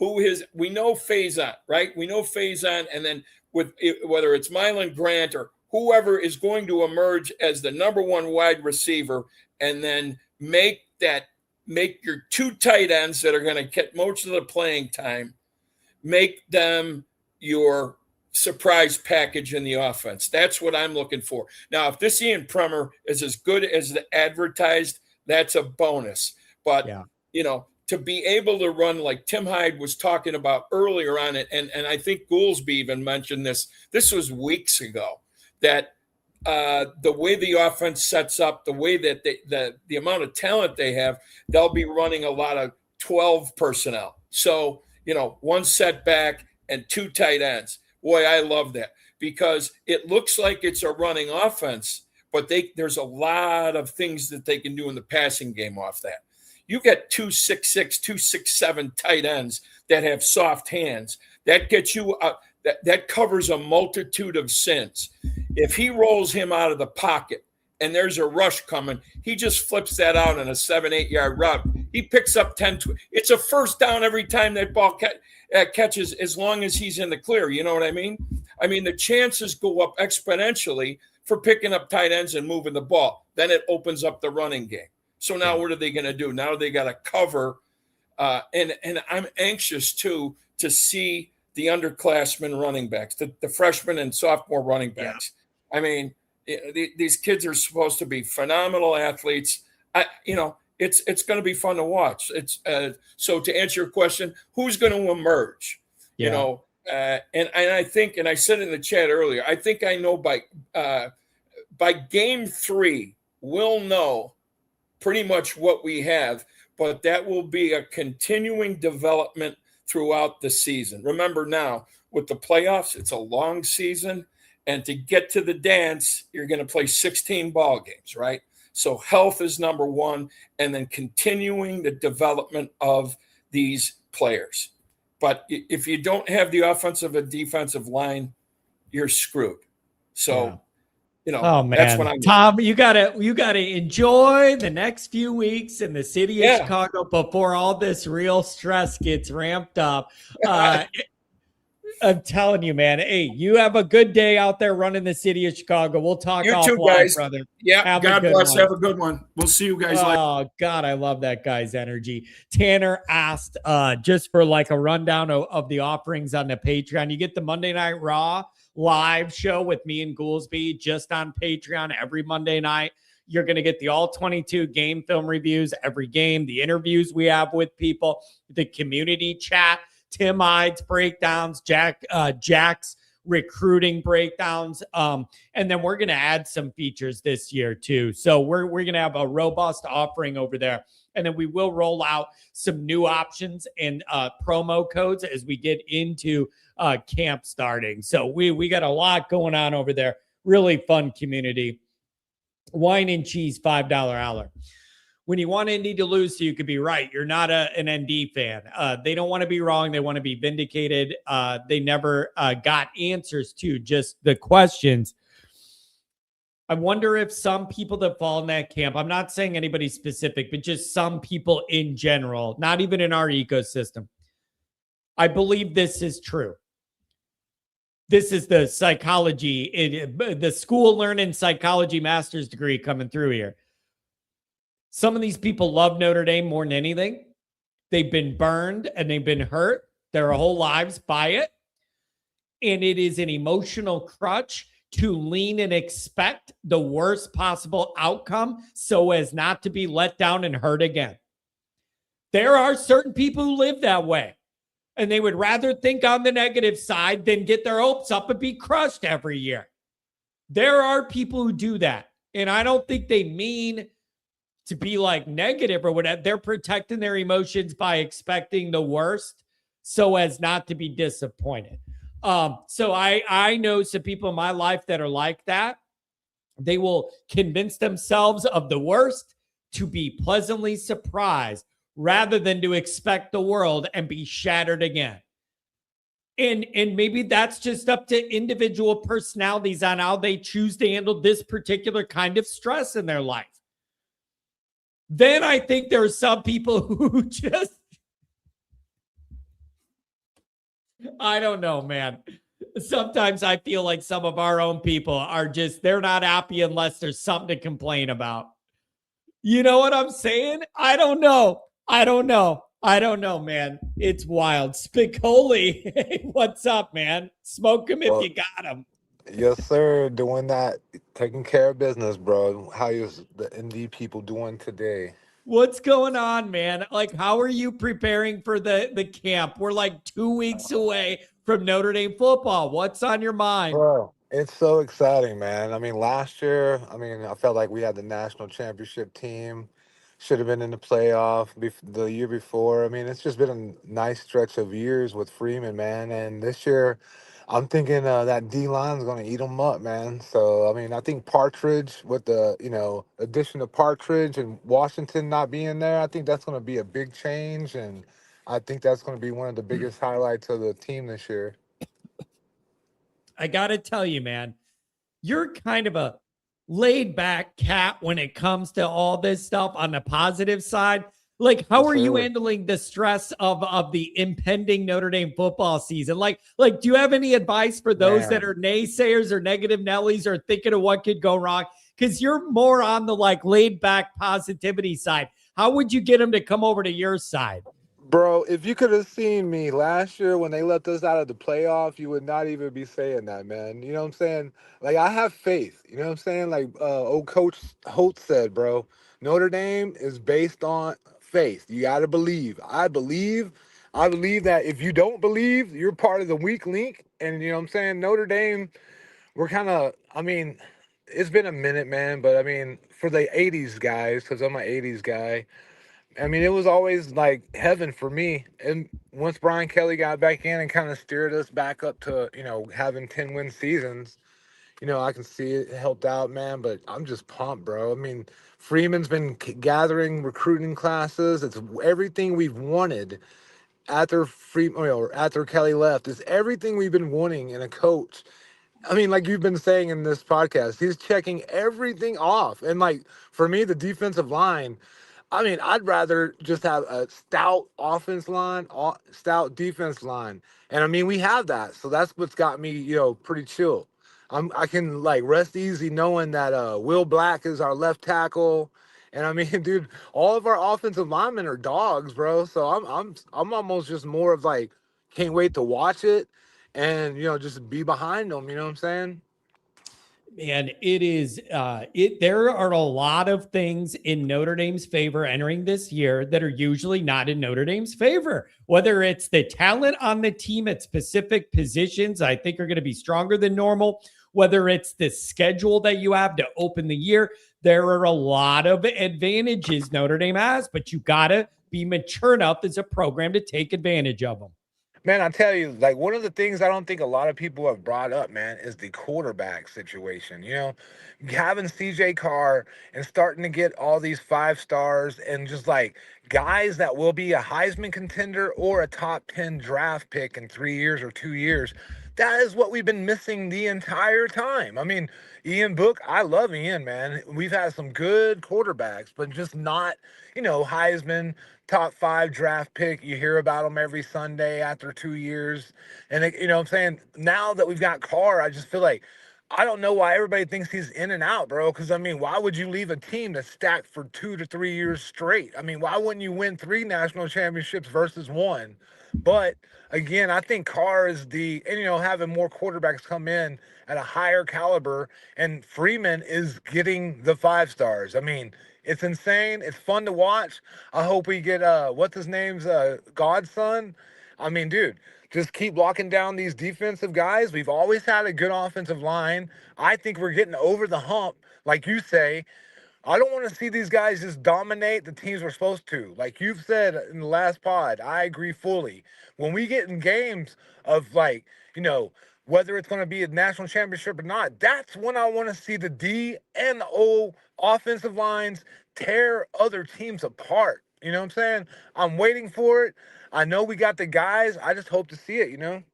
we know Faison, right? We know Faison, and then whether it's Mylan Grant or whoever is going to emerge as the number one wide receiver, and then make your two tight ends that are going to get most of the playing time, make them your surprise package in the offense. That's what I'm looking for. Now, if this Ian Premer is as good as the advertised, that's a bonus. But, to be able to run like Tim Hyde was talking about earlier on it, and I think Goolsby even mentioned this was weeks ago, that the way the offense sets up, the way that the amount of talent they have, they'll be running a lot of 12 personnel. So, one setback and two tight ends. Boy, I love that, because it looks like it's a running offense, but there's a lot of things that they can do in the passing game off that. You get 2.66, 2.67 tight ends that have soft hands. That gets you that covers a multitude of sins. If he rolls him out of the pocket and there's a rush coming, he just flips that out in a 7-8 yard route. He picks up 10. It's a first down every time that ball catches, as long as he's in the clear. You know what I mean? I mean, the chances go up exponentially for picking up tight ends and moving the ball. Then it opens up the running game. So now what are they going to do? Now they got to cover. And I'm anxious, too, to see the underclassmen running backs, the freshmen and sophomore running backs. Yeah. I mean, these kids are supposed to be phenomenal athletes. It's going to be fun to watch. So to answer your question, who's going to emerge? Yeah. And I think, and I said in the chat earlier, I think I know by game 3, we'll know pretty much what we have, but that will be a continuing development throughout the season. Remember now, with the playoffs, it's a long season, and to get to the dance, you're going to play 16 ball games, right? So health is number one, and then continuing the development of these players. But if you don't have the offensive and defensive line, you're screwed. So, oh man, that's what I'm Tom, you gotta enjoy the next few weeks in the city of Chicago before all this real stress gets ramped up. I'm telling you, man. Hey, you have a good day out there running the city of Chicago. We'll talk You too, offline, guys. brother. Yeah. Have a God good bless. one. Have a good one. We'll see you guys later. Oh God, I love that guy's energy. Tanner asked just for like a rundown of the offerings on the Patreon. You get the Monday Night Raw live show with me and Goolsby just on Patreon every Monday night. You're going to get the all 22 game film reviews every game, the interviews we have with people, the community chat, Tim Ides breakdowns, Jack's recruiting breakdowns. And then we're going to add some features this year too. So we're going to have a robust offering over there. And then we will roll out some new options and promo codes as we get into camp starting. So we got a lot going on over there. Really fun community. Wine and cheese, $5 hour. When you want Indy to lose, so you could be right. You're not an ND fan. They don't want to be wrong. They want to be vindicated. They never got answers to just the questions. I wonder if some people that fall in that camp, I'm not saying anybody specific, but just some people in general, not even in our ecosystem. I believe this is true. This is the psychology, the school learning psychology master's degree coming through here. Some of these people love Notre Dame more than anything. They've been burned and they've been hurt their whole lives by it. And it is an emotional crutch to lean and expect the worst possible outcome so as not to be let down and hurt again. There are certain people who live that way. And they would rather think on the negative side than get their hopes up and be crushed every year. There are people who do that. And I don't think they mean to be like negative or whatever. They're protecting their emotions by expecting the worst so as not to be disappointed. So I know some people in my life that are like that. They will convince themselves of the worst to be pleasantly surprised rather than to expect the world and be shattered again. And maybe that's just up to individual personalities on how they choose to handle this particular kind of stress in their life. Then I think there are some people who just, I don't know, man. Sometimes I feel like some of our own people are just, they're not happy unless there's something to complain about. You know what I'm saying? I don't know, man. It's wild. Spicoli, hey, what's up, man? Smoke him if you got him. Yes, sir. Doing that, taking care of business, bro. How is the ND people doing today? What's going on, man? Like, how are you preparing for the camp? We're like 2 weeks away from Notre Dame football. What's on your mind? Bro, it's so exciting, man. I mean, last year, I felt like we had the national championship team. Should have been in the playoff the year before. I mean, it's just been a nice stretch of years with Freeman, man. And this year, I'm thinking that D line's going to eat them up, man. So, I mean, I think Partridge with the, addition of Partridge and Washington not being there, I think that's going to be a big change. And I think that's going to be one of the biggest highlights of the team this year. I got to tell you, man, you're kind of a laid back cat when it comes to all this stuff on the positive side. Like, how are you handling the stress of the impending Notre Dame football season? Like, do you have any advice for those that are naysayers or negative Nellies or thinking of what could go wrong? Because you're more on the like laid back positivity side. How would you get them to come over to your side? Bro, if you could have seen me last year when they left us out of the playoff, you would not even be saying that, man. You know what I'm saying? Like, I have faith. You know what I'm saying? Like, old Coach Holt said, bro, Notre Dame is based on faith. You got to believe. I believe that if you don't believe, you're part of the weak link. And, you know what I'm saying? Notre Dame, we're kind of, it's been a minute, man. But, for the 80s guys, because I'm an 80s guy, it was always like heaven for me. And once Brian Kelly got back in and kind of steered us back up to, having 10-win seasons, I can see it helped out, man. But I'm just pumped, bro. Freeman's been gathering recruiting classes. It's everything we've wanted after after Kelly left. It's everything we've been wanting in a coach. Like you've been saying in this podcast, he's checking everything off. And like for me, the defensive line, I mean, I'd rather just have a stout offense line, stout defense line. And I mean, we have that. So that's what's got me, pretty chill. I can like rest easy knowing that Will Black is our left tackle. And I mean, dude, all of our offensive linemen are dogs, bro. So I'm almost just more of like can't wait to watch it and just be behind them, you know what I'm saying? And it is there are a lot of things in Notre Dame's favor entering this year that are usually not in Notre Dame's favor. Whether it's the talent on the team at specific positions, I think are going to be stronger than normal. Whether it's the schedule that you have to open the year, there are a lot of advantages Notre Dame has, but you got to be mature enough as a program to take advantage of them. Man, I tell you, like one of the things I don't think a lot of people have brought up, man, is the quarterback situation. Having CJ Carr and starting to get all these 5 stars and just like guys that will be a Heisman contender or a top 10 draft pick in 3 years or 2 years. That is what we've been missing the entire time. I mean, Ian Book, I love Ian, man. We've had some good quarterbacks, but just not, Heisman top 5 draft pick. You hear about them every Sunday after 2 years. And, what I'm saying? Now that we've got Carr, I just feel like I don't know why everybody thinks he's in and out, bro. Because, I mean, why would you leave a team that's stacked for 2 to 3 years straight? I mean, why wouldn't you win 3 national championships versus 1? But, again, I think Carr is having more quarterbacks come in at a higher caliber. And Freeman is getting the 5 stars. I mean, it's insane. It's fun to watch. I hope we get what's his name's godson. I mean, dude, just keep locking down these defensive guys. We've always had a good offensive line. I think we're getting over the hump, like you say. I don't want to see these guys just dominate the teams we're supposed to. Like you've said in the last pod, I agree fully. When we get in games of like, whether it's going to be a national championship or not, that's when I want to see the D and the O offensive lines tear other teams apart. You know what I'm saying? I'm waiting for it. I know we got the guys. I just hope to see it.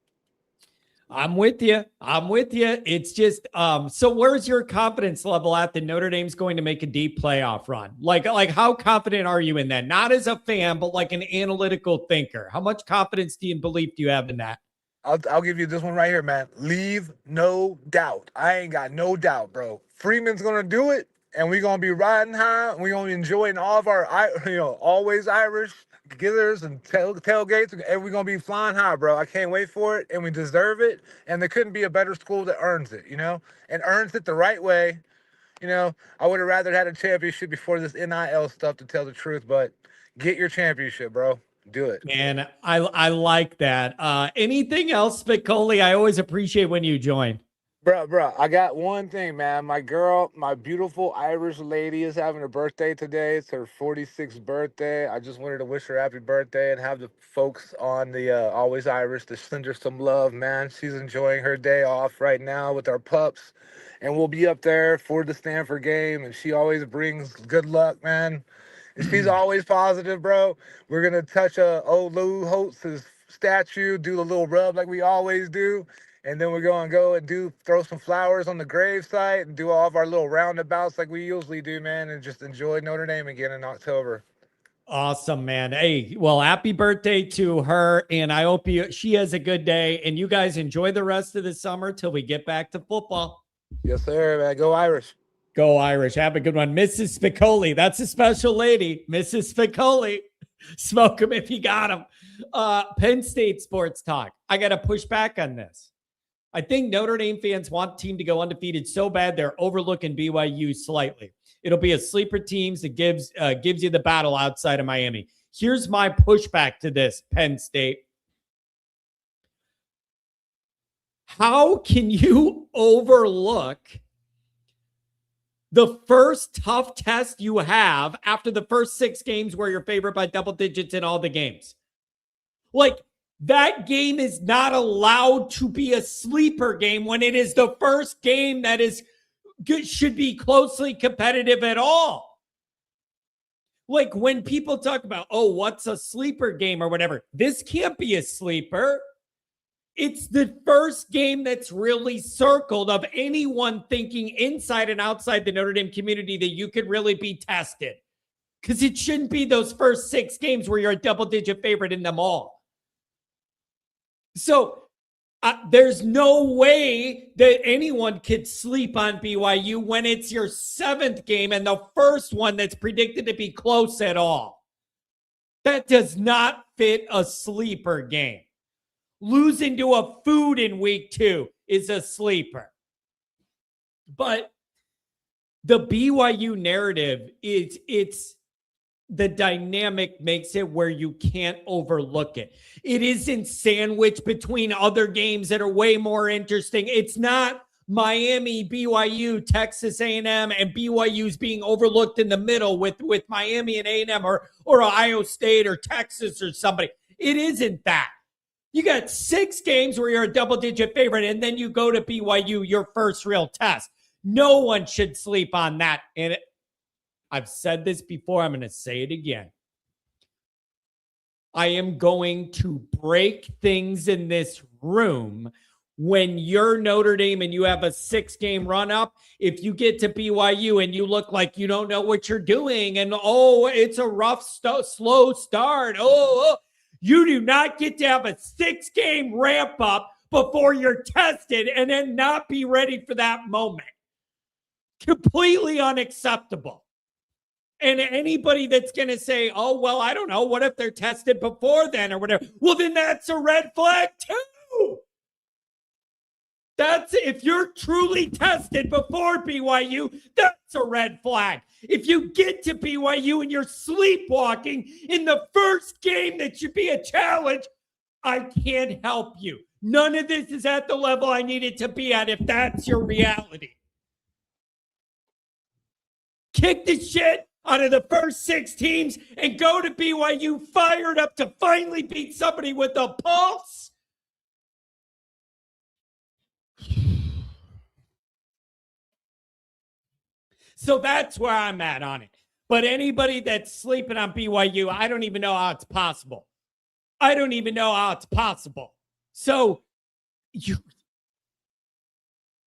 I'm with you. It's just, so where's your confidence level at that Notre Dame's going to make a deep playoff run? Like how confident are you in that? Not as a fan, but like an analytical thinker. How much confidence do you believe do you have in that? I'll give you this one right here, man. Leave no doubt. I ain't got no doubt, bro. Freeman's gonna do it, and we're gonna be riding high. And we're gonna be enjoying all of our, always Irish githers and tailgates, and we're gonna be flying high, bro. I can't wait for it, and we deserve it. And there couldn't be a better school that earns it, and earns it the right way. I would have rather had a championship before this NIL stuff, to tell the truth. But get your championship, bro. Do it. Man, I like that. Anything else, Spicoli? I always appreciate when you join. Bro, I got one thing, man. My girl, my beautiful Irish lady is having a birthday today. It's her 46th birthday. I just wanted to wish her happy birthday and have the folks on the Always Irish to send her some love, man. She's enjoying her day off right now with our pups. And we'll be up there for the Stanford game. And she always brings good luck, man. And she's always positive, bro. We're going to touch old Lou Holtz's statue, do a little rub like we always do. And then we're going to go and throw some flowers on the gravesite and do all of our little roundabouts like we usually do, man, and just enjoy Notre Dame again in October. Awesome, man. Hey, well, happy birthday to her. And I hope she has a good day. And you guys enjoy the rest of the summer till we get back to football. Yes, sir, man. Go Irish. Go Irish. Have a good one. Mrs. Spicoli. That's a special lady. Mrs. Spicoli. Smoke him if you got him. Penn State sports talk. I got to push back on this. I think Notre Dame fans want the team to go undefeated so bad they're overlooking BYU slightly. It'll be a sleeper team that gives you the battle outside of Miami. Here's my pushback to this, Penn State. How can you overlook the first tough test you have after the first 6 games where you're favored by double digits in all the games? Like, that game is not allowed to be a sleeper game when it is the first game that should be closely competitive at all. Like when people talk about, oh, what's a sleeper game or whatever, this can't be a sleeper. It's the first game that's really circled of anyone thinking inside and outside the Notre Dame community that you could really be tested. because it shouldn't be those first 6 games where you're a double-digit favorite in them all. So there's no way that anyone could sleep on BYU when it's your 7th game and the first one that's predicted to be close at all. That does not fit a sleeper game. Losing to a food in week 2 is a sleeper. But the BYU narrative it's the dynamic makes it where you can't overlook it. It isn't sandwiched between other games that are way more interesting. It's not Miami, BYU, Texas A&M, and BYU's being overlooked in the middle with Miami and A&M or Ohio State or Texas or somebody. It isn't that. You got 6 games where you're a double-digit favorite, and then you go to BYU, your first real test. No one should sleep on that. And I've said this before. I'm going to say it again. I am going to break things in this room when you're Notre Dame and you have a 6-game run up. If you get to BYU and you look like you don't know what you're doing and, it's a rough, slow start. You do not get to have a 6-game ramp up before you're tested and then not be ready for that moment. Completely unacceptable. And anybody that's going to say, I don't know, what if they're tested before then or whatever? Well, then that's a red flag too. That's if you're truly tested before BYU, that's a red flag. If you get to BYU and you're sleepwalking in the first game that should be a challenge, I can't help you. None of this is at the level I need it to be at if that's your reality. Kick the shit out of the first 6 teams and go to BYU fired up to finally beat somebody with a pulse. So that's where I'm at on it. But anybody that's sleeping on BYU, I don't even know how it's possible. So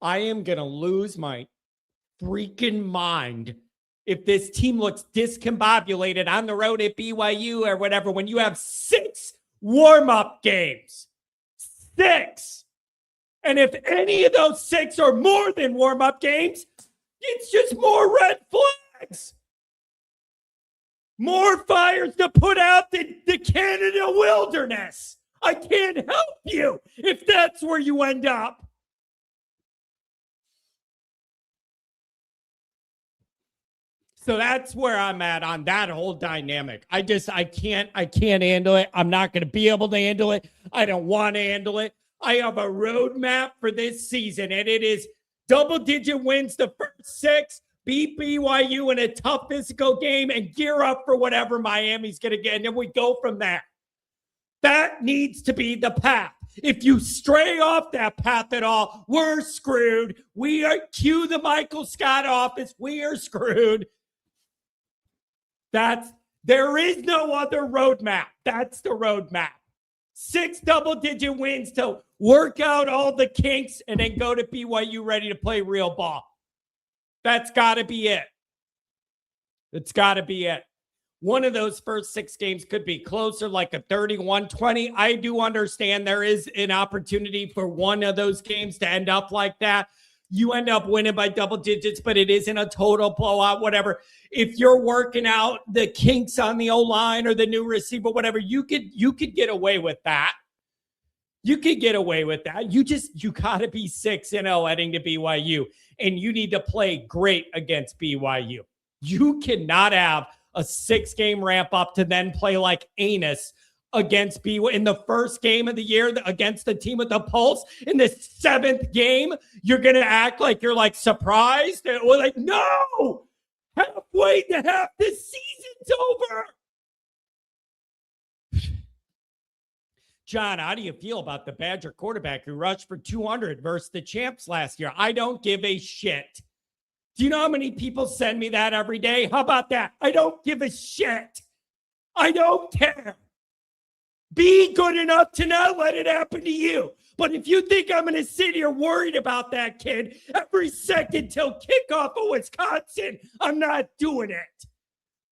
I am going to lose my freaking mind if this team looks discombobulated on the road at BYU or whatever, when you have 6 warm-up games. 6. And if any of those 6 are more than warm-up games, it's just more red flags. More fires to put out the Canada wilderness. I can't help you if that's where you end up. So that's where I'm at on that whole dynamic. I can't handle it. I'm not going to be able to handle it. I don't want to handle it. I have a roadmap for this season, and it is double-digit wins the first 6, beat BYU in a tough physical game, and gear up for whatever Miami's going to get, and then we go from there. That needs to be the path. If you stray off that path at all, we're screwed. Cue the Michael Scott office. We are screwed. There is no other roadmap. That's the roadmap. 6 double-digit wins to work out all the kinks and then go to BYU ready to play real ball. That's got to be it. It's got to be it. One of those first 6 games could be closer, like a 31-20. I do understand there is an opportunity for one of those games to end up like that. You end up winning by double digits, but it isn't a total blowout, whatever. If you're working out the kinks on the O-line or the new receiver, whatever, you could get away with that. You could get away with that. You got to be 6-0 heading to BYU, and you need to play great against BYU. You cannot have a 6-game ramp up to then play like anus against BYU in the first game of the year against the team with the pulse. In the 7th game, you're going to act like you're like surprised or like, no, halfway to half the season's over. John, how do you feel about the Badger quarterback who rushed for 200 versus the champs last year? I don't give a shit. Do you know how many people send me that every day? How about that? I don't give a shit. I don't care. Be good enough to not let it happen to you. But if you think I'm going to sit here worried about that kid every second till kickoff of Wisconsin, I'm not doing it.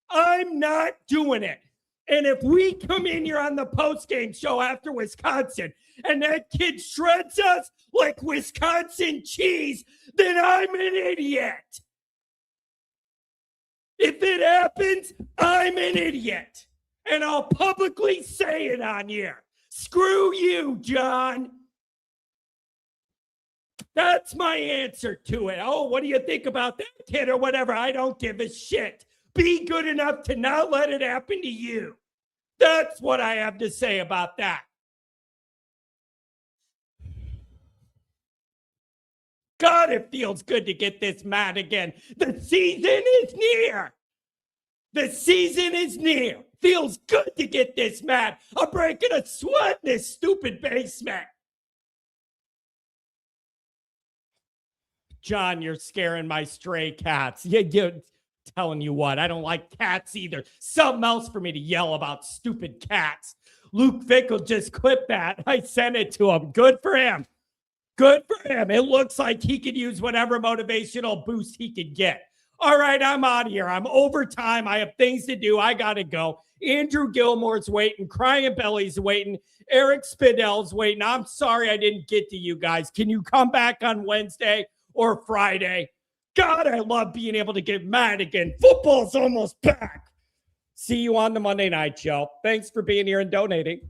I'm not doing it. And if we come in here on the post-game show after Wisconsin and that kid shreds us like Wisconsin cheese, then I'm an idiot. If it happens, I'm an idiot. And I'll publicly say it on here. Screw you, John. That's my answer to it. Oh, what do you think about that kid or whatever? I don't give a shit. Be good enough to not let it happen to you. That's what I have to say about that. God, it feels good to get this mad again. The season is near. The season is near. Feels good to get this mad. I'm breaking a sweat in this stupid basement. John, you're scaring my stray cats. You're telling you what, I don't like cats either. Something else for me to yell about stupid cats. Luke Fickle just clipped that. I sent it to him. Good for him. Good for him. It looks like he could use whatever motivational boost he could get. All right, I'm out of here. I'm over time. I have things to do. I got to go. Andrew Gilmore's waiting. Crying Belly's waiting. Eric Spidel's waiting. I'm sorry I didn't get to you guys. Can you come back on Wednesday or Friday? God, I love being able to get mad again. Football's almost back. See you on the Monday night show. Thanks for being here and donating.